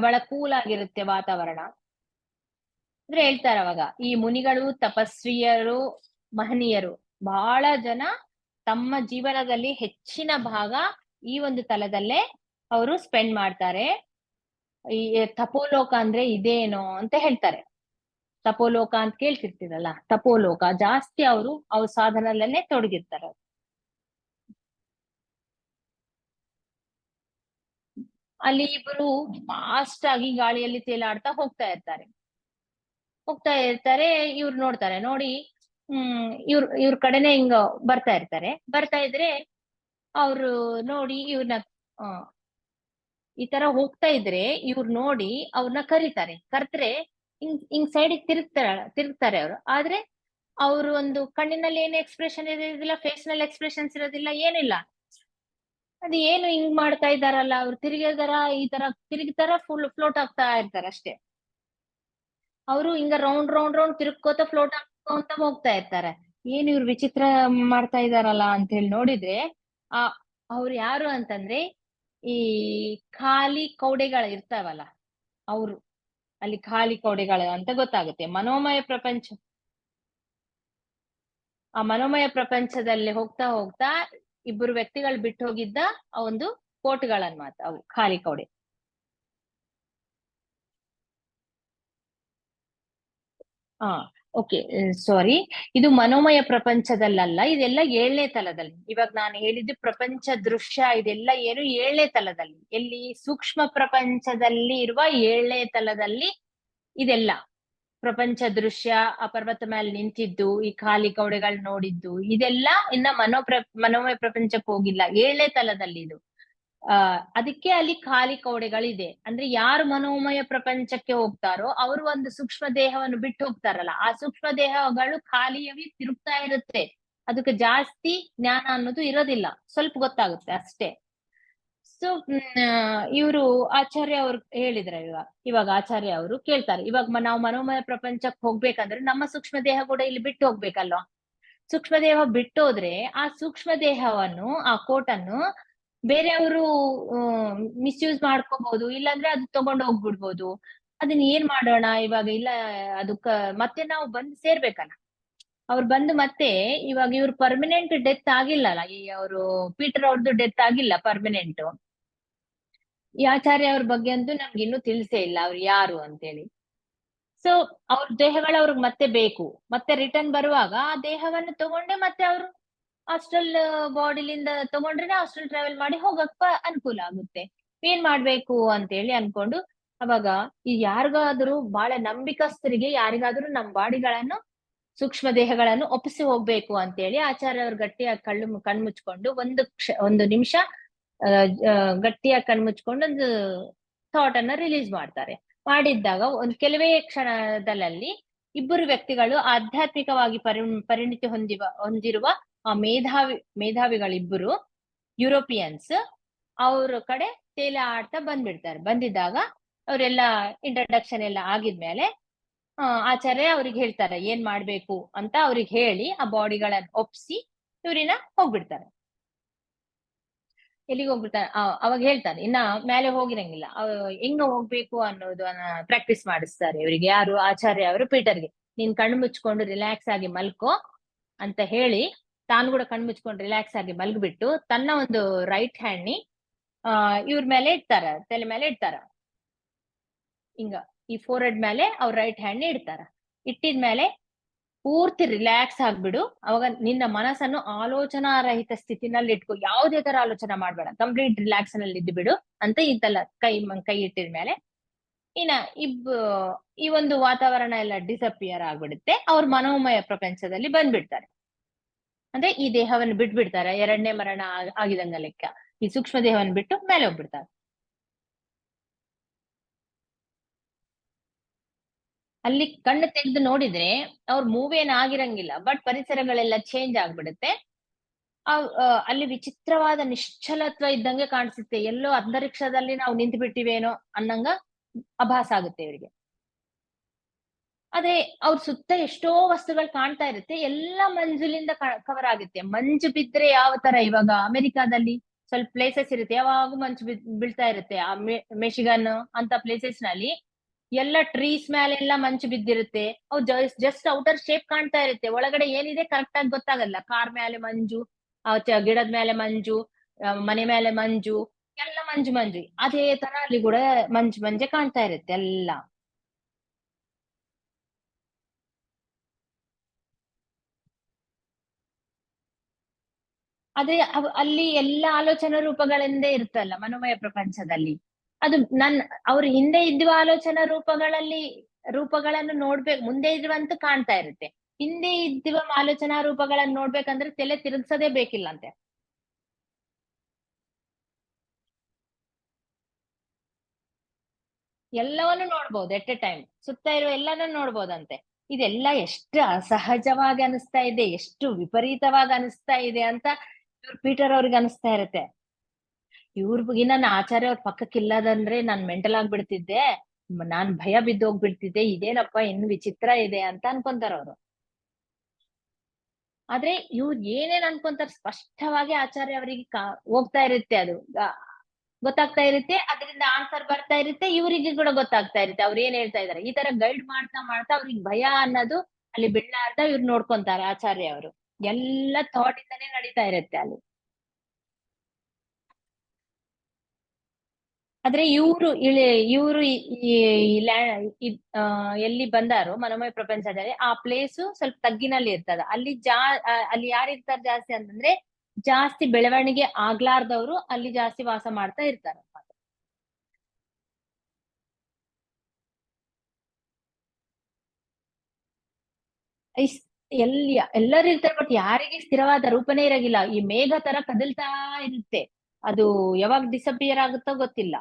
A: ಬಹಳ ಕೂಲ್ ಆಗಿರುತ್ತೆ ವಾತಾವರಣ. ಅಂದ್ರೆ ಹೇಳ್ತಾರೆ ಅವಾಗ, ಈ ಮುನಿಗಳು, ತಪಸ್ವಿಯರು, ಮಹನೀಯರು ಬಹಳ ಜನ ತಮ್ಮ ಜೀವನದಲ್ಲಿ ಹೆಚ್ಚಿನ ಭಾಗ ಈ ಒಂದು ತಲದಲ್ಲೇ ಅವರು ಸ್ಪೆಂಡ್ ಮಾಡ್ತಾರೆ. ಈ ತಪೋಲೋಕ ಅಂದ್ರೆ ಇದೇನೋ ಅಂತ ಹೇಳ್ತಾರೆ. ತಪೋಲೋಕ ಅಂತ ಕೇಳ್ತಿರ್ತೀರಲ್ಲ, ತಪೋಲೋಕ ಜಾಸ್ತಿ ಅವ್ರ ಸಾಧನದಲ್ಲೇ ತೊಡಗಿರ್ತಾರೆ. ಅಲ್ಲಿ ಇಬ್ರು ಫಾಸ್ಟ್ ಆಗಿ ಗಾಳಿಯಲ್ಲಿ ತೇಲಾಡ್ತಾ ಹೋಗ್ತಾ ಇರ್ತಾರೆ. ಇವ್ರು ನೋಡ್ತಾರೆ. ನೋಡಿ ಇವ್ರ ಕಡೆನೆ ಹಿಂಗ ಬರ್ತಾ ಇರ್ತಾರೆ. ಬರ್ತಾ ಇದ್ರೆ ಅವ್ರು ನೋಡಿ ಇವ್ರನ್ನ ಈ ತರ ಹೋಗ್ತಾ ಇದ್ರೆ ಇವ್ರು ನೋಡಿ ಅವ್ರನ್ನ ಕರೀತಾರೆ. ಕರೆದ್ರೆ ಹಿಂಗ್ ಸೈಡಿಗೆ ತಿರುಗ್ತಾರೆ ಅವ್ರು. ಆದ್ರೆ ಅವ್ರು ಒಂದು ಕಣ್ಣಿನಲ್ಲಿ ಏನು ಎಕ್ಸ್ಪ್ರೆಷನ್ ಇರೋದಿಲ್ಲ, ಫೇಸ್ ನಲ್ಲಿ ಎಕ್ಸ್ಪ್ರೆಷನ್ಸ್ ಇರೋದಿಲ್ಲ, ಏನಿಲ್ಲ. ಅದು ಏನು ಹಿಂಗ್ ಮಾಡ್ತಾ ಇದಾರಲ್ಲ, ಅವ್ರು ತಿರುಗಿದಾರ, ಈ ತರ ತಿರುಗಿತಾರ, ಫುಲ್ ಫ್ಲೋಟ್ ಆಗ್ತಾ ಇರ್ತಾರೆ ಅಷ್ಟೇ. ಅವರು ಹಿಂಗ ರೌಂಡ್ ರೌಂಡ್ ರೌಂಡ್ ತಿರುಗ್ಕೋತ ಫ್ಲೋಟ್ ಆಗ್ತಾ ಹೋಗ್ತಾ ಇರ್ತಾರೆ. ಏನ್ ಇವ್ರು ವಿಚಿತ್ರ ಮಾಡ್ತಾ ಇದಾರಲ್ಲ ಅಂತ ಹೇಳಿ ನೋಡಿದ್ರೆ, ಆ ಅವ್ರು ಯಾರು ಅಂತಂದ್ರೆ, ಈ ಖಾಲಿ ಕೌಡೆಗಳು ಇರ್ತಾವಲ್ಲ ಅವ್ರು. ಅಲ್ಲಿ ಖಾಲಿ ಕೌಡೆಗಳು ಅಂತ ಗೊತ್ತಾಗುತ್ತೆ. ಆ ಮನೋಮಯ ಪ್ರಪಂಚದಲ್ಲಿ ಹೋಗ್ತಾ ಹೋಗ್ತಾ ಇಬ್ಬರು ವ್ಯಕ್ತಿಗಳು ಬಿಟ್ಟು ಹೋಗಿದ್ದ ಆ ಒಂದು ಕೋಟ್ಗಳನ್ ಮಾತ್ರ ಅವು ಖಾಲಿ ಕೌಡೆ. ಹಾ, ಓಕೆ, ಸಾರಿ. ಇದು ಮನೋಮಯ ಪ್ರಪಂಚದಲ್ಲ, ಇದೆಲ್ಲ 7ನೇ ತಲದಲ್ಲಿ. ಇವಾಗ ನಾನು ಹೇಳಿದ್ದು ಪ್ರಪಂಚ ದೃಶ್ಯ, ಇದೆಲ್ಲ ಏನು 7ನೇ ತಲದಲ್ಲಿ. ಎಲ್ಲಿ ಸೂಕ್ಷ್ಮ ಪ್ರಪಂಚದಲ್ಲಿ ಇರುವ 7ನೇ ತಲದಲ್ಲಿ ಇದೆಲ್ಲ. ಪ್ರಪಂಚ ದೃಶ್ಯ, ಆ ಪರ್ವತ ಮೇಲೆ ನಿಂತಿದ್ದು, ಈ ಖಾಲಿ ಕೌಡೆಗಳು ನೋಡಿದ್ದು, ಇದೆಲ್ಲ ಇನ್ನ ಮನೋಮಯ ಪ್ರಪಂಚಕ್ಕೆ ಹೋಗಿಲ್ಲ, 7ನೇ ತಲದಲ್ಲಿ ಇದು. ಅದಕ್ಕೆ ಅಲ್ಲಿ ಖಾಲಿ ಕೌಡೆಗಳಿದೆ. ಅಂದ್ರೆ ಯಾರು ಮನೋಮಯ ಪ್ರಪಂಚಕ್ಕೆ ಹೋಗ್ತಾರೋ ಅವರು ಒಂದು ಸೂಕ್ಷ್ಮ ದೇಹವನ್ನು ಬಿಟ್ಟು ಹೋಗ್ತಾರಲ್ಲ, ಆ ಸೂಕ್ಷ್ಮ ದೇಹಗಳು ಖಾಲಿಯಾಗಿ ತಿರುಗ್ತಾ ಇರುತ್ತೆ. ಅದಕ್ಕೆ ಜಾಸ್ತಿ ಜ್ಞಾನ ಅನ್ನೋದು ಇರೋದಿಲ್ಲ, ಸ್ವಲ್ಪ ಗೊತ್ತಾಗುತ್ತೆ ಅಷ್ಟೇ. ಸೊ ಇವರು ಆಚಾರ್ಯ ಅವ್ರು ಹೇಳಿದ್ರೆ, ಇವಾಗ ಆಚಾರ್ಯ ಅವರು ಕೇಳ್ತಾರೆ, ಇವಾಗ ನಾವು ಮನೋಮಯ ಪ್ರಪಂಚಕ್ಕೆ ಹೋಗ್ಬೇಕಂದ್ರೆ ನಮ್ಮ ಸೂಕ್ಷ್ಮ ದೇಹ ಕೂಡ ಇಲ್ಲಿ ಬಿಟ್ಟು ಹೋಗ್ಬೇಕಲ್ವಾ? ಸೂಕ್ಷ್ಮ ದೇಹ ಬಿಟ್ಟೋದ್ರೆ ಆ ಸೂಕ್ಷ್ಮ ದೇಹವನ್ನು, ಆ ಕೋಟನ್ನು ಬೇರೆಯವರು ಮಿಸ್ಯೂಸ್ ಮಾಡ್ಕೋಬಹುದು, ಇಲ್ಲಾಂದ್ರೆ ಅದು ತಗೊಂಡು ಹೋಗ್ಬಿಡ್ಬೋದು. ಅದನ್ನ ಏನ್ ಮಾಡೋಣ ಇವಾಗ? ಇಲ್ಲ ಅದಕ್ಕ ಮತ್ತೆ ನಾವು ಬಂದು ಸೇರ್ಬೇಕಲ್ಲ. ಅವ್ರು ಬಂದು ಮತ್ತೆ ಇವಾಗ ಇವ್ರು ಪರ್ಮನೆಂಟ್ ಡೆತ್ ಆಗಿಲ್ಲಲ್ಲ, ಈ ಅವರು ಪೀಟರ್ ಅವ್ರದ್ದು ಡೆತ್ ಆಗಿಲ್ಲ ಪರ್ಮನೆಂಟ್. ಈ ಆಚಾರ್ಯ ಅವ್ರ ಬಗ್ಗೆ ಅಂತೂ ನಮ್ಗೆ ಇನ್ನೂ ತಿಳಿಸೇ ಇಲ್ಲ ಅವ್ರು ಯಾರು ಅಂತೇಳಿ. ಸೊ ಅವ್ರ ದೇಹಗಳು ಅವ್ರಿಗೆ ಮತ್ತೆ ಬೇಕು, ಮತ್ತೆ ರಿಟರ್ನ್ ಬರುವಾಗ ಆ ದೇಹವನ್ನು ತಗೊಂಡೆ ಮತ್ತೆ ಅವರು ಹಾಸ್ಟೆಲ್ ಬಾಡಿಲಿಂದ ತಗೊಂಡ್ರೆ ಹಾಸ್ಟೆಲ್ ಟ್ರಾವೆಲ್ ಮಾಡಿ ಹೋಗಕ್ಕ ಅನುಕೂಲ ಆಗುತ್ತೆ. ಏನ್ ಮಾಡ್ಬೇಕು ಅಂತೇಳಿ ಅನ್ಕೊಂಡು, ಅವಾಗ ಈ ಯಾರಿಗಾದ್ರೂ ಬಹಳ ನಂಬಿಕಸ್ಥರಿಗೆ ಯಾರಿಗಾದ್ರೂ ನಮ್ ಬಾಡಿಗಳನ್ನು, ಸೂಕ್ಷ್ಮ ದೇಹಗಳನ್ನು ಒಪ್ಪಿಸಿ ಹೋಗ್ಬೇಕು ಅಂತೇಳಿ ಆಚಾರ್ಯ ಅವ್ರು ಗಟ್ಟಿಯಾಗಿ ಕಣ್ಮುಚ್ಕೊಂಡು ಒಂದು ನಿಮಿಷ ಗಟ್ಟಿಯಾಗಿ ಕಣ್ಮುಚ್ಕೊಂಡು ಒಂದು ಥಾಟ್ ಅನ್ನ ರಿಲೀಸ್ ಮಾಡ್ತಾರೆ. ಮಾಡಿದ್ದಾಗ ಒಂದ್ ಕೆಲವೇ ಕ್ಷಣದಲ್ಲಿ ಇಬ್ಬರು ವ್ಯಕ್ತಿಗಳು ಆಧ್ಯಾತ್ಮಿಕವಾಗಿ ಪರಿಣಿತಿ ಹೊಂದಿರುವ ಆ ಮೇಧಾವಿಗಳಿಬ್ಬರು ಯುರೋಪಿಯನ್ಸ್ ಅವ್ರ ಕಡೆ ತೇಲೆ ಆಡ್ತಾ ಬಂದ್ಬಿಡ್ತಾರೆ. ಬಂದಿದ್ದಾಗ ಅವರೆಲ್ಲ ಇಂಟ್ರಡಕ್ಷನ್ ಎಲ್ಲ ಆಗಿದ್ಮೇಲೆ ಆಚಾರ್ಯ ಅವ್ರಿಗೆ ಹೇಳ್ತಾರೆ ಏನ್ ಮಾಡ್ಬೇಕು ಅಂತ. ಅವ್ರಿಗೆ ಹೇಳಿ ಆ ಬಾಡಿಗಳನ್ನ ಒಪ್ಸಿ ಇವ್ರಿನ ಹೋಗ್ಬಿಡ್ತಾರೆ. ಎಲ್ಲಿಗೆ ಹೋಗ್ಬಿಡ್ತಾರೆ? ಅವಾಗ ಹೇಳ್ತಾರೆ ಇನ್ನ ಮೇಲೆ ಹೋಗಿರಂಗಿಲ್ಲ, ಹೆಂಗ ಹೋಗ್ಬೇಕು ಅನ್ನೋದನ್ನ ಪ್ರಾಕ್ಟೀಸ್ ಮಾಡಿಸ್ತಾರೆ ಇವರಿಗೆ. ಯಾರು? ಆಚಾರ್ಯ ಅವರು ಪೀಟರ್ಗೆ. ನೀನ್ ಕಣ್ಣು ಮುಚ್ಕೊಂಡು ರಿಲ್ಯಾಕ್ಸ್ ಆಗಿ ಮಲ್ಕೋ ಅಂತ ಹೇಳಿ, ತಾನು ಕೂಡ ಕಣ್ಣು ಮುಚ್ಕೊಂಡು ರಿಲ್ಯಾಕ್ಸ್ ಆಗಿ ಮಲ್ಗ್ಬಿಟ್ಟು ತನ್ನ ಒಂದು ರೈಟ್ ಹ್ಯಾಂಡ್ ನಿ ಇವ್ರ ಮೇಲೆ ಇಡ್ತಾರ, ತಲೆ ಮೇಲೆ ಇಡ್ತಾರ. ಹಿಂಗ ಈ ಫೋರ್ ಹೆಡ್ ಮೇಲೆ ಅವ್ರ ರೈಟ್ ಹ್ಯಾಂಡ್ ನಿ ಇಡ್ತಾರ. ಇಟ್ಟಿದ್ಮೇಲೆ ಪೂರ್ತಿ ರಿಲ್ಯಾಕ್ಸ್ ಆಗ್ಬಿಡು. ಅವಾಗ ನಿನ್ನ ಮನಸ್ಸನ್ನು ಆಲೋಚನಾ ರಹಿತ ಸ್ಥಿತಿನಲ್ಲಿ ಇಟ್ಕೊ, ಯಾವುದೇ ತರ ಆಲೋಚನೆ ಮಾಡ್ಬೇಡ, ಕಂಪ್ಲೀಟ್ ರಿಲ್ಯಾಕ್ಸ್ ನಲ್ಲಿ ಇದ್ದು ಬಿಡು ಅಂತ ಇಂತಲ್ಲ ಕೈ ಇಟ್ಟಿದ್ಮೇಲೆ ಇನ್ನ ಈ ಒಂದು ವಾತಾವರಣ ಎಲ್ಲ ಡಿಸಪಿಯರ್ ಆಗ್ಬಿಡುತ್ತೆ. ಅವ್ರ ಮನೋಮಯ ಪ್ರಪಂಚದಲ್ಲಿ ಬಂದ್ಬಿಡ್ತಾರೆ. ಅಂದ್ರೆ ಈ ದೇಹವನ್ನು ಬಿಟ್ಬಿಡ್ತಾರೆ, 2ನೇ ಮರಣ ಆಗಿದಂಗ ಲೆಕ್ಕ. ಈ ಸೂಕ್ಷ್ಮ ದೇಹವನ್ನು ಬಿಟ್ಟು ಮೇಲೆ ಹೋಗ್ಬಿಡ್ತಾರೆ. ಅಲ್ಲಿ ಕಣ್ಣು ತೆಗೆದು ನೋಡಿದ್ರೆ ಅವ್ರ ಮೂವ್ ಏನ್ ಆಗಿರಂಗಿಲ್ಲ, ಬಟ್ ಪರಿಸರಗಳೆಲ್ಲ ಚೇಂಜ್ ಆಗ್ಬಿಡುತ್ತೆ. ಅಲ್ಲಿ ವಿಚಿತ್ರವಾದ ನಿಶ್ಚಲತ್ವ ಇದ್ದಂಗೆ ಕಾಣಿಸುತ್ತೆ. ಎಲ್ಲೋ ಅಂತರಿಕ್ಷದಲ್ಲಿ ನಾವು ನಿಂತು ಬಿಟ್ಟಿವೇನೋ ಅನ್ನಂಗ ಆಭಾಸ ಆಗುತ್ತೆ ಇವರಿಗೆ. ಅದೇ ಅವ್ರ ಸುತ್ತ ಎಷ್ಟೋ ವಸ್ತುಗಳು ಕಾಣ್ತಾ ಇರುತ್ತೆ, ಎಲ್ಲಾ ಮಂಜುಲಿಂದ ಕವರ್ ಆಗುತ್ತೆ. ಮಂಜು ಬಿದ್ರೆ ಯಾವ ತರ, ಇವಾಗ ಅಮೆರಿಕಾದಲ್ಲಿ ಸ್ವಲ್ಪ ಪ್ಲೇಸಸ್ ಇರುತ್ತೆ, ಯಾವಾಗೂ ಮಂಜು ಬೀಳ್ತಾ ಇರುತ್ತೆ. ಆ ಮೆಷಿಗನ್ ಅಂತ ಪ್ಲೇಸಸ್ ನಲ್ಲಿ ಎಲ್ಲ ಟ್ರೀಸ್ ಮೇಲೆ ಎಲ್ಲ ಮಂಚು ಬಿದ್ದಿರುತ್ತೆ. ಅವು ಜಸ್ಟ್ ಔಟರ್ ಶೇಪ್ ಕಾಣ್ತಾ ಇರುತ್ತೆ, ಒಳಗಡೆ ಏನಿದೆ ಕರೆಕ್ಟ್ ಆಗಿ ಗೊತ್ತಾಗಲ್ಲ. ಕಾರ್ ಮೇಲೆ ಮಂಜು, ಗಿಡದ ಮೇಲೆ ಮಂಜು, ಮನೆ ಮೇಲೆ ಮಂಜು, ಎಲ್ಲ ಮಂಜು. ಅದೇ ತರ ಅಲ್ಲಿ ಕೂಡ ಮಂಜೆ ಕಾಣ್ತಾ ಇರುತ್ತೆ ಎಲ್ಲ. ಅದೇ ಅಲ್ಲಿ ಎಲ್ಲ ಆಲೋಚನಾ ರೂಪಗಳಿಂದೇ ಇರ್ತಲ್ಲ ಮನೋಮಯ ಪ್ರಪಂಚದಲ್ಲಿ. ಅದು ಅವ್ರ ಹಿಂದೆ ಇದ್ದ ಆಲೋಚನಾ ರೂಪಗಳನ್ನು ನೋಡ್ಬೇಕು, ಮುಂದೆ ಇರುವಂತ ಕಾಣ್ತಾ ಇರುತ್ತೆ. ಹಿಂದೆ ಇದ್ದ ಆಲೋಚನಾ ರೂಪಗಳನ್ನ ನೋಡ್ಬೇಕಂದ್ರೆ ತಲೆ ತಿರುಗ್ಸದೇ ಬೇಕಿಲ್ಲಂತೆ. ಎಲ್ಲವನ್ನು ನೋಡ್ಬೋದು ಎಟ್ ಎ ಟೈಮ್, ಸುತ್ತ ಇರುವ ಎಲ್ಲಾನು ನೋಡ್ಬೋದಂತೆ. ಇದೆಲ್ಲ ಎಷ್ಟು ಅಸಹಜವಾಗಿ ಅನಿಸ್ತಾ ಇದೆ, ಎಷ್ಟು ವಿಪರೀತವಾಗಿ ಅನಿಸ್ತಾ ಇದೆ ಅಂತ ಪೀಟರ್ ಅವ್ರಿಗೆ ಅನಿಸ್ತಾ ಇರುತ್ತೆ. ಇವ್ರಿಗೆ ನನ್ನ ಆಚಾರ್ಯ ಅವ್ರ ಪಕ್ಕಕ್ಕಿಲ್ಲದಂದ್ರೆ ನಾನ್ ಮೆಂಟಲ್ ಆಗ್ಬಿಡ್ತಿದ್ದೆ, ನಾನ್ ಭಯ ಬಿದ್ದೋಗ್ಬಿಡ್ತಿದ್ದೆ, ಇದೇನಪ್ಪ ಇನ್ನು ವಿಚಿತ್ರ ಇದೆ ಅಂತ ಅನ್ಕೊಂತಾರ ಅವ್ರು. ಆದ್ರೆ ಇವ್ರು ಏನೇನ್ ಅನ್ಕೊಂತಾರ ಸ್ಪಷ್ಟವಾಗಿ ಆಚಾರ್ಯ ಅವರಿಗೆ ಹೋಗ್ತಾ ಇರುತ್ತೆ, ಅದು ಗೊತ್ತಾಗ್ತಾ ಇರುತ್ತೆ. ಅದರಿಂದ ಆನ್ಸರ್ ಬರ್ತಾ ಇರುತ್ತೆ, ಇವರಿಗೆ ಕೂಡ ಗೊತ್ತಾಗ್ತಾ ಇರುತ್ತೆ ಅವ್ರು ಏನ್ ಹೇಳ್ತಾ ಇದಾರೆ. ಈ ತರ ಗೈಡ್ ಮಾಡ್ತಾ ಮಾಡ್ತಾ ಅವ್ರಿಗೆ ಭಯ ಅನ್ನೋದು ಅಲ್ಲಿ ಬಿಡ್ಲಾರ್ದ ಇವ್ರು ನೋಡ್ಕೊಂತಾರೆ ಆಚಾರ್ಯ ಅವರು. ಎಲ್ಲ ಥಾಟ್ ಇಂದಾನೇ ನಡೀತಾ ಇರುತ್ತೆ ಅಲ್ಲಿ. ಆದ್ರೆ ಇವ್ರು ಎಲ್ಲಿ ಬಂದಾರೋ ಮನೋಮಯ ಪ್ರಪಂಚದಲ್ಲಿ, ಆ ಪ್ಲೇಸು ಸ್ವಲ್ಪ ತಗ್ಗಿನಲ್ಲಿ ಇರ್ತದ. ಅಲ್ಲಿ ಅಲ್ಲಿ ಯಾರಿರ್ತಾರೆ ಜಾಸ್ತಿ ಅಂತಂದ್ರೆ, ಜಾಸ್ತಿ ಬೆಳವಣಿಗೆ ಆಗ್ಲಾರ್ದವ್ರು ಅಲ್ಲಿ ಜಾಸ್ತಿ ವಾಸ ಮಾಡ್ತಾ ಇರ್ತಾರೆ. ಎಲ್ಲರೂ ಇರ್ತಾರೆ, ಬಟ್ ಯಾರಿಗೆ ಸ್ಥಿರವಾದ ರೂಪನೇ ಇರಾಗಿಲ್ಲ. ಈ ಮೇಘ ತರ ಕದಲ್ತಾ ಇರುತ್ತೆ, ಅದು ಯಾವಾಗ ಡಿಸಪಿಯರ್ ಆಗುತ್ತೋ ಗೊತ್ತಿಲ್ಲ.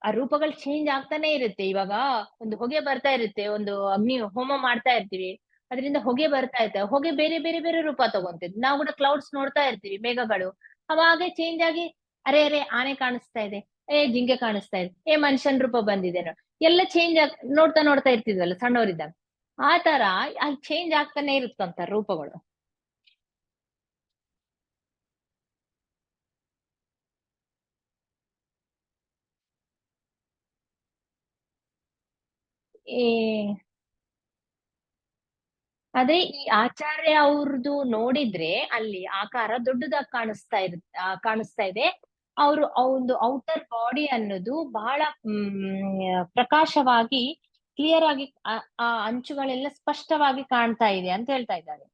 A: ಆ ರೂಪಗಳು ಚೇಂಜ್ ಆಗ್ತಾನೆ ಇರುತ್ತೆ. ಇವಾಗ ಒಂದು ಹೊಗೆ ಬರ್ತಾ ಇರುತ್ತೆ, ಒಂದು ಅಗ್ನಿ ಹೋಮ ಮಾಡ್ತಾ ಇರ್ತೀವಿ, ಅದರಿಂದ ಹೊಗೆ ಬರ್ತಾ ಇರುತ್ತೆ, ಹೊಗೆ ಬೇರೆ ಬೇರೆ ಬೇರೆ ರೂಪ ತಗೊಂತೈತಿ. ನಾವು ಕೂಡ ಕ್ಲೌಡ್ಸ್ ನೋಡ್ತಾ ಇರ್ತೀವಿ, ಮೇಘಗಳು ಅವಾಗೆ ಚೇಂಜ್ ಆಗಿ ಅರೆ ಅರೆ ಆನೆ ಕಾಣಿಸ್ತಾ ಇದೆ, ಜಿಂಕೆ ಕಾಣಿಸ್ತಾ ಇದೆ, ಮನುಷ್ಯನ್ ರೂಪ ಬಂದಿದೆ, ಎಲ್ಲ ಚೇಂಜ್ ನೋಡ್ತಾ ನೋಡ್ತಾ ಇರ್ತಿದ್ವಲ್ಲ ಸಣ್ಣವರಿದ್ದಾಗ. ಆ ತರ ಅಲ್ಲಿ ಚೇಂಜ್ ಆಗ್ತಾನೆ ಇರುತ್ತಂತ ರೂಪಗಳು. ಈ ಅದೇ ಈ ಆಚಾರ್ಯ ಅವ್ರದ್ದು ನೋಡಿದ್ರೆ ಅಲ್ಲಿ ಆಕಾರ ದೊಡ್ಡದಾಗಿ ಕಾಣಿಸ್ತಾ ಇದೆ. ಅವರು ಒಂದು ಔಟರ್ ಬಾಡಿ ಅನ್ನೋದು ಬಹಳ ಪ್ರಕಾಶವಾಗಿ ಕ್ಲಿಯರ್ ಆಗಿ ಆ ಅಂಚುಗಳೆಲ್ಲ ಸ್ಪಷ್ಟವಾಗಿ ಕಾಣ್ತಾ ಇದೆ ಅಂತ ಹೇಳ್ತಾ ಇದ್ದಾರೆ.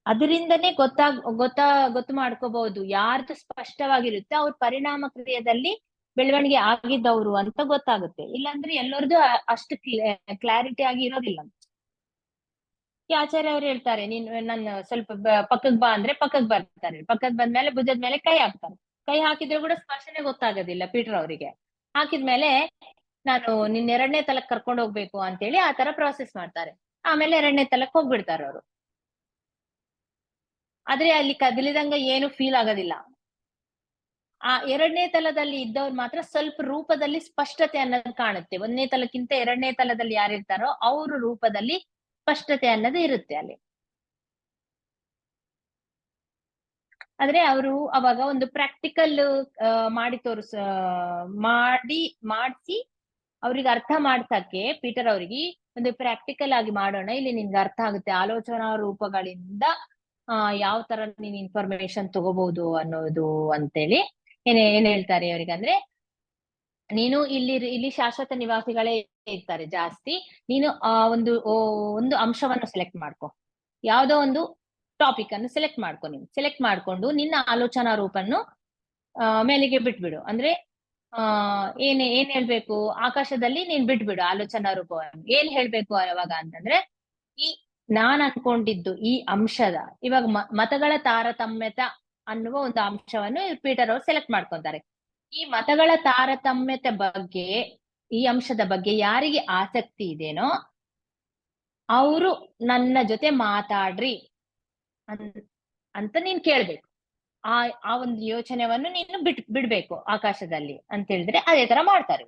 A: ಅದರಿಂದನೇ ಗೊತ್ತು ಮಾಡ್ಕೋಬಹುದು ಯಾರ್ದು ಸ್ಪಷ್ಟವಾಗಿರುತ್ತೆ ಅವ್ರ ಪರಿಣಾಮ ಕ್ರಿಯೆಯಲ್ಲಿ ಬೆಳವಣಿಗೆ ಆಗಿದ್ದವ್ರು ಅಂತ ಗೊತ್ತಾಗುತ್ತೆ. ಇಲ್ಲಾಂದ್ರೆ ಎಲ್ಲರದು ಅಷ್ಟು ಕ್ಲಾರಿಟಿ ಆಗಿ ಇರೋದಿಲ್ಲ. ಈ ಆಚಾರ್ಯ ಅವ್ರು ಹೇಳ್ತಾರೆ, ನೀನು ನನ್ನ ಸ್ವಲ್ಪ ಪಕ್ಕಕ್ ಬಾ ಅಂದ್ರೆ ಪಕ್ಕಕ್ ಬರ್ತಾರೆ, ಪಕ್ಕಕ್ ಬಂದ್ಮೇಲೆ ಭುಜದ ಮೇಲೆ ಕೈ ಹಾಕ್ತಾರೆ, ಕೈ ಹಾಕಿದ್ರು ಕೂಡ ಸ್ಪರ್ಶನೆ ಗೊತ್ತಾಗೋದಿಲ್ಲ ಪೀಟರ್ ಅವರಿಗೆ. ಹಾಕಿದ್ಮೇಲೆ ನಾನು ನಿನ್ನ 2ನೇ ತಲಕ್ ಕರ್ಕೊಂಡು ಹೋಗ್ಬೇಕು ಅಂತೇಳಿ ಆ ತರ ಪ್ರಾಸೆಸ್ ಮಾಡ್ತಾರೆ. ಆಮೇಲೆ 2ನೇ ತಲಕ್ ಹೋಗ್ಬಿಡ್ತಾರೆ ಅವರು. ಆದ್ರೆ ಅಲ್ಲಿ ಕದಲಿದಂಗ ಏನು ಫೀಲ್ ಆಗೋದಿಲ್ಲ. ಆ 2ನೇ ತಲದಲ್ಲಿ ಇದ್ದವ್ರು ಮಾತ್ರ ಸ್ವಲ್ಪ ರೂಪದಲ್ಲಿ ಸ್ಪಷ್ಟತೆ ಅನ್ನೋದು ಕಾಣುತ್ತೆ. 1ನೇ ತಲಕ್ಕಿಂತ 2ನೇ ತಲದಲ್ಲಿ ಯಾರಿರ್ತಾರೋ ಅವ್ರ ರೂಪದಲ್ಲಿ ಸ್ಪಷ್ಟತೆ ಅನ್ನೋದು ಇರುತ್ತೆ ಅಲ್ಲಿ. ಆದ್ರೆ ಅವರು ಅವಾಗ ಒಂದು ಪ್ರಾಕ್ಟಿಕಲ್ ಮಾಡಿಸಿ ಅವ್ರಿಗೆ ಅರ್ಥ ಮಾಡ್ಸಕ್ಕೆ ಪೀಟರ್ ಅವ್ರಿಗೆ ಒಂದು ಪ್ರಾಕ್ಟಿಕಲ್ ಆಗಿ ಮಾಡೋಣ, ಇಲ್ಲಿ ನಿನ್ಗೆ ಅರ್ಥ ಆಗುತ್ತೆ ಆಲೋಚನಾ ರೂಪಗಳಿಂದ ಯಾವ ತರ ನೀನ್ ಇನ್ಫಾರ್ಮೇಶನ್ ತಗೋಬಹುದು ಅನ್ನೋದು ಅಂತೇಳಿ ಏನ್ ಹೇಳ್ತಾರೆ ಅವ್ರಿಗೆ ಅಂದ್ರೆ, ನೀನು ಇಲ್ಲಿ ಶಾಶ್ವತ ನಿವಾಸಿಗಳೇ ಇರ್ತಾರೆ ಜಾಸ್ತಿ, ನೀನು ಒಂದು ಅಂಶವನ್ನು ಸೆಲೆಕ್ಟ್ ಮಾಡ್ಕೊ, ಯಾವ್ದೋ ಒಂದು ಟಾಪಿಕ್ ಅನ್ನು ಸೆಲೆಕ್ಟ್ ಮಾಡ್ಕೊ. ನೀನು ಸೆಲೆಕ್ಟ್ ಮಾಡ್ಕೊಂಡು ನಿನ್ನ ಆಲೋಚನಾ ರೂಪನ್ನು ಮೇಲಿಗೆ ಬಿಟ್ಬಿಡು. ಅಂದ್ರೆ ಏನ್ ಹೇಳ್ಬೇಕು, ಆಕಾಶದಲ್ಲಿ ನೀನ್ ಬಿಟ್ಬಿಡು ಆಲೋಚನಾ ರೂಪವನ್ನು. ಏನ್ ಹೇಳ್ಬೇಕು ಅವಾಗ ಅಂತಂದ್ರೆ, ಈ ನಾನ್ ಅನ್ಕೊಂಡಿದ್ದು ಈ ಅಂಶದ ಇವಾಗ ಮತಗಳ ತಾರತಮ್ಯತ ಅನ್ನುವ ಒಂದು ಅಂಶವನ್ನು ಪೀಟರ್ ಅವರು ಸೆಲೆಕ್ಟ್ ಮಾಡ್ಕೊಂತಾರೆ. ಈ ಮತಗಳ ತಾರತಮ್ಯತೆ ಬಗ್ಗೆ, ಈ ಅಂಶದ ಬಗ್ಗೆ ಯಾರಿಗೆ ಆಸಕ್ತಿ ಇದೆನೋ ಅವರು ನನ್ನ ಜೊತೆ ಮಾತಾಡ್ರಿ ಅಂತ ನೀನ್ ಕೇಳ್ಬೇಕು. ಆ ಒಂದು ಯೋಚನೆಯನ್ನು ನೀನು ಬಿಡ್ಬೇಕು ಆಕಾಶದಲ್ಲಿ ಅಂತ ಹೇಳಿದ್ರೆ ಅದೇ ತರ ಮಾಡ್ತಾರೆ.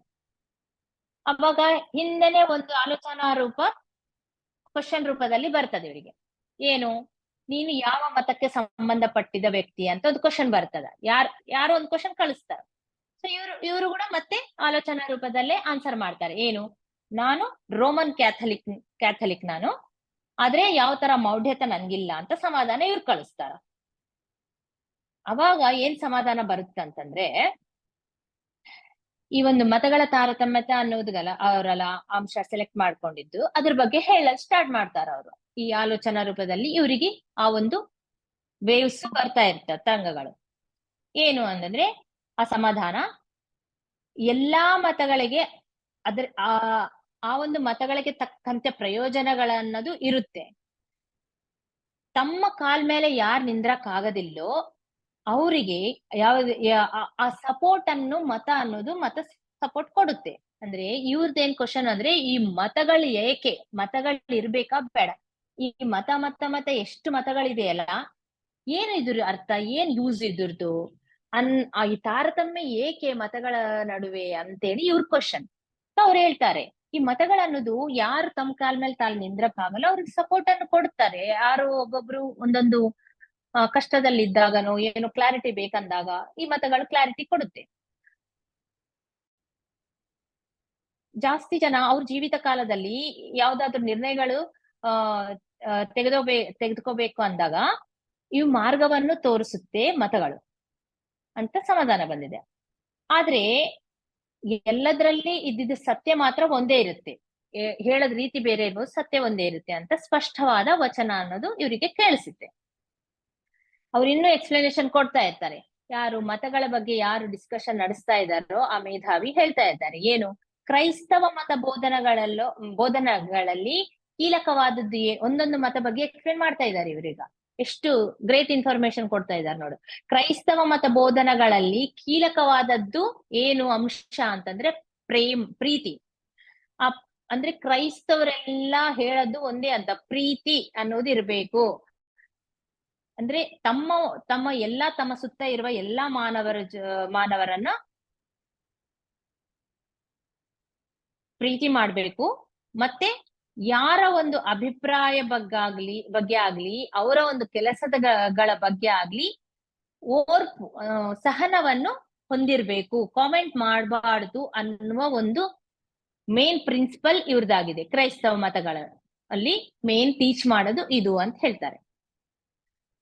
A: ಅವಾಗ ಹಿಂದೆನೆ ಒಂದು ಆಲೋಚನಾ ರೂಪ ಕ್ವಶನ್ ರೂಪದಲ್ಲಿ ಬರ್ತದೆ ಇವರಿಗೆ. ಏನು, ನೀನು ಯಾವ ಮತಕ್ಕೆ ಸಂಬಂಧಪಟ್ಟಿದ ವ್ಯಕ್ತಿ ಅಂತ ಒಂದು ಕ್ವಶನ್ ಬರ್ತದ. ಯಾರೋ ಒಂದು ಕ್ವಶನ್ ಕಳಿಸ್ತಾರ. ಸೊ ಇವರು ಕೂಡ ಮತ್ತೆ ಆಲೋಚನಾ ರೂಪದಲ್ಲೇ ಆನ್ಸರ್ ಮಾಡ್ತಾರೆ. ಏನು, ನಾನು ರೋಮನ್ ಕ್ಯಾಥಲಿಕ್ ನಾನು, ಆದ್ರೆ ಯಾವ ತರ ಮೌಢ್ಯತೆ ನನ್ಗಿಲ್ಲ ಅಂತ ಸಮಾಧಾನ ಇವ್ರು ಕಳಿಸ್ತಾರ. ಅವಾಗ ಏನ್ ಸಮಾಧಾನ ಬರುತ್ತಂತಂದ್ರೆ, ಈ ಒಂದು ಮತಗಳ ತಾರತಮ್ಯತೆ ಅನ್ನೋದಲ್ಲ ಅವರೆಲ್ಲ ಅಂಶ ಸೆಲೆಕ್ಟ್ ಮಾಡ್ಕೊಂಡಿದ್ದು ಅದ್ರ ಬಗ್ಗೆ ಹೇಳಕ್ ಸ್ಟಾರ್ಟ್ ಮಾಡ್ತಾರ ಅವರು. ಈ ಆಲೋಚನಾ ರೂಪದಲ್ಲಿ ಇವರಿಗೆ ಆ ಒಂದು ವೇವ್ಸ್ ಬರ್ತಾ ಇರ್ತವೆ, ತರಂಗಗಳು. ಏನು ಅಂತಂದ್ರೆ ಆ ಸಮಾಧಾನ ಎಲ್ಲಾ ಮತಗಳಿಗೆ ಅದ್ರ ಆ ಒಂದು ಮತಗಳಿಗೆ ತಕ್ಕಂತೆ ಪ್ರಯೋಜನಗಳನ್ನೋದು ಇರುತ್ತೆ. ತಮ್ಮ ಕಾಲ್ ಮೇಲೆ ಯಾರು ನಿಂದ್ರಕ್ ಆಗೋದಿಲ್ಲೋ ಅವರಿಗೆ ಆ ಸಪೋರ್ಟ್ ಅನ್ನು ಮತ ಸಪೋರ್ಟ್ ಕೊಡುತ್ತೆ. ಅಂದ್ರೆ ಇವ್ರದ್ದೇನ್ ಕ್ವಶನ್ ಅಂದ್ರೆ, ಈ ಮತಗಳು ಏಕೆ, ಮತಗಳು ಇರ್ಬೇಕಾ ಬೇಡ, ಈ ಮತ ಎಷ್ಟು ಮತಗಳಿದೆಯಲ್ಲ ಏನು ಇದ್ರ ಅರ್ಥ, ಏನ್ ಯೂಸ್ ಇದ್ರದ್ದು, ಈ ತಾರತಮ್ಯ ಏಕೆ ಮತಗಳ ನಡುವೆ ಅಂತೇಳಿ ಇವ್ರ ಕ್ವಶನ್. ಅವ್ರು ಹೇಳ್ತಾರೆ, ಈ ಮತಗಳನ್ನೋದು ಯಾರು ತಮ್ಮ ಕಾಲ್ ಮೇಲೆ ನಿಂದ್ರಕ್ಕಾಗಲ್ಲ ಅವ್ರಿಗೆ ಸಪೋರ್ಟ್ ಅನ್ನು ಕೊಡ್ತಾರೆ. ಯಾರು ಒಬ್ಬೊಬ್ರು ಒಂದೊಂದು ಕಷ್ಟದಲ್ಲಿದ್ದಾಗನೋ ಏನೋ ಕ್ಲಾರಿಟಿ ಬೇಕಂದಾಗ ಈ ಮತಗಳು ಕ್ಲಾರಿಟಿ ಕೊಡುತ್ತೆ. ಜಾಸ್ತಿ ಜನ ಅವ್ರ ಜೀವಿತ ಕಾಲದಲ್ಲಿ ಯಾವ್ದಾದ್ರು ನಿರ್ಣಯಗಳು ತೆಗೆದುಕೋಬೇಕು ಅಂದಾಗ ಇವು ಮಾರ್ಗವನ್ನು ತೋರಿಸುತ್ತೆ ಮತಗಳು ಅಂತ ಸಮಾಧಾನ ಬಂದಿದೆ. ಆದ್ರೆ ಎಲ್ಲದರಲ್ಲಿ ಇದ್ದಿದ್ದ ಸತ್ಯ ಮಾತ್ರ ಒಂದೇ ಇರುತ್ತೆ, ಹೇಳದ ರೀತಿ ಬೇರೆ ಇರ್ಬೋದು, ಸತ್ಯ ಒಂದೇ ಇರುತ್ತೆ ಅಂತ ಸ್ಪಷ್ಟವಾದ ವಚನ ಅನ್ನೋದು ಇವರಿಗೆ ಕೇಳಿಸುತ್ತೆ. ಅವ್ರು ಇನ್ನೂ ಎಕ್ಸ್ಪ್ಲನೇಷನ್ ಕೊಡ್ತಾ ಇರ್ತಾರೆ. ಯಾರು ಮತಗಳ ಬಗ್ಗೆ ಯಾರು ಡಿಸ್ಕಷನ್ ನಡೆಸ್ತಾ ಇದ್ದಾರೋ ಆ ಮೇಧಾವಿ ಹೇಳ್ತಾ ಇದ್ದಾರೆ, ಏನು, ಕ್ರೈಸ್ತವ ಮತ ಬೋಧನೆಗಳಲ್ಲಿ ಕೀಲಕವಾದದ್ದು ಒಂದೊಂದು ಮತ ಬಗ್ಗೆ ಎಕ್ಸ್ಪ್ಲೇನ್ ಮಾಡ್ತಾ ಇದ್ದಾರೆ ಇವರೀಗ. ಎಷ್ಟು ಗ್ರೇಟ್ ಇನ್ಫಾರ್ಮೇಶನ್ ಕೊಡ್ತಾ ಇದ್ದಾರೆ ನೋಡು. ಕ್ರೈಸ್ತವ ಮತ ಬೋಧನಗಳಲ್ಲಿ ಕೀಲಕವಾದದ್ದು ಏನು ಅಂಶ ಅಂತಂದ್ರೆ ಪ್ರೀತಿ. ಅಂದ್ರೆ ಕ್ರೈಸ್ತವರೆಲ್ಲ ಹೇಳದ್ದು ಒಂದೇ ಅಂತ, ಪ್ರೀತಿ ಅನ್ನೋದು ಇರ್ಬೇಕು. ಅಂದ್ರೆ ತಮ್ಮ ತಮ್ಮ ಸುತ್ತ ಇರುವ ಎಲ್ಲಾ ಮಾನವರನ್ನ ಪ್ರೀತಿ ಮಾಡ್ಬೇಕು. ಮತ್ತೆ ಯಾರ ಒಂದು ಅಭಿಪ್ರಾಯ ಬಗ್ಗೆ ಆಗ್ಲಿ ಅವರ ಒಂದು ಕೆಲಸಗಳ ಬಗ್ಗೆ ಆಗ್ಲಿ ಸಹನವನ್ನು ಹೊಂದಿರ್ಬೇಕು, ಕಾಮೆಂಟ್ ಮಾಡಬಾರ್ದು ಅನ್ನುವ ಒಂದು ಮೇನ್ ಪ್ರಿನ್ಸಿಪಲ್ ಇವ್ರದಾಗಿದೆ. ಕ್ರೈಸ್ತವ ಮತಗಳಲ್ಲಿ ಮೇನ್ ಟೀಚ್ ಮಾಡೋದು ಇದು ಅಂತ ಹೇಳ್ತಾರೆ.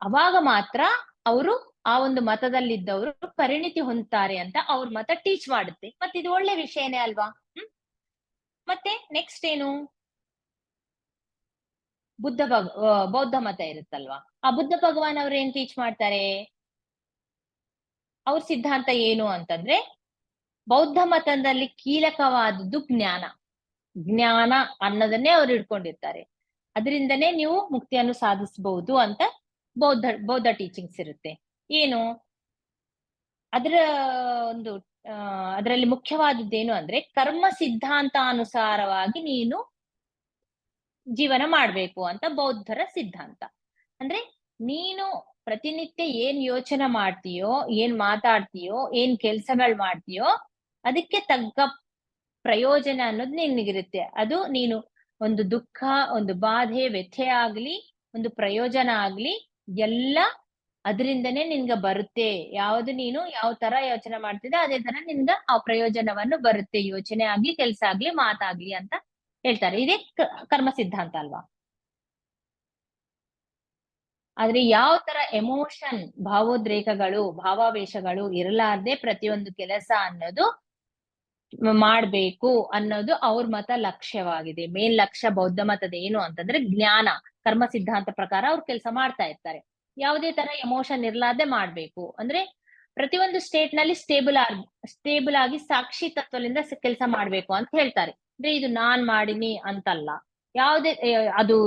A: ಅವಾಗ ಮಾತ್ರ ಅವರು ಆ ಒಂದು ಮತದಲ್ಲಿದ್ದವರು ಪರಿಣಿತಿ ಹೊಂದ್ತಾರೆ ಅಂತ ಅವ್ರ ಮತ ಟೀಚ್ ಮಾಡುತ್ತೆ. ಮತ್ತೆ ಇದು ಒಳ್ಳೆ ವಿಷಯನೇ ಅಲ್ವಾ? ಮತ್ತೆ ನೆಕ್ಸ್ಟ್ ಏನು, ಬೌದ್ಧ ಮತ ಇರುತ್ತಲ್ವಾ, ಆ ಬುದ್ಧ ಭಗವಾನ್ ಅವ್ರು ಏನ್ ಟೀಚ್ ಮಾಡ್ತಾರೆ? ಅವ್ರ ಸಿದ್ಧಾಂತ ಏನು ಅಂತಂದ್ರೆ, ಬೌದ್ಧ ಮತದಲ್ಲಿ ಕೀಲಕವಾದದ್ದು ಜ್ಞಾನ ಅನ್ನೋದನ್ನೇ ಅವ್ರು ಇಟ್ಕೊಂಡಿರ್ತಾರೆ. ಅದರಿಂದನೇ ನೀವು ಮುಕ್ತಿಯನ್ನು ಸಾಧಿಸಬಹುದು ಅಂತ ಬೌದ್ಧ ಟೀಚಿಂಗ್ಸ್ ಇರುತ್ತೆ. ಏನು ಅದರಲ್ಲಿ ಮುಖ್ಯವಾದದ್ದೇನು ಅಂದ್ರೆ, ಕರ್ಮ ಸಿದ್ಧಾಂತಾನುಸಾರವಾಗಿ ನೀನು ಜೀವನ ಮಾಡ್ಬೇಕು ಅಂತ ಬೌದ್ಧರ ಸಿದ್ಧಾಂತ. ಅಂದ್ರೆ ನೀನು ಪ್ರತಿನಿತ್ಯ ಏನ್ ಯೋಚನೆ ಮಾಡ್ತೀಯೋ, ಏನ್ ಮಾತಾಡ್ತೀಯೋ, ಏನ್ ಕೆಲ್ಸಗಳು ಮಾಡ್ತೀಯೋ ಅದಕ್ಕೆ ತಗ್ಗ ಪ್ರಯೋಜನ ಅನ್ನೋದು ನಿನಗಿರುತ್ತೆ. ಅದು ನೀನು ಒಂದು ದುಃಖ, ಒಂದು ಬಾಧೆ, ವ್ಯಥೆ ಆಗ್ಲಿ, ಒಂದು ಪ್ರಯೋಜನ ಆಗ್ಲಿ ಎಲ್ಲ ಅದರಿಂದನೇ ನಿನ್ಗ ಬರುತ್ತೆ. ಯಾವ್ದು ನೀನು ಯಾವ ತರ ಯೋಚನೆ ಮಾಡ್ತಿದ್ದ ಅದೇ ತರ ನಿನ್ಗ ಆ ಪ್ರಯೋಜನವನ್ನು ಬರುತ್ತೆ, ಯೋಚನೆ ಆಗ್ಲಿ, ಕೆಲ್ಸ ಆಗ್ಲಿ, ಮಾತಾಗ್ಲಿ ಅಂತ ಹೇಳ್ತಾರೆ. ಇದೇ ಕರ್ಮ ಸಿದ್ಧಾಂತ ಅಲ್ವಾ? ಆದ್ರೆ ಯಾವ ತರ ಎಮೋಷನ್, ಭಾವೋದ್ರೇಕಗಳು, ಭಾವಾವೇಶಗಳು ಇರಲಾರ್ದೆ ಪ್ರತಿಯೊಂದು ಕೆಲಸ ಅನ್ನೋದು ಮಾಡ್ಬೇಕು ಅನ್ನೋದು ಅವ್ರ ಮತ ಲಕ್ಷ್ಯವಾಗಿದೆ. ಮೇನ್ ಲಕ್ಷ್ಯ ಬೌದ್ಧ ಮತದ ಏನು ಅಂತಂದ್ರೆ ಜ್ಞಾನ. ಕರ್ಮ ಸಿದ್ಧಾಂತ ಪ್ರಕಾರ ಅವ್ರು ಕೆಲಸ ಮಾಡ್ತಾ ಇರ್ತಾರೆ. ಯಾವುದೇ ತರ ಎಮೋಷನ್ ಇರ್ಲಾರ್ದೆ ಮಾಡ್ಬೇಕು. ಅಂದ್ರೆ ಪ್ರತಿಯೊಂದು ಸ್ಟೇಟ್ ನಲ್ಲಿ ಸ್ಟೇಬಲ್ ಆಗಿ ಸಾಕ್ಷಿ ತತ್ವದಿಂದ ಕೆಲಸ ಮಾಡ್ಬೇಕು ಅಂತ ಹೇಳ್ತಾರೆ. ಅಂದ್ರೆ ಇದು ನಾನ್ ಮಾಡಿನಿ ಅಂತಲ್ಲ, ಯಾವುದೇ ಅದು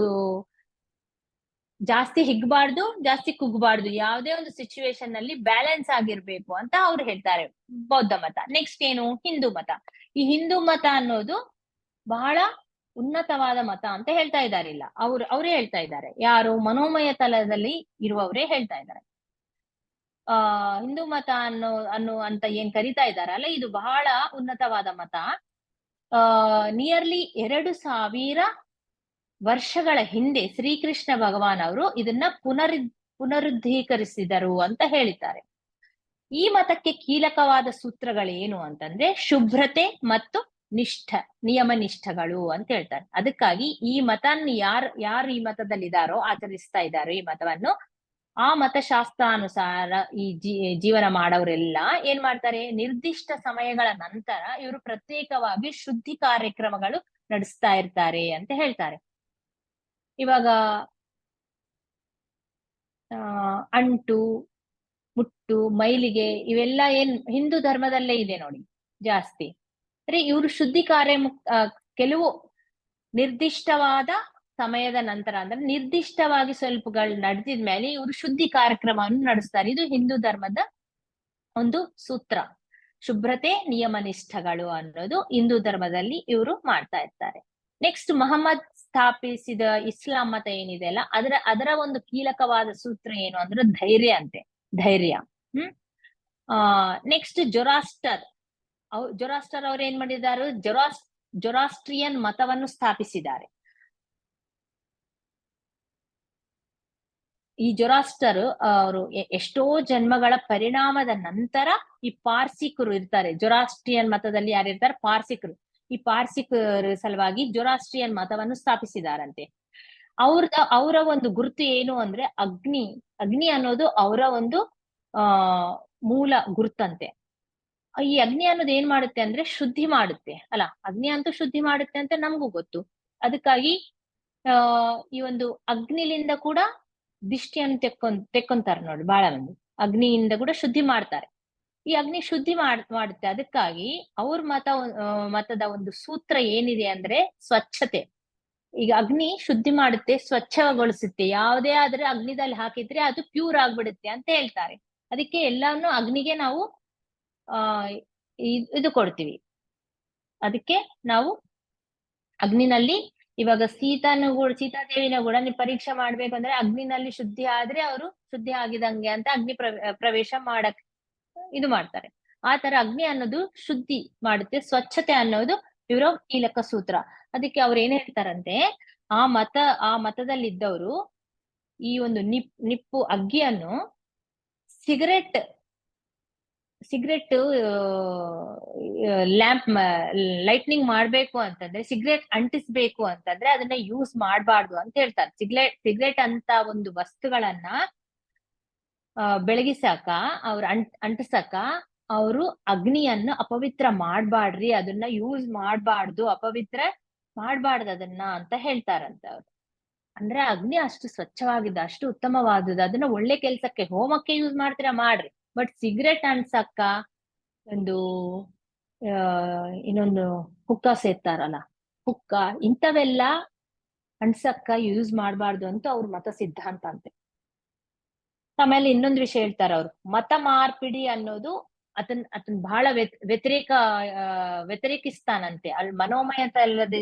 A: ಜಾಸ್ತಿ ಹಿಗ್ಬಾರ್ದು, ಜಾಸ್ತಿ ಕುಗ್ಬಾರ್ದು, ಯಾವುದೇ ಒಂದು ಸಿಚುವೇಶನ್ ನಲ್ಲಿ ಬ್ಯಾಲೆನ್ಸ್ ಆಗಿರ್ಬೇಕು ಅಂತ ಅವ್ರು ಹೇಳ್ತಾರೆ ಬೌದ್ಧ ಮತ. ನೆಕ್ಸ್ಟ್ ಏನು, ಹಿಂದೂ ಮತ. ಈ ಹಿಂದೂ ಮತ ಅನ್ನೋದು ಬಹಳ ಉನ್ನತವಾದ ಮತ ಅಂತ ಹೇಳ್ತಾ ಇದ್ದಾರೆ. ಇಲ್ಲ, ಅವರೇ ಹೇಳ್ತಾ ಇದ್ದಾರೆ. ಯಾರು? ಮನೋಮಯ ತಲದಲ್ಲಿ ಇರುವವರೇ ಹೇಳ್ತಾ ಇದ್ದಾರೆ. ಹಿಂದೂ ಮತ ಅಂತ ಏನ್ ಕರಿತಾ ಇದ್ದಾರಲ್ಲ, ಇದು ಬಹಳ ಉನ್ನತವಾದ ಮತ. ನಿಯರ್ಲಿ 2000 ವರ್ಷಗಳ ಹಿಂದೆ ಶ್ರೀಕೃಷ್ಣ ಭಗವಾನ್ ಅವರು ಇದನ್ನ ಪುನರುದ್ಧೀಕರಿಸಿದರು ಅಂತ ಹೇಳಿದ್ದಾರೆ. ಈ ಮತಕ್ಕೆ ಕೀಲಕವಾದ ಸೂತ್ರಗಳೇನು ಅಂತಂದ್ರೆ ಶುಭ್ರತೆ ಮತ್ತು ನಿಯಮ ನಿಷ್ಠಗಳು ಅಂತ ಹೇಳ್ತಾರೆ. ಅದಕ್ಕಾಗಿ ಈ ಮತವನ್ನು ಯಾರು ಈ ಮತದಲ್ಲಿದ್ದಾರೋ, ಆಚರಿಸ್ತಾ ಇದ್ದಾರೋ ಈ ಮತವನ್ನು, ಆ ಮತಶಾಸ್ತ್ರಾನುಸಾರ ಈ ಜೀವನ ಮಾಡೋರೆಲ್ಲ ಏನ್ ಮಾಡ್ತಾರೆ, ನಿರ್ದಿಷ್ಟ ಸಮಯಗಳ ನಂತರ ಇವರು ಪ್ರತ್ಯೇಕವಾಗಿ ಶುದ್ಧಿ ಕಾರ್ಯಕ್ರಮಗಳು ನಡೆಸ್ತಾ ಇರ್ತಾರೆ ಅಂತ ಹೇಳ್ತಾರೆ. ಇವಾಗ ಅಂಟು, ಮುಟ್ಟು, ಮೈಲಿಗೆ ಇವೆಲ್ಲ ಏನ್ ಹಿಂದೂ ಧರ್ಮದಲ್ಲೇ ಇದೆ ನೋಡಿ ಜಾಸ್ತಿ. ಅಂದ್ರೆ ಇವರು ಶುದ್ಧಿ ಕೆಲವು ನಿರ್ದಿಷ್ಟವಾದ ಸಮಯದ ನಂತರ, ಅಂದ್ರೆ ನಿರ್ದಿಷ್ಟವಾಗಿ ಸ್ವಲ್ಪಗಳು ನಡೆದಿದ್ಮೇಲೆ ಇವರು ಶುದ್ಧಿ ಕಾರ್ಯಕ್ರಮವನ್ನು ನಡೆಸ್ತಾರೆ. ಇದು ಹಿಂದೂ ಧರ್ಮದ ಒಂದು ಸೂತ್ರ. ಶುಭ್ರತೆ, ನಿಯಮ ನಿಷ್ಠಗಳು ಅನ್ನೋದು ಹಿಂದೂ ಧರ್ಮದಲ್ಲಿ ಇವರು ಮಾಡ್ತಾ ಇರ್ತಾರೆ. ನೆಕ್ಸ್ಟ್ ಮಹಮ್ಮದ್ ಸ್ಥಾಪಿಸಿದ ಇಸ್ಲಾಂ ಮತ ಏನಿದೆ ಅಲ್ಲ, ಅದರ ಒಂದು ಕೀಲಕವಾದ ಸೂತ್ರ ಏನು ಅಂದ್ರೆ ಧೈರ್ಯ. ನೆಕ್ಸ್ಟ್ ಜೊರಾಸ್ಟರ್ ಅವ್ರು ಏನ್ ಮಾಡಿದ್ದಾರೆ, ಜೊರಾಸ್ಟ್ರಿಯನ್ ಮತವನ್ನು ಸ್ಥಾಪಿಸಿದ್ದಾರೆ. ಈ ಜೊರಾಸ್ಟರ್ ಅವರು ಎಷ್ಟೋ ಜನ್ಮಗಳ ಪರಿಣಾಮದ ನಂತರ ಈ ಪಾರ್ಸಿಕರು ಇರ್ತಾರೆ. ಜೊರಾಸ್ಟ್ರಿಯನ್ ಮತದಲ್ಲಿ ಯಾರಿರ್ತಾರೆ? ಪಾರ್ಸಿಕರು. ಈ ಪಾರ್ಸಿಕರ ಸಲುವಾಗಿ ಜೊರಾಸ್ಟ್ರಿಯನ್ ಮತವನ್ನು ಸ್ಥಾಪಿಸಿದಾರಂತೆ. ಅವರ ಒಂದು ಗುರುತು ಏನು ಅಂದ್ರೆ ಅಗ್ನಿ ಅನ್ನೋದು ಅವರ ಒಂದು ಮೂಲ ಗುರುತಂತೆ. ಈ ಅಗ್ನಿ ಅನ್ನೋದು ಏನ್ ಮಾಡುತ್ತೆ ಅಂದ್ರೆ ಶುದ್ಧಿ ಮಾಡುತ್ತೆ ಅಲ್ಲ. ಅಗ್ನಿ ಅಂತೂ ಶುದ್ಧಿ ಮಾಡುತ್ತೆ ಅಂತ ನಮಗೂ ಗೊತ್ತು. ಅದಕ್ಕಾಗಿ ಈ ಒಂದು ಅಗ್ನಿಲಿಂದ ಕೂಡ ದಿಷ್ಟಿಯನ್ನು ತೆಕ್ಕೊಂತಾರೆ ನೋಡಿ ಬಹಳ ಮಂದಿ. ಅಗ್ನಿಯಿಂದ ಕೂಡ ಶುದ್ಧಿ ಮಾಡ್ತಾರೆ. ಈ ಅಗ್ನಿ ಶುದ್ಧಿ ಮಾಡುತ್ತೆ. ಅದಕ್ಕಾಗಿ ಅವ್ರ ಮತದ ಒಂದು ಸೂತ್ರ ಏನಿದೆ ಅಂದ್ರೆ ಸ್ವಚ್ಛತೆ. ಈಗ ಅಗ್ನಿ ಶುದ್ಧಿ ಮಾಡುತ್ತೆ, ಸ್ವಚ್ಛಗೊಳಿಸುತ್ತೆ. ಯಾವುದೇ ಆದ್ರೆ ಅಗ್ನಿದಲ್ಲಿ ಹಾಕಿದ್ರೆ ಅದು ಪ್ಯೂರ್ ಆಗ್ಬಿಡುತ್ತೆ ಅಂತ ಹೇಳ್ತಾರೆ. ಅದಕ್ಕೆ ಎಲ್ಲಾನು ಅಗ್ನಿಗೆ ನಾವು ಆ ಇದು ಕೊಡ್ತೀವಿ. ಅದಕ್ಕೆ ನಾವು ಅಗ್ನಿನಲ್ಲಿ ಇವಾಗ ಸೀತಾದೇವಿನ ಕೂಡ ನೀವು ಪರೀಕ್ಷೆ ಮಾಡ್ಬೇಕು ಅಂದ್ರೆ ಅಗ್ನಿನಲ್ಲಿ ಶುದ್ಧಿ ಆದ್ರೆ ಅವರು ಶುದ್ಧಿ ಆಗಿದಂಗೆ ಅಂತ ಅಗ್ನಿ ಪ್ರವೇಶ ಮಾಡಕ್ ಇದು ಮಾಡ್ತಾರೆ. ಆ ತರ ಅಗ್ನಿ ಅನ್ನೋದು ಶುದ್ಧಿ ಮಾಡುತ್ತೆ, ಸ್ವಚ್ಛತೆ ಅನ್ನೋದು ಇವರ ಕೀಲಕ ಸೂತ್ರ. ಅದಕ್ಕೆ ಅವ್ರು ಏನ್ ಹೇಳ್ತಾರಂತೆ, ಆ ಮತದಲ್ಲಿದ್ದವರು ಈ ಒಂದು ನಿಪ್ಪು ಅಗ್ಗಿಯನ್ನು ಸಿಗರೆಟ್ ಲ್ಯಾಂಪ್ ಲೈಟ್ನಿಂಗ್ ಮಾಡ್ಬೇಕು ಅಂತಂದ್ರೆ, ಸಿಗರೆಟ್ ಅಂಟಿಸ್ಬೇಕು ಅಂತಂದ್ರೆ ಅದನ್ನ ಯೂಸ್ ಮಾಡಬಾರ್ದು ಅಂತ ಹೇಳ್ತಾರೆ. ಸಿಗರೆಟ್ ಅಂತ ಒಂದು ವಸ್ತುಗಳನ್ನ ಬೆಳಗಿಸಾಕ ಅವ್ರ ಅಂಟಿಸಕ ಅವರು ಅಗ್ನಿಯನ್ನು ಅಪವಿತ್ರ ಮಾಡ್ಬಾರ್ದ್ರಿ, ಅದನ್ನ ಯೂಸ್ ಮಾಡ್ಬಾರ್ದು, ಅಪವಿತ್ರ ಮಾಡ್ಬಾರ್ದು ಅದನ್ನ ಅಂತ ಹೇಳ್ತಾರಂತ ಅವ್ರು. ಅಂದ್ರೆ ಅಗ್ನಿ ಅಷ್ಟು ಸ್ವಚ್ಛವಾಗಿದೆ, ಅಷ್ಟು ಉತ್ತಮವಾದದ್ದು, ಅದನ್ನ ಒಳ್ಳೆ ಕೆಲ್ಸಕ್ಕೆ ಹೋಮಕ್ಕೆ ಯೂಸ್ ಮಾಡ್ತೀರಾ ಮಾಡ್ರಿ, ಬಟ್ ಸಿಗರೆಟ್ ಅನ್ಸಕ್ಕ ಒಂದು ಇನ್ನೊಂದು ಹುಕ್ಕ ಸೇರ್ತಾರಲ್ಲ, ಹುಕ್ಕ ಇಂಥವೆಲ್ಲ ಅನ್ಸಕ್ಕ ಯೂಸ್ ಮಾಡ್ಬಾರ್ದು ಅಂತ ಅವ್ರ ಮತ ಸಿದ್ಧಾಂತ ಅಂತೆ. ಆಮೇಲೆ ಇನ್ನೊಂದು ವಿಷಯ ಹೇಳ್ತಾರ ಅವ್ರು, ಮತ ಮಾರ್ಪಿಡಿ ಅನ್ನೋದು ಅದನ್ ಬಹಳ ವ್ಯತಿರೇಕಿಸ್ತಾನಂತೆ. ಅಲ್ಲಿ ಮನೋಮಯ ಅಂತ ಅಲ್ಲದೆ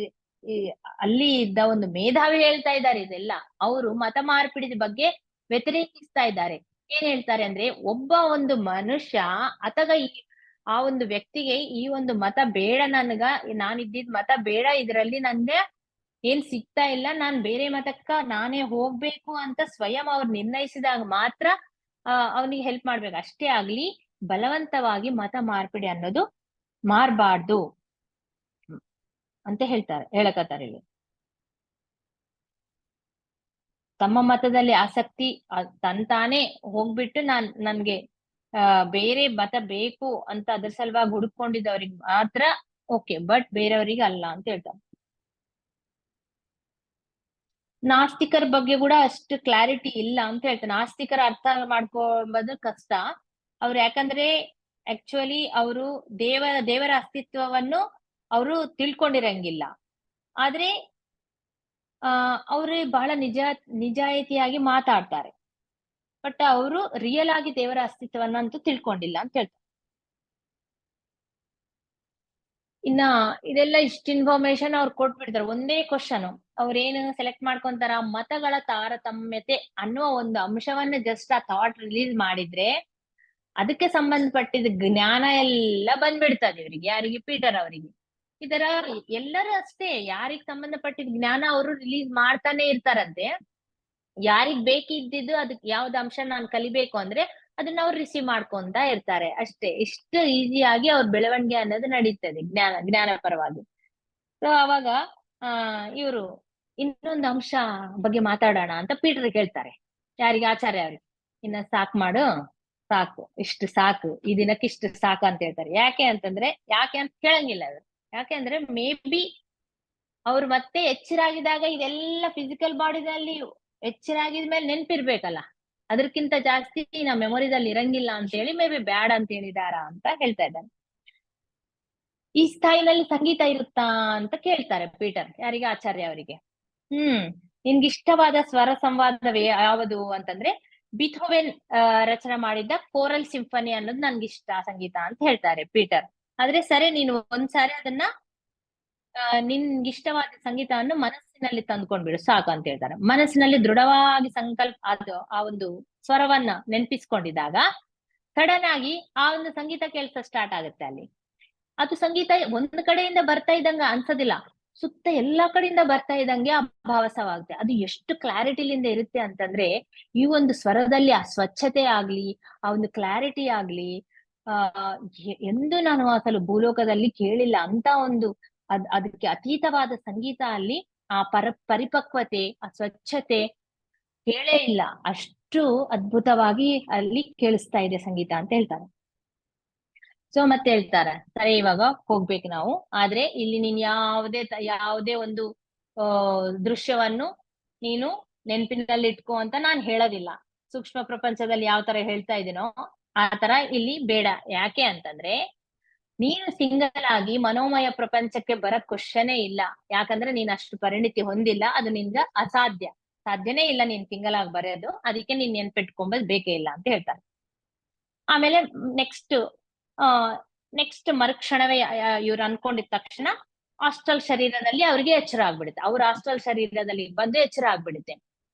A: ಅಲ್ಲಿ ಇದ್ದ ಒಂದು ಮೇಧಾವಿ ಹೇಳ್ತಾ ಇದ್ದಾರೆ ಇದೆಲ್ಲ. ಅವರು ಮತ ಮಾರ್ಪಿಡಿದ ಬಗ್ಗೆ ವ್ಯತಿರೇಕಿಸ್ತಾ ಇದ್ದಾರೆ. ಏನ್ ಹೇಳ್ತಾರೆ ಅಂದ್ರೆ, ಒಬ್ಬ ಒಂದು ಮನುಷ್ಯ ಅಥವಾ ಆ ಒಂದು ವ್ಯಕ್ತಿಗೆ ಈ ಒಂದು ಮತ ಬೇಡ, ನಾನಿದ್ದಿದ್ ಮತ ಬೇಡ, ಇದರಲ್ಲಿ ನಂಗೆ ಏನ್ ಸಿಗ್ತಾ ಇಲ್ಲ, ನಾನ್ ಬೇರೆ ಮತಕ್ಕ ನಾನೇ ಹೋಗ್ಬೇಕು ಅಂತ ಸ್ವಯಂ ಅವ್ರು ನಿರ್ಣಯಿಸಿದಾಗ ಮಾತ್ರ ಅವನಿಗೆ ಹೆಲ್ಪ್ ಮಾಡ್ಬೇಕು. ಅಷ್ಟೇ ಆಗ್ಲಿ ಬಲವಂತವಾಗಿ ಮತ ಮಾರ್ಪಿಡಿ ಅನ್ನೋದು ಮಾರ್ಬಾರ್ದು ಅಂತ ಹೇಳಕತ್ತಾರೆ ಇಲ್ಲಿ. ತಮ್ಮ ಮತದಲ್ಲಿ ಆಸಕ್ತಿ ತಾನೇ ಹೋಗ್ಬಿಟ್ಟು ನನ್ಗೆ ಬೇರೆ ಮತ ಬೇಕು ಅಂತ ಅದ್ರ ಸಲುವಾಗಿ ಹುಡುಕೊಂಡಿದ್ದವ್ರಿಗೆ ಮಾತ್ರ ಓಕೆ, ಬಟ್ ಬೇರೆಯವ್ರಿಗೆ ಅಲ್ಲ ಅಂತ ಹೇಳ್ತಾರೆ. ನಾಸ್ತಿಕರ ಬಗ್ಗೆ ಕೂಡ ಅಷ್ಟು ಕ್ಲಾರಿಟಿ ಇಲ್ಲ ಅಂತ ಹೇಳ್ತಾರೆ. ನಾಸ್ತಿಕರ ಅರ್ಥ ಮಾಡ್ಕೊಳ್ಳೋದು ಕಷ್ಟ. ಅವ್ರು ಯಾಕಂದ್ರೆ ಆಕ್ಚುಲಿ ಅವರು ದೇವರ ಅಸ್ತಿತ್ವವನ್ನು ಅವರು ತಿಳ್ಕೊಂಡಿರಂಗಿಲ್ಲ. ಆದ್ರೆ ಅವ್ರು ಬಹಳ ನಿಜಾಯಿತಿಯಾಗಿ ಮಾತಾಡ್ತಾರೆ, ಬಟ್ ಅವರು ರಿಯಲ್ ಆಗಿ ದೇವರ ಅಸ್ತಿತ್ವವನ್ನಂತೂ ತಿಳ್ಕೊಂಡಿಲ್ಲ ಅಂತ ಹೇಳ್ತಾರೆ. ಇನ್ನ ಇದೆಲ್ಲ ಇಷ್ಟ ಇನ್ಫಾರ್ಮೇಶನ್ ಅವ್ರು ಕೊಟ್ಬಿಡ್ತಾರೆ. ಒಂದೇ ಕ್ವಶನ್ ಅವ್ರೇನು ಸೆಲೆಕ್ಟ್ ಮಾಡ್ಕೊಂತಾರ, ಮತಗಳ ತಾರತಮ್ಯತೆ ಅನ್ನುವ ಒಂದು ಅಂಶವನ್ನ ಜಸ್ಟ್ ಆ ಥಾಟ್ ರಿಲೀಸ್ ಮಾಡಿದ್ರೆ ಅದಕ್ಕೆ ಸಂಬಂಧಪಟ್ಟಿದ ಜ್ಞಾನ ಎಲ್ಲ ಬಂದ್ಬಿಡ್ತದೆ ಇವ್ರಿಗೆ. ಯಾರಿಗೆ? ಪೀಟರ್ ಅವರಿಗೆ. ಇದರ ಎಲ್ಲರೂ ಅಷ್ಟೇ, ಯಾರಿಗ್ ಸಂಬಂಧಪಟ್ಟಿದ ಜ್ಞಾನ ಅವರು ರಿಲೀಸ್ ಮಾಡ್ತಾನೆ ಇರ್ತಾರಂತೆ. ಯಾರಿಗ್ ಬೇಕಿದ್ದಿದ್ದು ಅದಕ್ಕೆ ಯಾವ್ದು ಅಂಶ ನಾನ್ ಕಲಿಬೇಕು ಅಂದ್ರೆ ಅದನ್ನ ಅವ್ರು ರಿಸೀವ್ ಮಾಡ್ಕೊಂತ ಇರ್ತಾರೆ ಅಷ್ಟೇ. ಇಷ್ಟು ಈಸಿಯಾಗಿ ಅವ್ರ ಬೆಳವಣಿಗೆ ಅನ್ನೋದು ನಡೀತದೆ ಜ್ಞಾನ ಪರವಾಗಿ. ಸೊ ಅವಾಗ ಇವರು ಇನ್ನೊಂದು ಅಂಶ ಬಗ್ಗೆ ಮಾತಾಡೋಣ ಅಂತ ಪೀಟರ್ ಕೇಳ್ತಾರೆ. ಯಾರಿಗೆ? ಆಚಾರ್ಯ ಅವ್ರಿಗೆ. ಇನ್ನ ಸಾಕು, ಇಷ್ಟು ಸಾಕು, ಈ ದಿನಕ್ಕೆ ಇಷ್ಟು ಸಾಕು ಅಂತ ಹೇಳ್ತಾರೆ. ಯಾಕೆ ಅಂತ ಕೇಳಂಗಿಲ್ಲ ಅವರು. ಯಾಕೆ ಅಂದ್ರೆ ಮೇ ಬಿ ಅವ್ರು ಮತ್ತೆ ಎಚ್ಚರಾಗಿದಾಗ ಇದೆಲ್ಲ ಫಿಸಿಕಲ್ ಬಾಡಿದಲ್ಲಿ ಎಚ್ಚರಾಗಿದ್ಮೇಲೆ ನೆನ್ಪಿರ್ಬೇಕಲ್ಲ, ಅದಕ್ಕಿಂತ ಜಾಸ್ತಿ ನಾ ಮೆಮೊರಿದಲ್ಲಿ ಇರಂಗಿಲ್ಲ ಅಂತ ಹೇಳಿ ಮೇ ಬಿ ಬ್ಯಾಡ ಅಂತ ಹೇಳಿದಾರ ಅಂತ ಹೇಳ್ತಾ ಇದ್ದಾನೆ. ಈ ಸ್ಥಾಯಿನಲ್ಲಿ ಸಂಗೀತ ಇರುತ್ತಾ ಅಂತ ಕೇಳ್ತಾರೆ ಪೀಟರ್. ಯಾರಿಗೆ? ಆಚಾರ್ಯ ಅವರಿಗೆ. ನಿನ್ಗೆ ಇಷ್ಟವಾದ ಸ್ವರ ಸಂವಾದವೇ ಯಾವುದು ಅಂತಂದ್ರೆ ಬಿಥೋವೆನ್ ರಚನೆ ಮಾಡಿದ್ದ ಕೋರಲ್ ಸಿಂಫನಿ ಅನ್ನೋದು ನನ್ಗೆ ಇಷ್ಟ ಸಂಗೀತ ಅಂತ ಹೇಳ್ತಾರೆ ಪೀಟರ್. ಆದ್ರೆ ಸರಿ, ನೀನು ಒಂದ್ಸಾರಿ ಅದನ್ನ ನಿನ್ಗಿಷ್ಟವಾದ ಸಂಗೀತವನ್ನು ಮನಸ್ಸಿನಲ್ಲಿ ತಂದ್ಕೊಂಡ್ಬಿಡು ಸಾಕು ಅಂತ ಹೇಳ್ತಾರೆ. ಮನಸ್ಸಿನಲ್ಲಿ ದೃಢವಾಗಿ ಅದು ಆ ಒಂದು ಸ್ವರವನ್ನ ನೆನಪಿಸ್ಕೊಂಡಿದ್ದಾಗ ಸಡನ್ ಆಗಿ ಆ ಒಂದು ಸಂಗೀತ ಕೆಲಸ ಸ್ಟಾರ್ಟ್ ಆಗುತ್ತೆ. ಅಲ್ಲಿ ಅದು ಸಂಗೀತ ಒಂದ್ ಕಡೆಯಿಂದ ಬರ್ತಾ ಇದ್ದಂಗ ಅನ್ಸೋದಿಲ್ಲ, ಸುತ್ತ ಎಲ್ಲಾ ಕಡೆಯಿಂದ ಬರ್ತಾ ಇದ್ದಂಗೆ ಭಾವಸವಾಗುತ್ತೆ. ಅದು ಎಷ್ಟು ಕ್ಲಾರಿಟಿಲಿಂದ ಇರುತ್ತೆ ಅಂತಂದ್ರೆ, ಈ ಒಂದು ಸ್ವರದಲ್ಲಿ ಆ ಸ್ವಚ್ಛತೆ ಆಗ್ಲಿ, ಆ ಒಂದು ಕ್ಲಾರಿಟಿ ಆಗ್ಲಿ ಎಂದು ನಾನು ಅಸಲು ಭೂಲೋಕದಲ್ಲಿ ಕೇಳಿಲ್ಲ ಅಂತ ಒಂದು ಅದಕ್ಕೆ ಅತೀತವಾದ ಸಂಗೀತ ಅಲ್ಲಿ ಆ ಪರಿಪಕ್ವತೆ, ಆ ಸ್ವಚ್ಛತೆ ಕೇಳೇ ಇಲ್ಲ. ಅಷ್ಟು ಅದ್ಭುತವಾಗಿ ಅಲ್ಲಿ ಕೇಳಿಸ್ತಾ ಇದೆ ಸಂಗೀತ ಅಂತ ಹೇಳ್ತಾರೆ. ಸೊ ಮತ್ತೆ ಹೇಳ್ತಾರೆ, ಸರಿ ಇವಾಗ ಹೋಗ್ಬೇಕು ನಾವು, ಆದ್ರೆ ಇಲ್ಲಿ ನೀನ್ ಯಾವುದೇ ಒಂದು ದೃಶ್ಯವನ್ನು ನೀನು ನೆನಪಿನಲ್ಲಿ ಇಟ್ಕೋ ಅಂತ ನಾನ್ ಹೇಳೋದಿಲ್ಲ. ಸೂಕ್ಷ್ಮ ಪ್ರಪಂಚದಲ್ಲಿ ಯಾವ ತರ ಹೇಳ್ತಾ ಇದೀನೋ ಆ ತರ ಇಲ್ಲಿ ಬೇಡ. ಯಾಕೆ ಅಂತಂದ್ರೆ ನೀನು ಸಿಂಗಲ್ ಆಗಿ ಮನೋಮಯ ಪ್ರಪಂಚಕ್ಕೆ ಬರಕ್ ಕ್ವಶನೇ ಇಲ್ಲ. ಯಾಕಂದ್ರೆ ನೀನ್ ಅಷ್ಟು ಪರಿಣಿತಿ ಹೊಂದಿಲ್ಲ, ಅದು ನಿನ್ಗ ಅಸಾಧ್ಯ, ಸಾಧ್ಯನೇ ಇಲ್ಲ ನೀನ್ ಸಿಂಗಲ್ ಆಗಿ ಬರೆಯೋದು. ಅದಕ್ಕೆ ನೀನ್ ನೆನ್ಪಿಟ್ಕೊಂಬದ್ ಬೇಕೇ ಇಲ್ಲ ಅಂತ ಹೇಳ್ತಾರೆ. ಆಮೇಲೆ ನೆಕ್ಸ್ಟ್ ಮರುಕ್ಷಣವೇ ಇವ್ರು ಅನ್ಕೊಂಡಿದ ತಕ್ಷಣ ಹಾಸ್ಟೆಲ್ ಶರೀರದಲ್ಲಿ ಅವ್ರಿಗೆ ಎಚ್ಚರ ಆಗ್ಬಿಡುತ್ತೆ. ಅವ್ರ ಹಾಸ್ಟೆಲ್ ಶರೀರದಲ್ಲಿ ಬಂದು ಎಚ್ಚರ ಆಗ್ಬಿಡುತ್ತೆ.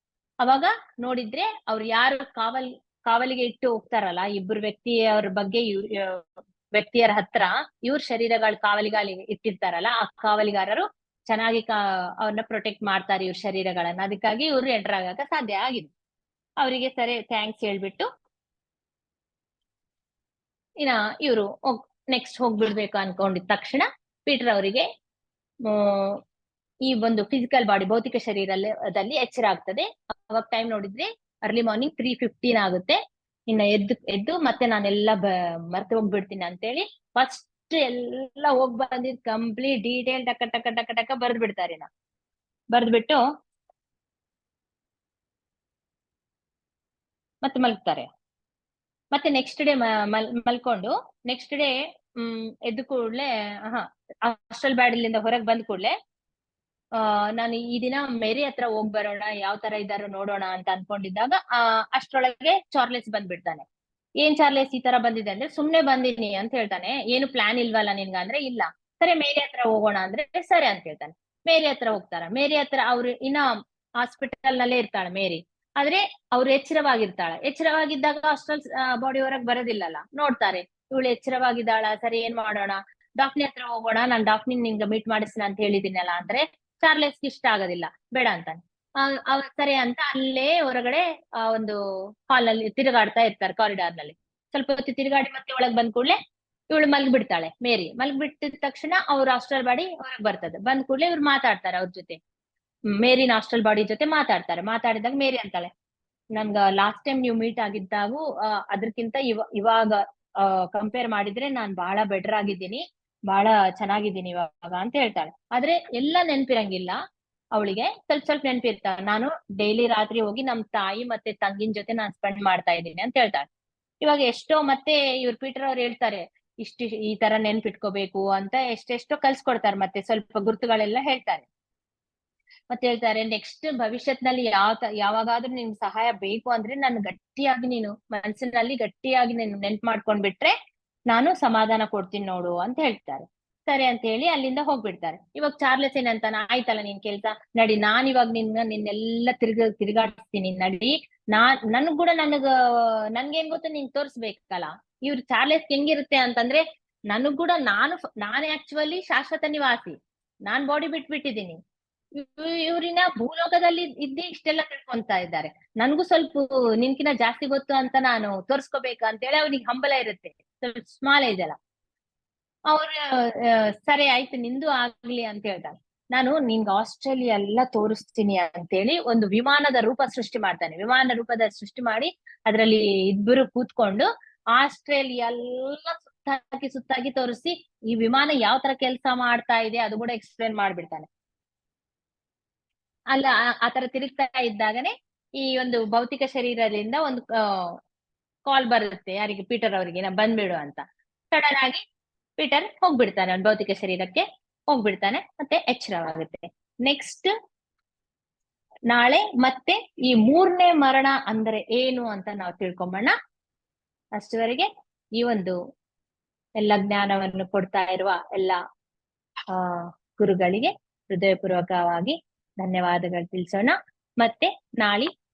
A: ಅವಾಗ ನೋಡಿದ್ರೆ ಅವ್ರು ಯಾರು ಕಾವಲಿಗೆ ಇಟ್ಟು ಹೋಗ್ತಾರಲ್ಲ, ಇಬ್ರು ವ್ಯಕ್ತಿಯವ್ರ ಬಗ್ಗೆ ವ್ಯಕ್ತಿಯರ ಹತ್ರ ಇವ್ರ ಶರೀರಗಳ ಕಾವಲಿಗಾಲಿ ಇಟ್ಟಿರ್ತಾರಲ್ಲ, ಆ ಕಾವಲಿಗಾರರು ಚೆನ್ನಾಗಿ ಅವ್ರನ್ನ ಪ್ರೊಟೆಕ್ಟ್ ಮಾಡ್ತಾರೆ ಇವ್ರ ಶರೀರಗಳನ್ನ. ಅದಕ್ಕಾಗಿ ಇವ್ರು ಎಂಟರ್ ಆಗಕ್ಕೆ ಸಾಧ್ಯ ಆಗಿದೆ. ಅವರಿಗೆ ಸರಿ ಥ್ಯಾಂಕ್ಸ್ ಹೇಳ್ಬಿಟ್ಟು ಇನ್ನ ಇವ್ರು ನೆಕ್ಸ್ಟ್ ಹೋಗ್ಬಿಡ್ಬೇಕು ಅನ್ಕೊಂಡಿದ ತಕ್ಷಣ ಪೀಟರ್ ಅವರಿಗೆ ಈ ಒಂದು ಫಿಸಿಕಲ್ ಬಾಡಿ ಭೌತಿಕ ಶರೀರದಲ್ಲಿ ಎಚ್ಚರ ಆಗ್ತದೆ. ಅವಾಗ ಟೈಮ್ ನೋಡಿದ್ರೆ ಅರ್ಲಿ ಮಾರ್ನಿಂಗ್ 3:15 ಆಗುತ್ತೆ. ಇನ್ನ ಎದ್ದು ಮತ್ತೆ ನಾನೆಲ್ಲ ಮರ್ತು ಹೋಗ್ಬಿಡ್ತೀನಿ ಅಂತೇಳಿ ಫಸ್ಟ್ ಎಲ್ಲ ಹೋಗ್ ಬಂದಿದ್ ಕಂಪ್ಲೀಟ್ ಡೀಟೇಲ್ ಟಕ ಟಕ ಟಕ ಟಕ ಬರ್ದ್ ಬಿಡ್ತಾರೆ. ಬರ್ದ್ಬಿಟ್ಟು ಮತ್ತೆ ಮಲ್ಗ್ತಾರೆ. ಮತ್ತೆ ನೆಕ್ಸ್ಟ್ ಡೇ ಮಲ್ಕೊಂಡು ನೆಕ್ಸ್ಟ್ ಡೇ ಎದ್ದು ಕೂಡ್ಲೆ ಹಾಸ್ಟೆಲ್ ಬ್ಯಾಡಲಿಂದ ಹೊರಗೆ ಬಂದ್ ಕೂಡ್ಲೆ ನಾನು ಈ ದಿನ ಮೇರಿ ಹತ್ರ ಹೋಗ್ ಬರೋಣ, ಯಾವ ತರ ಇದ್ದಾರೋ ನೋಡೋಣ ಅಂತ ಅನ್ಕೊಂಡಿದ್ದಾಗ ಅಷ್ಟ್ರೊಳಗೆ ಚಾರ್ಲೆಸ್ ಬಂದ್ಬಿಡ್ತಾನೆ. ಏನ್ ಚಾರ್ಲೆಸ್ ಈ ತರ ಬಂದಿದೆ ಅಂದ್ರೆ, ಸುಮ್ನೆ ಬಂದಿನಿ ಅಂತ ಹೇಳ್ತಾನೆ. ಏನು ಪ್ಲಾನ್ ಇಲ್ವಲ್ಲ ನಿನ್ಗ ಅಂದ್ರೆ, ಇಲ್ಲ. ಸರಿ ಮೇರಿ ಹತ್ರ ಹೋಗೋಣ ಅಂದ್ರೆ ಸರಿ ಅಂತ ಹೇಳ್ತಾನೆ. ಮೇರಿ ಹತ್ರ ಹೋಗ್ತಾರ. ಮೇರಿ ಹತ್ರ ಅವ್ರು ಇನ್ನ ಹಾಸ್ಪಿಟಲ್ ನಲ್ಲೇ ಇರ್ತಾಳೆ ಮೇರಿ. ಆದ್ರೆ ಅವ್ರು ಎಚ್ಚರವಾಗಿರ್ತಾಳೆ. ಎಚ್ಚರವಾಗಿದ್ದಾಗ ಹಾಸ್ಟೆಲ್ ಬಾಡಿ ಹೊರಗ್ ಬರೋದಿಲ್ಲಲ್ಲ, ನೋಡ್ತಾರೆ ಇವಳು ಎಚ್ಚರವಾಗಿದ್ದಾಳ, ಸರಿ ಏನ್ ಮಾಡೋಣ, ಡಾಕ್ನಿ ಹತ್ರ ಹೋಗೋಣ, ನಾನ್ ಡಾಕ್ನಿ ನಿಂಗೆ ಮೀಟ್ ಮಾಡಿಸ್ತೀನಿ ಅಂತ ಹೇಳಿದಿನಲ್ಲ ಅಂದ್ರೆ ಚಾರ್ಲೆಸ್ಗೆ ಇಷ್ಟ ಆಗೋದಿಲ್ಲ, ಬೇಡ ಅಂತಾನೆ. ಸರಿ ಅಂತ ಅಲ್ಲೇ ಹೊರಗಡೆ ಒಂದು ಹಾಲ್ ನಲ್ಲಿ ತಿರುಗಾಡ್ತಾ ಇರ್ತಾರೆ, ಕಾರಿಡಾರ್ ನಲ್ಲಿ. ಸ್ವಲ್ಪ ಹೊತ್ತು ತಿರುಗಾಡಿ ಮತ್ತೆ ಒಳಗ್ ಬಂದ್ ಕೂಡ್ಲೆ ಇವಳು ಮಲ್ಗ್ಬಿಡ್ತಾಳೆ. ಮೇರಿ ಮಲ್ಗ್ಬಿಟ್ಟಿದ ತಕ್ಷಣ ಅವ್ರ ಹಾಸ್ಟೆಲ್ ಬಾಡಿ ಹೊರಗ್ ಬರ್ತದೆ. ಬಂದ್ ಕೂಡ್ಲೆ ಇವ್ರು ಮಾತಾಡ್ತಾರೆ ಅವ್ರ ಜೊತೆ, ಮೇರಿನ ಹಾಸ್ಟೆಲ್ ಬಾಡಿ ಜೊತೆ ಮಾತಾಡ್ತಾರೆ. ಮಾತಾಡಿದಾಗ ಮೇರಿ ಅಂತಾಳೆ, ನನ್ಗ ಲಾಸ್ಟ್ ಟೈಮ್ ನೀವು ಮೀಟ್ ಆಗಿದ್ದಾಗೂ ಅದಕ್ಕಿಂತ ಇವಾಗ ಕಂಪೇರ್ ಮಾಡಿದ್ರೆ ನಾನ್ ಬಹಳ ಬೆಟರ್ ಆಗಿದ್ದೀನಿ, ಬಹಳ ಚೆನ್ನಾಗಿದ್ದೀನಿ ಇವಾಗ ಅಂತ ಹೇಳ್ತಾಳೆ. ಆದ್ರೆ ಎಲ್ಲ ನೆನ್ಪಿರಂಗಿಲ್ಲ ಅವಳಿಗೆ, ಸ್ವಲ್ಪ ನೆನ್ಪಿರ್ತಾಳೆ. ನಾನು ಡೈಲಿ ರಾತ್ರಿ ಹೋಗಿ ನಮ್ ತಾಯಿ ಮತ್ತೆ ತಂಗಿನ ಜೊತೆ ನಾನ್ ಸ್ಪೆಂಡ್ ಮಾಡ್ತಾ ಇದ್ದೀನಿ ಅಂತ ಹೇಳ್ತಾಳೆ. ಇವಾಗ ಎಷ್ಟೋ ಮತ್ತೆ ಇವ್ರ ಪೀಟರ್ ಅವ್ರು ಹೇಳ್ತಾರೆ ಈ ತರ ನೆನ್ಪಿಟ್ಕೋಬೇಕು ಅಂತ ಎಷ್ಟೆಷ್ಟೋ ಕಲ್ಸ್ಕೊಡ್ತಾರೆ. ಮತ್ತೆ ಸ್ವಲ್ಪ ಗುರುತುಗಳೆಲ್ಲ ಹೇಳ್ತಾರೆ. ಮತ್ತೆ ಹೇಳ್ತಾರೆ ನೆಕ್ಸ್ಟ್ ಭವಿಷ್ಯತ್ನಲ್ಲಿ ಯಾವಾಗಾದ್ರೂ ನಿನ್ ಸಹಾಯ ಬೇಕು ಅಂದ್ರೆ ನಾನು ಗಟ್ಟಿಯಾಗಿ ನೀನು ಮನಸ್ಸಿನಲ್ಲಿ ಗಟ್ಟಿಯಾಗಿ ನೀನು ನೆನ್ಪು ಮಾಡ್ಕೊಂಡ್ಬಿಟ್ರೆ ನಾನು ಸಮಾಧಾನ ಕೊಡ್ತೀನಿ ನೋಡು ಅಂತ ಹೇಳ್ತಾರೆ. ಸರಿ ಅಂತ ಹೇಳಿ ಅಲ್ಲಿಂದ ಹೋಗ್ಬಿಡ್ತಾರೆ. ಇವಾಗ ಚಾರ್ಲೆಸ್ ಏನಂತಾನ, ಆಯ್ತಲ್ಲ ನಿನ್ ಕೆಲ್ಸ, ನಡಿ ನಾನ್ ಇವಾಗ ನಿನ್ನೆಲ್ಲ ತಿರ್ಗಾಡಿಸ್ತೀನಿ, ನಡಿ. ನನ್ಗ್ ಕೂಡ ನನ್ಗೇನ್ ಗೊತ್ತು ನಿನ್ ತೋರ್ಸ್ಬೇಕಲ್ಲ. ಇವ್ರು ಚಾರ್ಲೆಸ್ ಹೆಂಗಿರುತ್ತೆ ಅಂತಂದ್ರೆ, ನನಗ್ ಕೂಡ ನಾನು ಆಕ್ಚುಲಿ ಶಾಶ್ವತ ನಿವಾಸಿ, ನಾನ್ ಬಾಡಿ ಬಿಟ್ಬಿಟ್ಟಿದೀನಿ. ಇವ್ರಿನ ಭೂಲೋಕದಲ್ಲಿ ಇದ್ದೇ ಇಷ್ಟೆಲ್ಲ ತಿಳ್ಕೊಂತ ಇದ್ದಾರೆ, ನನ್ಗೂ ಸ್ವಲ್ಪ ನಿನ್ಕಿನ ಜಾಸ್ತಿ ಗೊತ್ತು ಅಂತ ನಾನು ತೋರ್ಸ್ಕೋಬೇಕು ಅಂತ ಹೇಳಿ ಅವ್ನಿಗೆ ಹಂಬಲ ಇರುತ್ತೆ, ಸ್ವಲ್ಪ ಸ್ಮಾಲ್ ಇದೆಲ್ಲ. ಅವ್ರ ಸರಿ ಆಯ್ತು ನಿಂದು ಆಗ್ಲಿ ಅಂತ ಹೇಳ್ತಾರೆ. ನಾನು ನಿನ್ಗೆ ಆಸ್ಟ್ರೇಲಿಯಾ ಎಲ್ಲ ತೋರಿಸ್ತೀನಿ ಅಂತೇಳಿ ಒಂದು ವಿಮಾನದ ರೂಪ ಸೃಷ್ಟಿ ಮಾಡ್ತಾನೆ. ವಿಮಾನ ರೂಪದ ಸೃಷ್ಟಿ ಮಾಡಿ ಅದ್ರಲ್ಲಿ ಇಬ್ಬರು ಕೂತ್ಕೊಂಡು ಆಸ್ಟ್ರೇಲಿಯಾ ಎಲ್ಲ ಸುತ್ತಾಗಿ ತೋರಿಸಿ ಈ ವಿಮಾನ ಯಾವ ತರ ಕೆಲಸ ಮಾಡ್ತಾ ಇದೆ ಅದು ಕೂಡ ಎಕ್ಸ್ಪ್ಲೇನ್ ಮಾಡ್ಬಿಡ್ತಾನೆ. ಅಲ್ಲ ಆತರ ತಿರುಗ್ತಾ ಇದ್ದಾಗನೆ ಈ ಒಂದು ಭೌತಿಕ ಶರೀರದಿಂದ ಒಂದು ಕಾಲ್ ಬರುತ್ತೆ ಯಾರಿಗೆ, ಪೀಟರ್ ಅವರಿಗೆ, ನಾ ಬಂದ್ಬಿಡು ಅಂತ. ಸಡನ್ ಆಗಿ ಪೀಟರ್ ಹೋಗ್ಬಿಡ್ತಾನೆ, ಅವ್ನ ಭೌತಿಕ ಶರೀರಕ್ಕೆ ಹೋಗ್ಬಿಡ್ತಾನೆ. ಮತ್ತೆ ಎಚ್ಚರವಾಗುತ್ತೆ. ನೆಕ್ಸ್ಟ್ ನಾಳೆ ಮತ್ತೆ ಈ 3ನೇ ಮರಣ ಅಂದ್ರೆ ಏನು ಅಂತ ನಾವು ತಿಳ್ಕೊಂಬೋಣ. ಅಷ್ಟುವರೆಗೆ ಈ ಒಂದು ಎಲ್ಲ ಜ್ಞಾನವನ್ನು ಕೊಡ್ತಾ ಇರುವ ಎಲ್ಲ ಗುರುಗಳಿಗೆ ಹೃದಯಪೂರ್ವಕವಾಗಿ ಧನ್ಯವಾದಗಳು ತಿಳಿಸೋಣ. ಮತ್ತೆ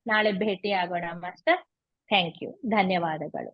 A: ನಾಳೆ ಭೇಟಿ ಆಗೋಣ ಮಾಸ್ಟರ್. ಥ್ಯಾಂಕ್ ಯು, ಧನ್ಯವಾದಗಳು.